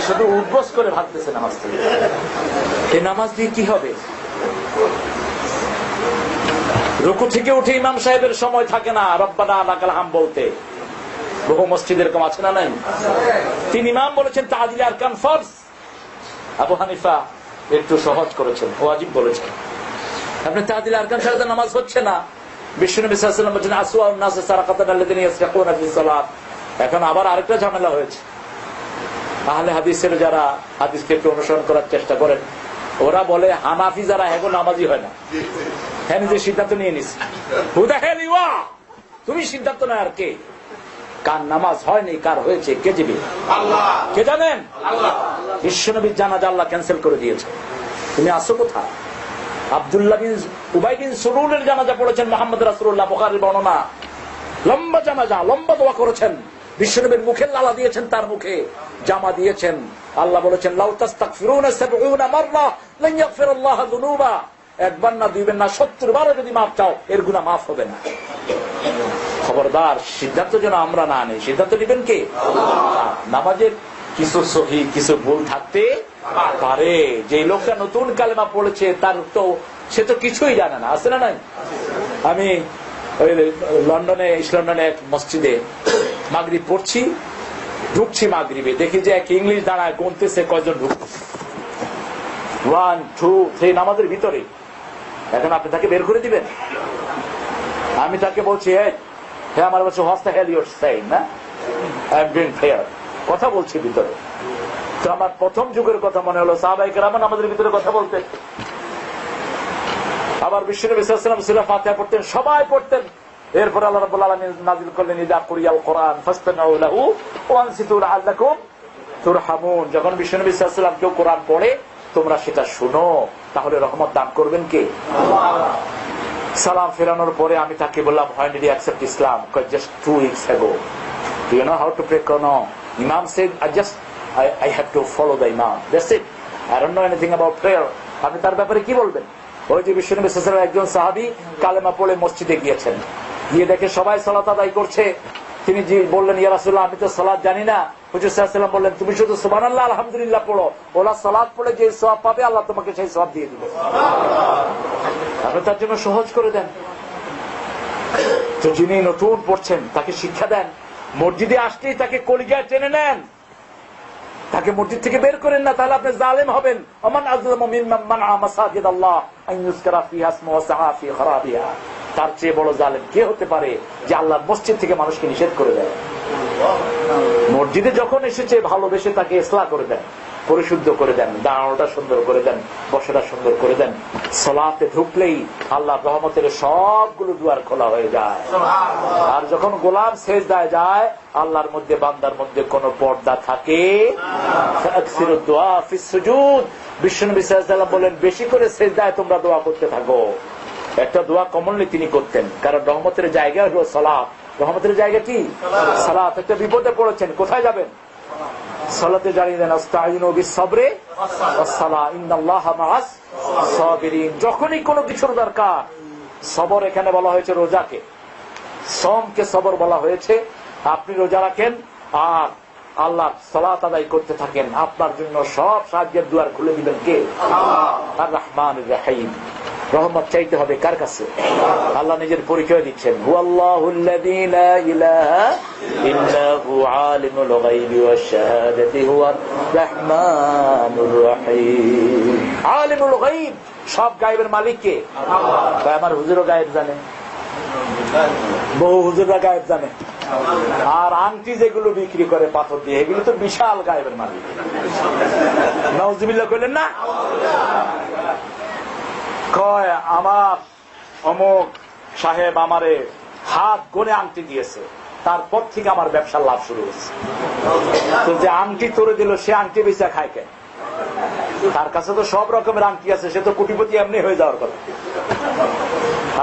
Speaker 2: শুধু উদ্বোস করে ভাবতেছে নামাজ থেকে। এই নামাজ দিয়ে কি হবে? রুকু থেকে উঠে ইমাম সাহেবের সময় থাকে না রব্বানা লাকাল হাম বলতে। বহু মসজিদ এরকম আছে না নাই? তিনি ইমাম বলেছেন তাজিল আরকান ফরজ, আবু হানিফা একটু সহজ করেছেন, ওয়াজিব বলেছেন। আপনি তাজিল আরকান ছাড়া নামাজ হচ্ছে না। বিশ্বনবী সাল্লাল্লাহু আলাইহি ওয়াসাল্লাম বলেছেন আসওয়াউন নাস সারাকাতান আল্লাযিনা ইয়াসরাকুনা ফিস সালাত। এখন আবার আরেকটা ঝামেলা হয়েছে। আহলে হাদিসের যারা হাদিসকে একটু অনুসরণ করার চেষ্টা করেন, ওরা বলে হানাফি যারা এখন নামাজি হয় না। হ্যাঁ, নিজে সিদ্ধান্ত নিয়ে নিস। তুমি সিদ্ধান্ত না, আর কে? কার নামাজ হয়নি, কার হয়েছে, কে জিবে? কে জানেন? বিশ্বনবীর জানাজা আল্লাহ ক্যান্সেল করে দিয়েছে। তুমি আসো কোথায়? আব্দুল্লাহ বিন উবাই বিন সুলুলের জানাজা পড়েছেন মুহাম্মদ রাসূলুল্লাহ, বুখারীর বর্ণনা। লম্বা জানাজা, লম্বা দোয়া করেছেন, বিশ্বনবীর মুখে লালা দিয়েছেন, তার মুখে জামা দিয়েছেন। আল্লাহ বলেছেন লাউ তাস্তাগফিরুনা ৭০ মাররা লান ইয়াগফিরাল্লাহু যুনুবা। একবার না, দুইবার না, ৭০ বারও যদি মাফ চাও এর গুনাহ মাফ হবে না। খবরদার, সিদ্ধান্ত যেন আমরা না নেই। সিদ্ধান্ত নেবেন কে? আল্লাহ। নামাজের কিছু সহি কিছু ভুল থাকতে পারে। যে লোকটা নতুন কালেমা পড়েছে তার তো সে তো কিছুই জানে না, আছে না নাই? আমি ওই লন্ডনে, ইস্ট লন্ডনে এক মসজিদে মাগরিব পড়ছি, ঢুকছি মাগরিবে, দেখি যে এক ইংলিশ দাঁড়ায় গুনতেছে কয়জন ঢুকতেছে, 1 2 3 নামাজের ভিতরে। এখন আপনি তাকে বের করে দিবেন? আমি তাকে বলছি হ্যাঁ, আমার বলছে what's the hell you're saying, না আই এম ডুইং প্রেয়ার, কথা বলছি ভিতরে। তো আমার প্রথম যুগের কথা মনে হলো, সাহাবায়ে কেরাম আমাদের ভিতরে কথা বলতেন। আবার বিশ্বনবী সাল্লাল্লাহু আলাইহি ওয়াসাল্লাম সূরা ফাতিহা পড়তেন, সবাই পড়তেন। এরপর আল্লাহ রাব্বুল আলামিন নাযিল করলেন ইযা কুরিয়াল কুরআন ফাসতামিউ লাহু ওয়া আনসিতু লাআল্লাকুম তুরহামুন। যখন বিশ্বনবী সাল্লাল্লাহু আলাইহি ওয়াসাল্লাম কেউ কোরআন পড়ে তোমরা সেটা শুনো, তাহলে রহমত দান করবেন কে? আল্লাহ। সালাম ফেরানোর পরে আমি তাকে বললাম, when did you accept Islam? Just 2 weeks ago. Do you know how to pray? No. Imam said, I have to follow the Imam. That's it. I don't know anything about prayer. আপনি তার ব্যাপারে কি বলবেন? ওই যে বিশ্বনবী সাল্লাল্লাহু আলাইহি ওয়াসাল্লাম একজন সাহাবী কালেমা পড়ে মসজিদে গিয়েছেন, গিয়ে দেখে সবাই সালাত আদায় করছে। তিনি বললেন, ইয়া রাসূলুল্লাহ, আমি তো সালাত জানি না। হুজুর সাল্লাল্লাহু আলাইহি ওয়াসাল্লাম বললেন, তুমি শুধু সুবহানাল্লাহ আলহামদুলিল্লাহ পড়ো, ওরা সালাত পড়ে যে সওয়াব পাবে আল্লাহ তোমাকে সেই সওয়াব দিয়ে দিবে। আপনি তার জন্য সহজ করে দেন। তো যিনি নতুন পড়ছেন তাকে শিক্ষা দেন। মসজিদে আসলেই তাকে কলিজায় টেনে নেন, তাকে মসজিদ থেকে বের করেন না, তাহলে আপনি জালেম হবেন। ওমান আযলামু মিম্মান মানআ মাসাজিদাল্লাহ আন ইউযকারা ফিহা ইসমুহু ওয়া সাআ ফি খারাবিহা। তার চেয়ে বড় জালেম কে হতে পারে যে আল্লাহর মসজিদ থেকে মানুষকে নিষেধ করে দেয়? মসজিদে যখন এসেছে ভালোবেসে তাকে ইসলাহ করে দেন, পরিশুদ্ধ করে দেন, দাঁড়ানোটা সুন্দর করে দেন, বসাটা সুন্দর করে দেন। সালাতে ঢুকলেই আল্লাহর রহমতের সবগুলো দুয়ার খোলা হয়ে যায়। আর যখন গোলাম সেজদায় যায়, আল্লাহর মধ্যে বান্দার মধ্যে কোনো পর্দা থাকে। আকসিরুদ দুআ ফিস সুজুদ। বিশ্বনবী সাল্লাল্লাহু আলাইহি ওয়াসাল্লাম বলেন, বেশি করে সেজদায় তোমরা দোয়া করতে থাকো। একটা দোয়া কমনলি তিনি করতেন, কারণ রহমতের জায়গা হলো সালাত। রহমতের জায়গা কি? সালাত। একটা বিপদে পড়েছেন, কোথায় যাবেন? সালাতে জানিয়ে দেন, আস্তাইনু বিস-সাবরি ওয়াস-সালাহ ইন্নাল্লাহা মা'আস সাবিরিন। যখনই কোনো কিছুর দরকার, সবর এখানে বলা হয়েছে রোজাকে, সমকে সবর বলা হয়েছে। আপনি রোজা রাখেন আর আল্লাহ সালাত আদায় করতে থাকেন, আপনার জন্য সব সাহায্যের দুয়ার খুলে দিবেন কে? আল্লাহ। আর রহমানুর রহিম। রহমত চাইতে হবে কার কাছে? আল্লাহ নিজের পরিচয় দিচ্ছেন, হুয়াল্লাহুল্লাযী লা ইলাহা ইল্লা হু আলিমুল গায়বি ওয়াশ শাহাদাতি হুয়ার রহমানুর রহিম। আলিমুল গায়ব, সব গায়েবের মালিক কে? আল্লাহ। আমার হুজুরও গায়েব জানে, বহু হুজুররা গায়েব জানে। আর আংটি যেগুলো বিক্রি করে পাথর দিয়ে, এগুলো তো বিশাল গায়েবের মালিক। নাউজুবিল্লাহ কইলেন না? কয় আমার অমুক সাহেব আমারে হাত গনে আংটি দিয়েছে, তারপর থেকে আমার ব্যবসার লাভ শুরু হয়েছে। তো যে আংটি তোরে দিল, সে আংটি বেচা খায় কেন? তার কাছে তো সব রকমের আংটি আছে, সে তো কোটিপতি এমনি হয়ে যাওয়ার কথা।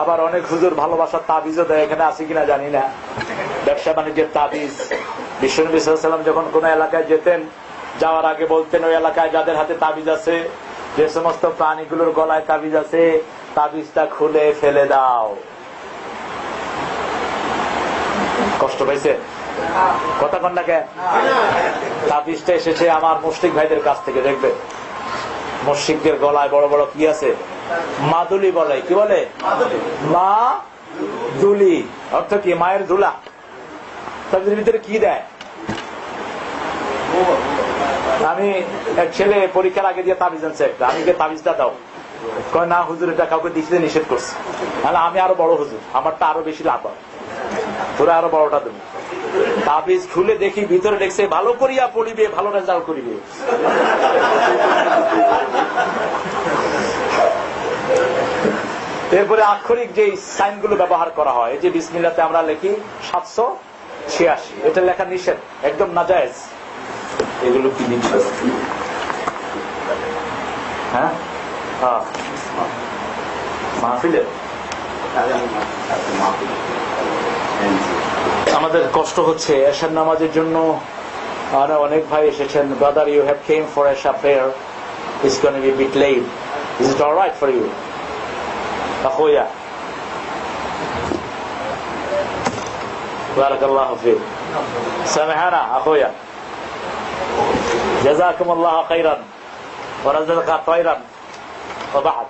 Speaker 2: আবার অনেক হুজুর ভালোবাসার তাবিজও দেয়, এখানে আছে কিনা জানি না। ব্যবসা বাণিজ্যের তাবিজ। বিশ্বনবী সাল্লাল্লাহু আলাইহি ওয়াসাল্লাম যখন কোন এলাকায় যেতেন, যাওয়ার আগে বলতেন ওই এলাকায় যাদের হাতে তাবিজ আছে, যে সমস্ত প্রাণীগুলোর গলায় তাবিজ আছে, তাবিজটা খুলে ফেলে দাও। কষ্ট পাইছে কথা কন্যাকে? তাবিজটা এসেছে আমার মুশরিক ভাইদের কাছ থেকে। দেখবে মুশরিকদের গলায় বড় বড় কি আছে, মাদুলি বলে। কি বলে? মা দুলি, অর্থ কি? মায়ের দুলা। তাবিজের ভিতরে কি দেয়? আমি এক ছেলে পরীক্ষার আগে দিয়ে তাবিজ আনছে একটা, আমি তাবিজটা দাও, কয় না হুজুর এটা কাউকে দিতে নিষেধ করছে। আমি আরো বড় হুজুর, আমারটা আরো বেশি লাভ হয়, তোরা আরো বড়টা দেবো। তাবিজ খুলে দেখি ভিতরে দেখছে ভালো করিয়া পড়িবে, ভালো রেজাল্ট করিবে। এরপরে আক্ষরিক যে সাইন গুলো ব্যবহার করা হয়, যে বিসমিল্লাতে আমরা লিখি 786, এটা লেখা নিষেধ, একদম নাজায়েজ। এগুলো কি দিচ্ছে? হ্যাঁ মাহফিলে আমাদের কষ্ট হচ্ছে এশার নামাজের জন্য। অনেক ভাই এসেছেন, brother you have came for এশা prayer, it's gonna be bit late, is it alright for you আখোয়া? বারাকাল্লাহু ফিক, সামহানা আখোয়া, জাযাকুমুল্লাহু খাইরান ওয়া রাযাকাকা খাইরান ওয়া বা'দ।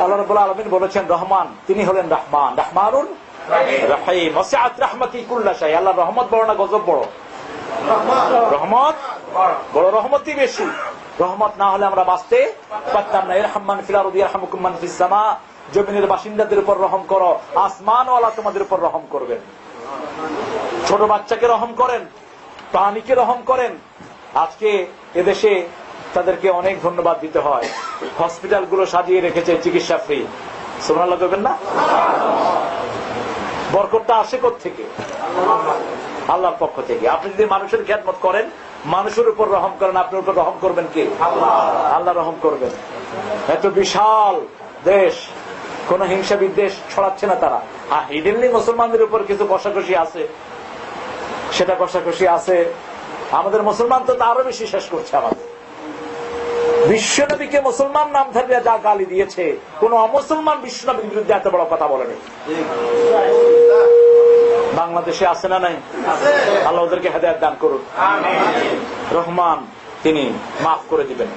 Speaker 2: আল্লাহ রাব্বুল আলামিন বলেছেন রহমান, তিনি হলেন রহমান, রহমানুর রহিম, ওয়াসিআত রাহমাতি কুল্লা শাই। আল্লাহর রহমত বড় না গজব বড়? রহমত বড়, রহমতই বেশি। রহমত না হলে আমরা বাঁচতে পারতাম না। ইরহামান ফিল আরদি ইয়ারহামুকুম মান ফিস সামা, জমিনের বাসিন্দাদের উপর রহম করো, আসমানওয়ালা তোমাদের উপর রহম করবেন। ছোট বাচ্চাকে রহম করেন, প্রাণীকে রহম করেন। আজকে এদেশে তাদেরকে অনেক ধন্যবাদ দিতে হয়, হসপিটাল গুলো সাজিয়ে রেখেছে চিকিৎসা ফ্রি। সুবহানাল্লাহ করবেন না? বরকতটা আসে কোত্থেকে? আল্লাহর পক্ষ থেকে। আপনি যদি মানুষের খেদমত করেন, মানুষের উপর রহম করেন, আপনার উপর রহম করবেন কে? আল্লাহ রহম করবেন। এত বিশাল দেশ, কোন হিংসা বিদ্বেষ ছড়াচ্ছে না তারা। হিডেনলি মুসলমানদের উপর কিছু কষাকষি আছে, সেটা কষাকষি আছে। আমাদের মুসলমান তো আরো বেশি শেষ করছে। আমাদের বিশ্বনবীকে মুসলমান নাম থাকলে যা গালি দিয়েছে, কোন অমুসলমান বিশ্বনবীর বিরুদ্ধে এত বড় কথা বলেনি। বাংলাদেশে আছে না নাই? আল্লাহ ওদেরকে হেদায়েত দান করুন। রহমান, তিনি মাফ করে দিবেন।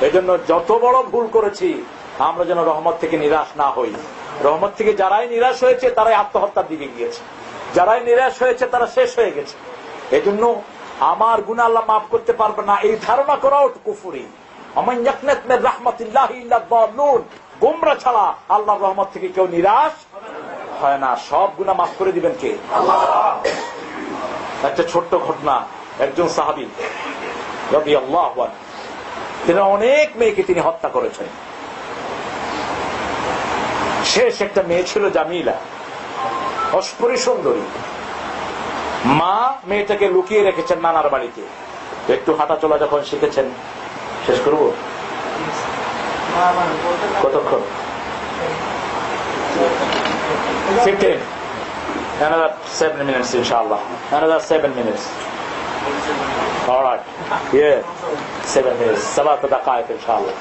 Speaker 2: এই জন্য যত বড় ভুল করেছি আমরা যেন রহমত থেকে নিরাশ না হই। রহমত থেকে যারাই নিরাশ হয়েছে তারাই আত্মহত্যার দিকে গিয়েছে, যারাই নিরাশ হয়েছে তারা শেষ হয়ে গেছে। এই জন্য আমার গুনাহ আল্লাহ মাফ করতে পারবে না, এই ধারণা করাও কুফরি। গোমরা ছাড়া আল্লাহর রহমত থেকে কেউ নিরাশ হয় না। সব গুনাহ মাফ করে দিবেন কে? একটা ছোট্ট ঘটনা, একজন সাহাবী রাদিয়াল্লাহু আনহু, তিনি অনেক মেয়েকে তিনি হত্যা করেছেন। শেষ একটা মেয়ে ছিল জামিলা, অস্পরি সুন্দরী। মা মেয়েটাকে লুকিয়ে রেখেছেন নানার বাড়িতে। একটু হাঁটা চলা যখন শিখেছেন, শেষ করব কতক্ষণ? 15, another 7 minutes inshallah, another 7 minutes. All right, yeah, 7 minutes, 7 দাকায়েক inshallah.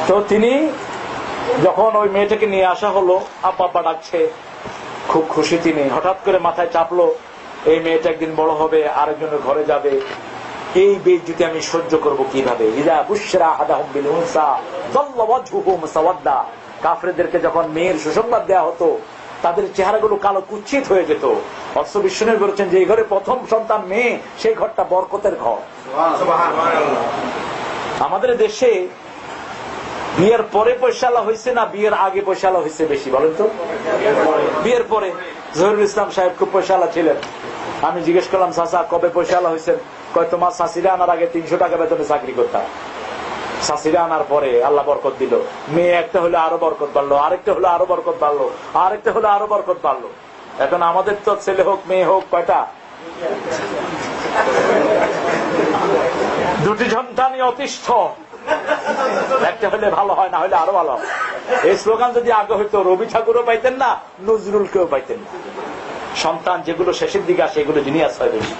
Speaker 2: তো তিনি যখন ওই মেয়েটাকে নিয়ে আসা হলো, আপা ডাকছে, খুব খুশি তিনি। হঠাৎ করে মাথায় চাপলো এই মেয়েটা একদিন বড় হবে, আরেকজনের ঘরে যাবে, এই বেইজ্জতি আমি সহ্য করব কিভাবে? ইযা বুশরা আহাদাহুম বিল উনসা যাল্লা ওয়াজহুহু মুসাওয়াদ্দা। কাফেরদেরকে যখন মেয়ের সুসংবাদ দেওয়া হতো, তাদের চেহারাগুলো কালো কুচ্ছিত হয়ে যেত। অথচ বিশ্বনবী বলেছেন যে এই ঘরে প্রথম সন্তান মেয়ে, সেই ঘরটা বরকতের ঘর। আমাদের দেশে বিয়ের পরে পয়সালা হয়েছে না বিয়ের আগে পয়সালা হয়েছে বেশি, বলেন তো? বিয়ের পরে। জহিরুল ইসলাম সাহেব খুব পয়সালা ছিলেন। আমি জিজ্ঞেস করলাম, চাচা কবে পয়সালা হয়েছেন? কয় তোমার শাশুড়ি আনার আগে 300 টাকা বেতনে চাকরি করতাম, শাশুড়ি আনার পরে আল্লাহ বরকত দিল। মেয়ে একটা হলে আরো বরকত বাড়লো, আরেকটা হলে আরো বরকত বাড়লো, আরেকটা হলে আরো বরকত বাড়লো। এখন আমাদের তো ছেলে হোক মেয়ে হোক কয়টা? 2টি সন্তানই অতিষ্ঠ। একটা হলে ভালো হয়, না হলে আরো ভালো হয়। এই স্লোগান যদি আগে হইতো রবি ঠাকুরও পাইতেন না, নজরুল কেউ পাইতেন না। সন্তান যেগুলো শেষের দিকে আসে এগুলো জিনিয়াস হয় বেশি,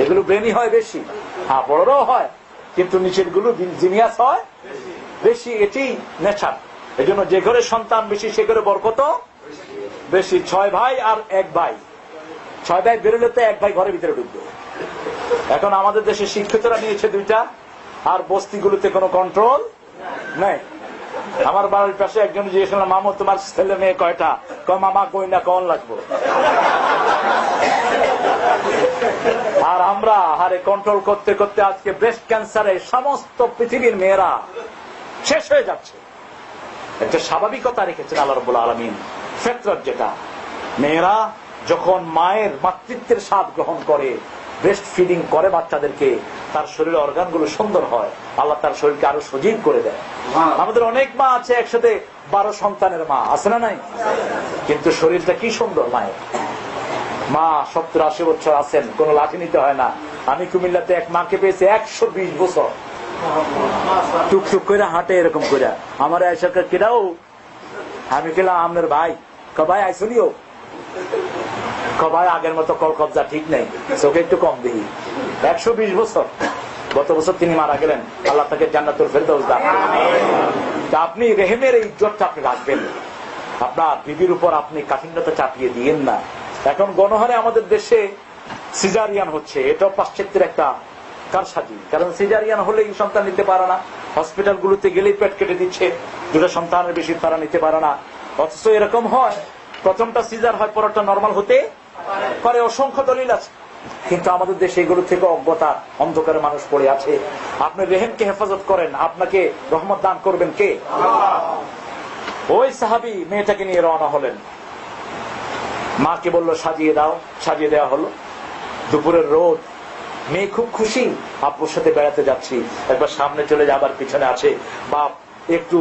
Speaker 2: এগুলো ব্রেনি হয় বেশি। হ্যাঁ, বড়রাও হয়, কিন্তু নিচের গুলো জিনিয়াস হয় বেশি। এটি নেচার। এই জন্য যে ঘরে সন্তান বেশি সে ঘরে বরকত বেশি। 6 ভাই আর 1 ভাই, 6 ভাই বেরোলে তো 1 ভাই ঘরের ভিতরে ঢুকবে। এখন আমাদের দেশে শিক্ষিতরা নিয়েছে 2টা, আর বস্তিগুলোতে কোনো কন্ট্রোল নেই। আমার বাড়ির পাশে একজন জিজ্ঞেস করলাম, মামু তোমার ছেলে মেয়ে কয়টা? কয় মামা কই না, কন লাগবো। আর আমরা হারে কন্ট্রোল করতে করতে আজকে ব্রেস্ট ক্যান্সারে সমস্ত পৃথিবীর মেয়েরা শেষ হয়ে যাচ্ছে। একটা স্বাভাবিকতা রেখেছেন আল্লাহ রাব্বুল আলামিন, ফিতরত যেটা। মেয়েরা যখন মায়ের মাতৃত্বের স্বাদ গ্রহণ করে, ব্রেস্ট ফিডিং করে বাচ্চাদেরকে, তার শরীরের অর্গানগুলো সুন্দর হয়, আল্লাহ তার শরীরকে আরো সজীব করে দেয়। আমাদের অনেক মা আছে একসাথে 12 সন্তানের মা আছে না নাই, কিন্তু শরীরটা কি সুন্দর মায়ের। মা 70-80 বছর আছেন, কোন লাঠি নিতে হয় না। আমি কুমিল্লাতে এক মাকে পেয়েছি 120 বছর, টুকটুক করে হাঁটে এরকম করে। আমার আয়সাকে কেটাও আমি গেলাম আপনার ভাই, ভাই আইসুনিও, ভাই আগের মতো কল কবজা ঠিক নেই, চোখে একটু কম দেখি। 120 বছর, গত বছর তিনি মারা গেলেন। আল্লাহ তাকে জান্নাতুল ফেরদাউস দান করুন। আপনি রেহেমের এই ইজ্জতটা আপনি রাখবেন, আপনার বিবির উপর আপনি কাঠিন্যতা চাপিয়ে দিয়েন না। এখন গণহারে আমাদের দেশে সিজারিয়ান হচ্ছে, এটাও পাশ্চাত্যের একটা কারসাজি। কারণ সিজারিয়ান হলে এই সন্তান নিতে পারে না, হসপিটাল গুলোতে গেলেই পেট কেটে দিচ্ছে, 2টা সন্তানের বেশি তারা নিতে পারে না। অথচ এরকম হয়, প্রথমটা সিজার হয়, পরেরটা নরমাল হতে পারে। অসংখ্য দলিল আছে, কিন্তু আমাদের দেশে এগুলো থেকে অজ্ঞতা, অন্ধকারে মানুষ পড়ে আছে। আপনি রেহেমকে হেফাজত করেন, আপনাকে রহমত দান করবেন কে? ওই সাহাবী মেয়েটাকে নিয়ে রওনা হলেন, মাকে বলল সাজিয়ে দাও, সাজিয়ে দেওয়া হলো। দুপুরের রোদ, মেয়ে খুব খুশি, আপুর সাথে বেড়াতে যাচ্ছি। একবার সামনে চলে যাবার পিছনে আছে বাপ, একটু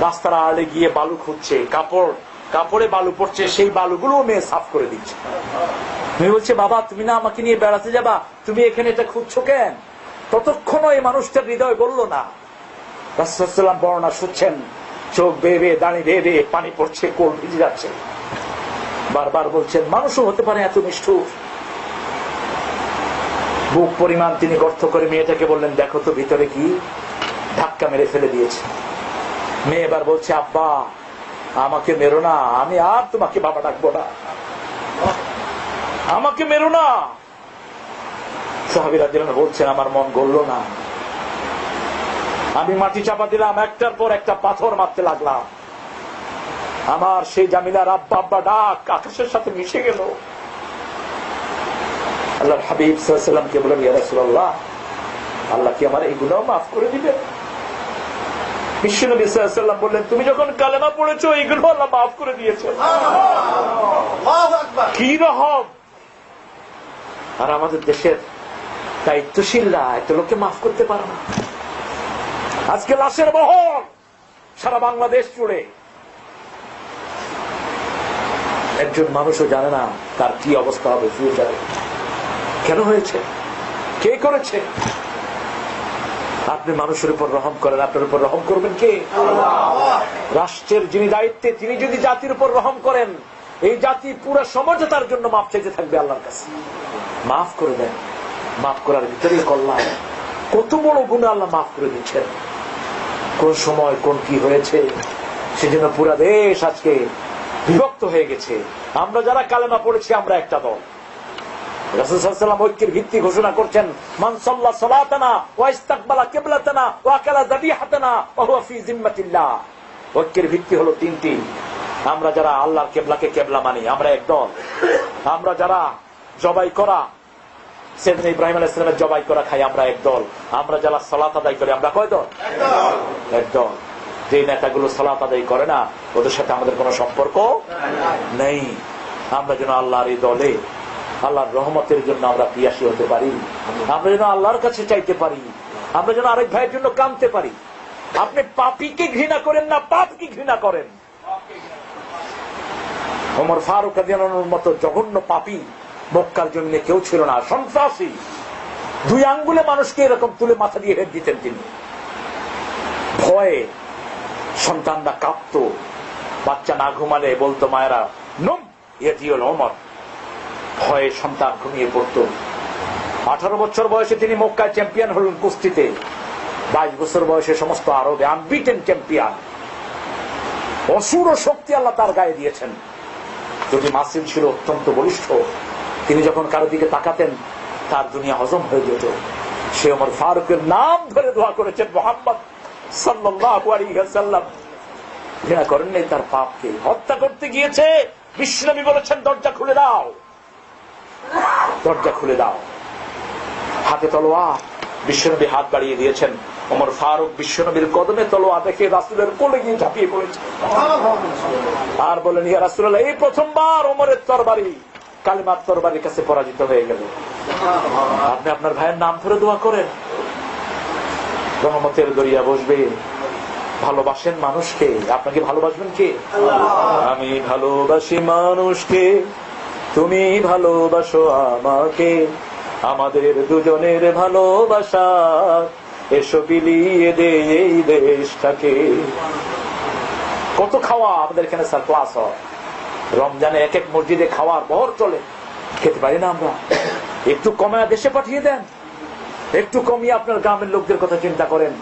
Speaker 2: রাস্তার আড়ে গিয়ে বালু খুঁজছে, কাপড়ে বালু পড়ছে, সেই বালুগুলো মেয়ে সাফ করে দিচ্ছে। মেয়ে বলছে, বাবা তুমি না আমাকে নিয়ে বেড়াতে যাবা, তুমি এখানে এটা খুঁজছো কেন? ততক্ষণও এই মানুষটার হৃদয় বলল না। রাসূলুল্লাহ সাল্লাল্লাহু আলাইহি ওয়াসাল্লাম বর্ণনা শুনছেন, চোখ বেয়ে বেয়ে, দাঁড়ি বেয়ে বেয়ে পানি পড়ছে, কোল ভিজে যাচ্ছে। বারবার বলছেন, মানুষও হতে পারে এত নিষ্ঠুর। বুক পরিমাণ তিনি গর্ত করে মেয়েটাকে বললেন, দেখো তো ভিতরে কি। ধাক্কা মেরে ফেলে দিয়েছে। মেয়ে এবার বলছে, আব্বা আমাকে মেরো না, আমি আর তোমাকে বাবা ডাকবো না, আমাকে মেরো না। সাহাবীরা যেন বলছেন, আমার মন গড়ল না, আমি মাটি চাপা দিলাম, একটার পর একটা পাথর মারতে লাগলাম। আমার সেই জামিলার আব্বা আব্বা ডাক আকাশের সাথে মিশে গেল। আল্লাহর হাবিব সাল্লাল্লাহু আলাইহি ওয়াসাল্লামকে বললেন, ইয়া রাসূলুল্লাহ, আল্লাহ কি আমার এই গুনাহ মাফ করে দিবেন? বিশ্বনবী সাল্লাল্লাহু আলাইহি ওয়াসাল্লাম বললেন, তুমি যখন কালেমা পড়েছো এইগুলো আল্লাহ মাফ করে দিয়েছে। কি রহম! আর আমাদের দেশের দায়িত্বশীলরা এত লোককে মাফ করতে পারে না। আজকে লাশের বহর সারা বাংলাদেশ জুড়ে, একজন মানুষও জানে না তার কি অবস্থা হবে ফিউচারে। কেন হয়েছে? কে করেছে? আপনি মানুষের উপর রহম করেন, আপনার উপর রহম করবেন কে? রাষ্ট্রের যিনি দায়িত্বে, তিনি যদি জাতির উপর রহম করেন, এই জাতি পুরো সমঝোতার জন্য মাফ চাইতে থাকবে আল্লাহর কাছে। মাফ করে দেন, মাফ করার ভিতরেই কল্যাণ। কত বড় গুনাহ আল্লাহ মাফ করে দিচ্ছেন। কোন সময় কোন কি হয়েছে, সেজন্য পুরা দেশ আজকে বিভক্ত হয়ে গেছে। আমরা যারা কালেমা পড়েছি আমরা একটা দল। রাসূল সাল্লাল্লাহু আলাইহি ওয়াসাল্লাম ঐক্যের ভিত্তি ঘোষণা করছেন, মান সাল্লা সালাতানা ওয়া ইস্তাকবালা কিবলাতানা ওয়া আকালা যাবিহাতানা ওয়া হুয়া ফি জিম্মাতিল্লাহ। ঐক্যের ভিত্তি হলো 3টি। আমরা যারা আল্লাহর কিবলাকে কিবলা মানি আমরা এক দল। আমরা যারা জবাই করা সাইয়েদনা ইব্রাহিম আলাইহিস সালামের জবাই করা খাই আমরা এক দল। আমরা যারা সালাত আদায় করি আমরা কয় দল? এক দল। যে নেতাগুলো সালাত আদায় করে না ওদের সাথে আমাদের কোনো সম্পর্ক নেই। আমরা যেন আল্লাহর এই দলে আল্লাহর রহমতের জন্য আমরা পিয়াসী হতে পারি, আমরা যেন আল্লাহর কাছে চাইতে পারি, আমরা যেন আরেক ভাইয়ের জন্য কাঁদতে পারি। আপনি পাপীকে ঘৃণা করেন না, পাপকে ঘৃণা করেন। ওমর ফারুক রাদিয়াল্লাহু মতো জঘন্য পাপী মক্কার জমিনে কেউ ছিল না। সন্ত্রাসী, 2 আঙ্গুলে মানুষকে এরকম তুলে মাথা দিয়ে হেড দিতেন তিনি। ভয়ে সন্তানরা কাঁপতো, বাচ্চা না ঘুমালে বলতো মায়েরা নম ইয়াতিউল ওমর, ভয়ে সন্তান ঘুমিয়ে পড়তো। 18 বছর বয়সে তিনি মক্কায় চ্যাম্পিয়ন হলেন কুস্তিতে। 22 বছর বয়সে সমস্ত আরবে আনবিটেন চ্যাম্পিয়ন। অসুর শক্তি আল্লাহ তার গায়ে দিয়েছেন। যদি মাসিল ছিল অত্যন্ত বলিষ্ঠ, তিনি যখন কারো দিকে তাকাতেন তার দুনিয়া হজম হয়ে যেত। সে ওমর ফারুকের নাম ধরে দোয়া করেছেন, মুহাম্মদ সাল্লাল্লাহু আলাইহি ওয়াসাল্লাম ঘৃণা করেন নাই তার পাপকে। হত্যা করতে গিয়েছে, বিশ্বনবী বলেছেন দরজা খুলে দাও, দরজা খুলে দাও। হাতে তলোয়ার, বিশ্বনবী হাত বাড়িয়ে দিয়েছেন। ওমর ফারুক বিশ্বনবীর কদমে তলোয়ার দেখে রাসূলের কোলে গিয়ে ঝাঁপিয়ে পড়েছে আর বলেন, ইয়া রাসূলুল্লাহ, এই প্রথমবার ওমরের তরবারি কালিমার তরবারির কাছে পরাজিত হয়ে গেল। আপনি আপনার ভাইয়ের নাম ধরে দোয়া করেন, রহমতের দরিয়া বসবে। ভালোবাসেন মানুষকে, আপনাকে ভালোবাসবেন কে? আমি ভালোবাসি মানুষকে, তুমি ভালোবাসো আমাকে, আমাদের দুজনের ভালোবাসা এসো বিলিয়ে দে এই দেশটাকে। কত খাওয়া আমাদের এখানে সারপ্লাস হয়। রমজানে এক এক মসজিদে খাওয়ার বহর চলে, খেতে পারি না আমরা। একটু কমিয়ে দেশে পাঠিয়ে দেন, একটু কমিয়ে আপনার গ্রামের লোকদের কথা চিন্তা করেন।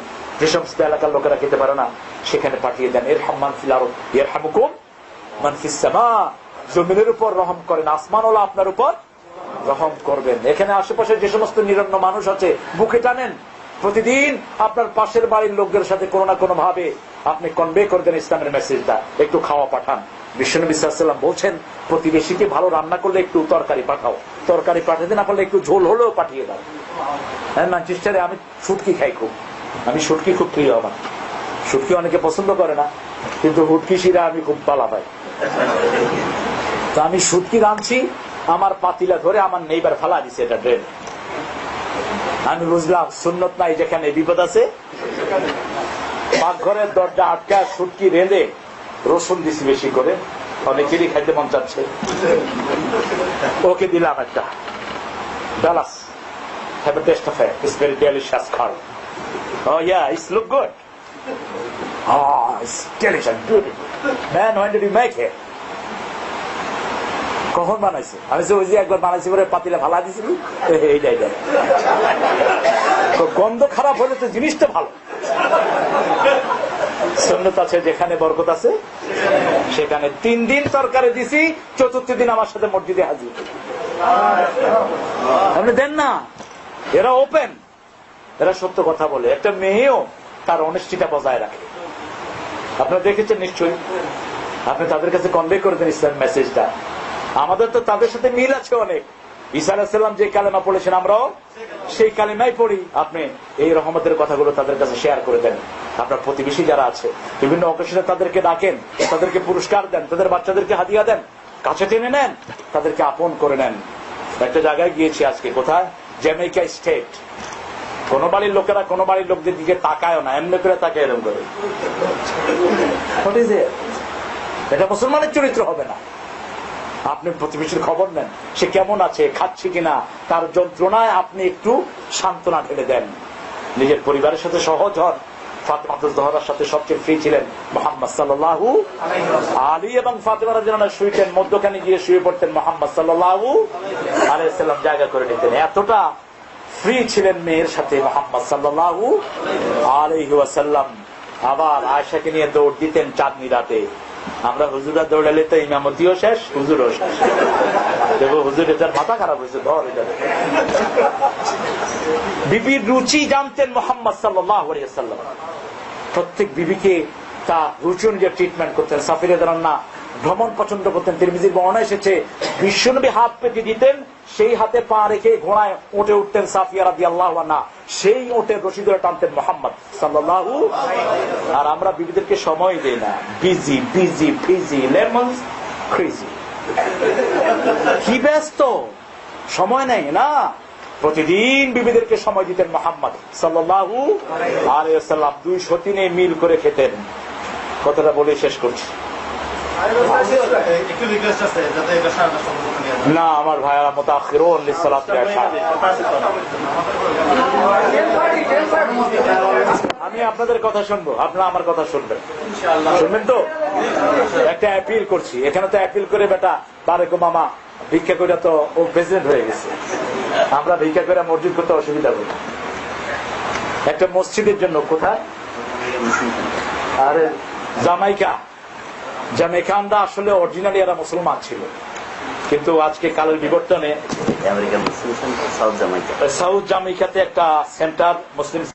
Speaker 2: যে সমস্ত এলাকার লোকেরা খেতে পারে না সেখানে পাঠিয়ে দেন। ইরহাম মান ফিল আরদ ইয়ারহামুকুম মান ফিস সামা। জমিনের উপর রহম করেন, আসমানওয়ালা আপনার উপর রহম করবেন। এখানে আশেপাশে যে সমস্ত নিরন্ন মানুষ আছে বুকে টানেন। প্রতিদিন আপনার পাশের বাড়ির লোকদের সাথে কোনো না কোনো ভাবে আপনি কনভে করে দেন ইসলামের মেসেজটা। একটু খাওয়া পাঠান। বিশ্বনবী সাল্লাল্লাহু আলাইহি ওয়াসাল্লাম বলছেন, প্রতিবেশীকে ভালো রান্না করলে একটু তরকারি পাঠাও, তরকারি পাঠাতে না পারলে একটু ঝোল হলেও পাঠিয়ে দাও। হ্যাঁ, ম্যানচেস্টারে আমি শুটকি খাই খুব, আমি শুটকি খুব প্রিয় আমার। শুটকি অনেকে পছন্দ করে না, কিন্তু হুটকি শিরা আমি খুব পালা পাই। তো আমি শুটকি রাঁধছি, আমার পাতিলা ধরে আমার নেইবার ফালা দিছে এটা ড্রেন। আমি বুঝলাম সুন্নত নাই, যেখানে বিপদ আছে। পাকঘরের দরজা আটকা শুটকি রেঁধে রসুন দিছি বেশি করে, অনেকেরই খাইতে মন চাচ্ছে। ওকে দিলাম একটা Dallas, have a taste of it, it's very delicious খাও। Oh yeah, it's look good. Oh, it's delicious, beautiful. Man, when did you make it? কখন বানাইছে? আমি ওই যে একবার বানাইছি বলে পাতিলা ফালা দিছিল। এইটাই গন্ধ খারাপ হলে তো জিনিসটা ভালো। সুন্নাত আছে, যেখানে বরকত আছে সেখানে। 3 দিন তরকারি দিছি, 4র্থ দিন আমার সাথে মসজিদে হাজির। আপনি দেন না, এরা ওপেন, এরা সত্য কথা বলে। একটা মেয়েও তার অনেস্টিটা বজায় রাখে। আপনারা দেখেছেন নিশ্চয়ই, আপনি তাদের কাছে কনভে করে দেন ইসলাম মেসেজটা। আমাদের তো তাদের সাথে মিল আছে অনেক। ঈসা আলাইহিস সালাম যে কালেমা পড়েছেন আমরাও সেই কালেমাই পড়ি। আপনি এই রহমতের কথাগুলো তাদের কাছে শেয়ার করে দেন। আপনার প্রতিবেশী যারা আছে বিভিন্ন অকেশনে তাদেরকে ডাকেন, তাদেরকে পুরস্কার দেন, তাদের বাচ্চাদেরকে হাদিয়া দেন, কাছে টেনে নেন, তাদেরকে আপন করে নেন। একটা জায়গায় গিয়েছি আজকে, কোথায়? Jamaica state. কোন বাড়ির লোকেরা কোন বাড়ির লোকদের দিকে তাকায় না, এমনি করে তাকায় এরকম করে। এটা মুসলমানের চরিত্র হবে না। আপনি প্রতিবেশীর খবর নেন, সে কেমন আছে, খাচ্ছে কিনা, তার যন্ত্রণায় আপনি একটু সান্ত্বনা ঢেলে দেন। নিজের পরিবারের সাথে সহজ হন। ফাতেমাতুজ জোহরার সাথে সবচেয়ে ফ্রি ছিলেন মুহাম্মদ সাল্লাল্লাহু আলাইহি ওয়াসাল্লাম। আলী এবং ফাতেমা রাদিয়াল্লাহু আনহা শুইতেন, মধ্যখানে গিয়ে শুয়ে পড়তেন, মুহাম্মদ সাল্লাল্লাহু আলাইহি ওয়াসাল্লাম জায়গা করে নিতেন। এতটা ফ্রি ছিলেন মেয়ের সাথে মুহাম্মদ সাল্লাল্লাহু আলাইহি ওয়াসাল্লাম। আবার আয়েশাকে নিয়ে দৌড় দিতেন চাঁদনি রাতে। আমরা হুজুরা দৌড়ালে তো ইমামতিও শেষ, হুজুরও শেষ। দেখো হুজুর এটার মাথা খারাপ হয়েছে, ধর এটা। বিবির রুচি জানতেন মুহাম্মদ সাল্লাল্লাহু আলাইহি ওয়াসাল্লাম। প্রত্যেক বিবিকে তার রুচি অনুযায়ী ট্রিটমেন্ট করতেন। সাফিয়া রাদিয়াল্লাহু আনহা ভ্রমণ পছন্দ করতেন। তিরমিজির বর্ণনা এসেছে, বিশ্বনবী হাত পেতে দিতেন, সেই হাতে পা রেখে ঘোড়ায় উঠে উঠতেন সাফিয়া রাদিয়াল্লাহু আনহা, সেই উঠে রশি ধরে টানতেন মুহাম্মদ সাল্লাল্লাহু আলাইহি ওয়াসাল্লাম। আর আমরা বিবিদেরকে সময় দেই না, busy busy busy, lemons crazy. কি ব্যস্ত, সময় নেই না। প্রতিদিন বিবিদেরকে সময় দিতেন মুহাম্মদ সাল্লাল্লাহু আলাইহি ওয়াসাল্লাম। 2 সতীনে মিল করে খেতেন। কথাটা বলে শেষ করছি।
Speaker 3: একটু রিকোয়েস্ট আছে যাতে এটা সারাটা সম্পর্ক নিয়ে যায়।
Speaker 2: না আমার ভাইয়ারা মুতাখিরুন লিসসালাতি আশা। আমি আপনাদের কথা শুনবো, আপনারা আমার কথা শুনবেন, শুনবেন তো? একটা অ্যাপিল করছি, এখানে তো অ্যাপিল করে বেটা বারেক মামা ভিক্ষা করে তো ও প্রেসিডেন্ট হয়ে গেছে, আমরা ভিক্ষা করে মসজিদ করতে অসুবিধা করি। একটা মসজিদের জন্য কোথায়? আরে জামাইকানরা আসলে অরিজিনালি এরা মুসলমান ছিল, কিন্তু আজকে কালের বিবর্তনে
Speaker 4: আমেরিকান সাউথ জামাইকা
Speaker 2: সাউথ জামাইকাতে একটা সেন্টার মুসলিম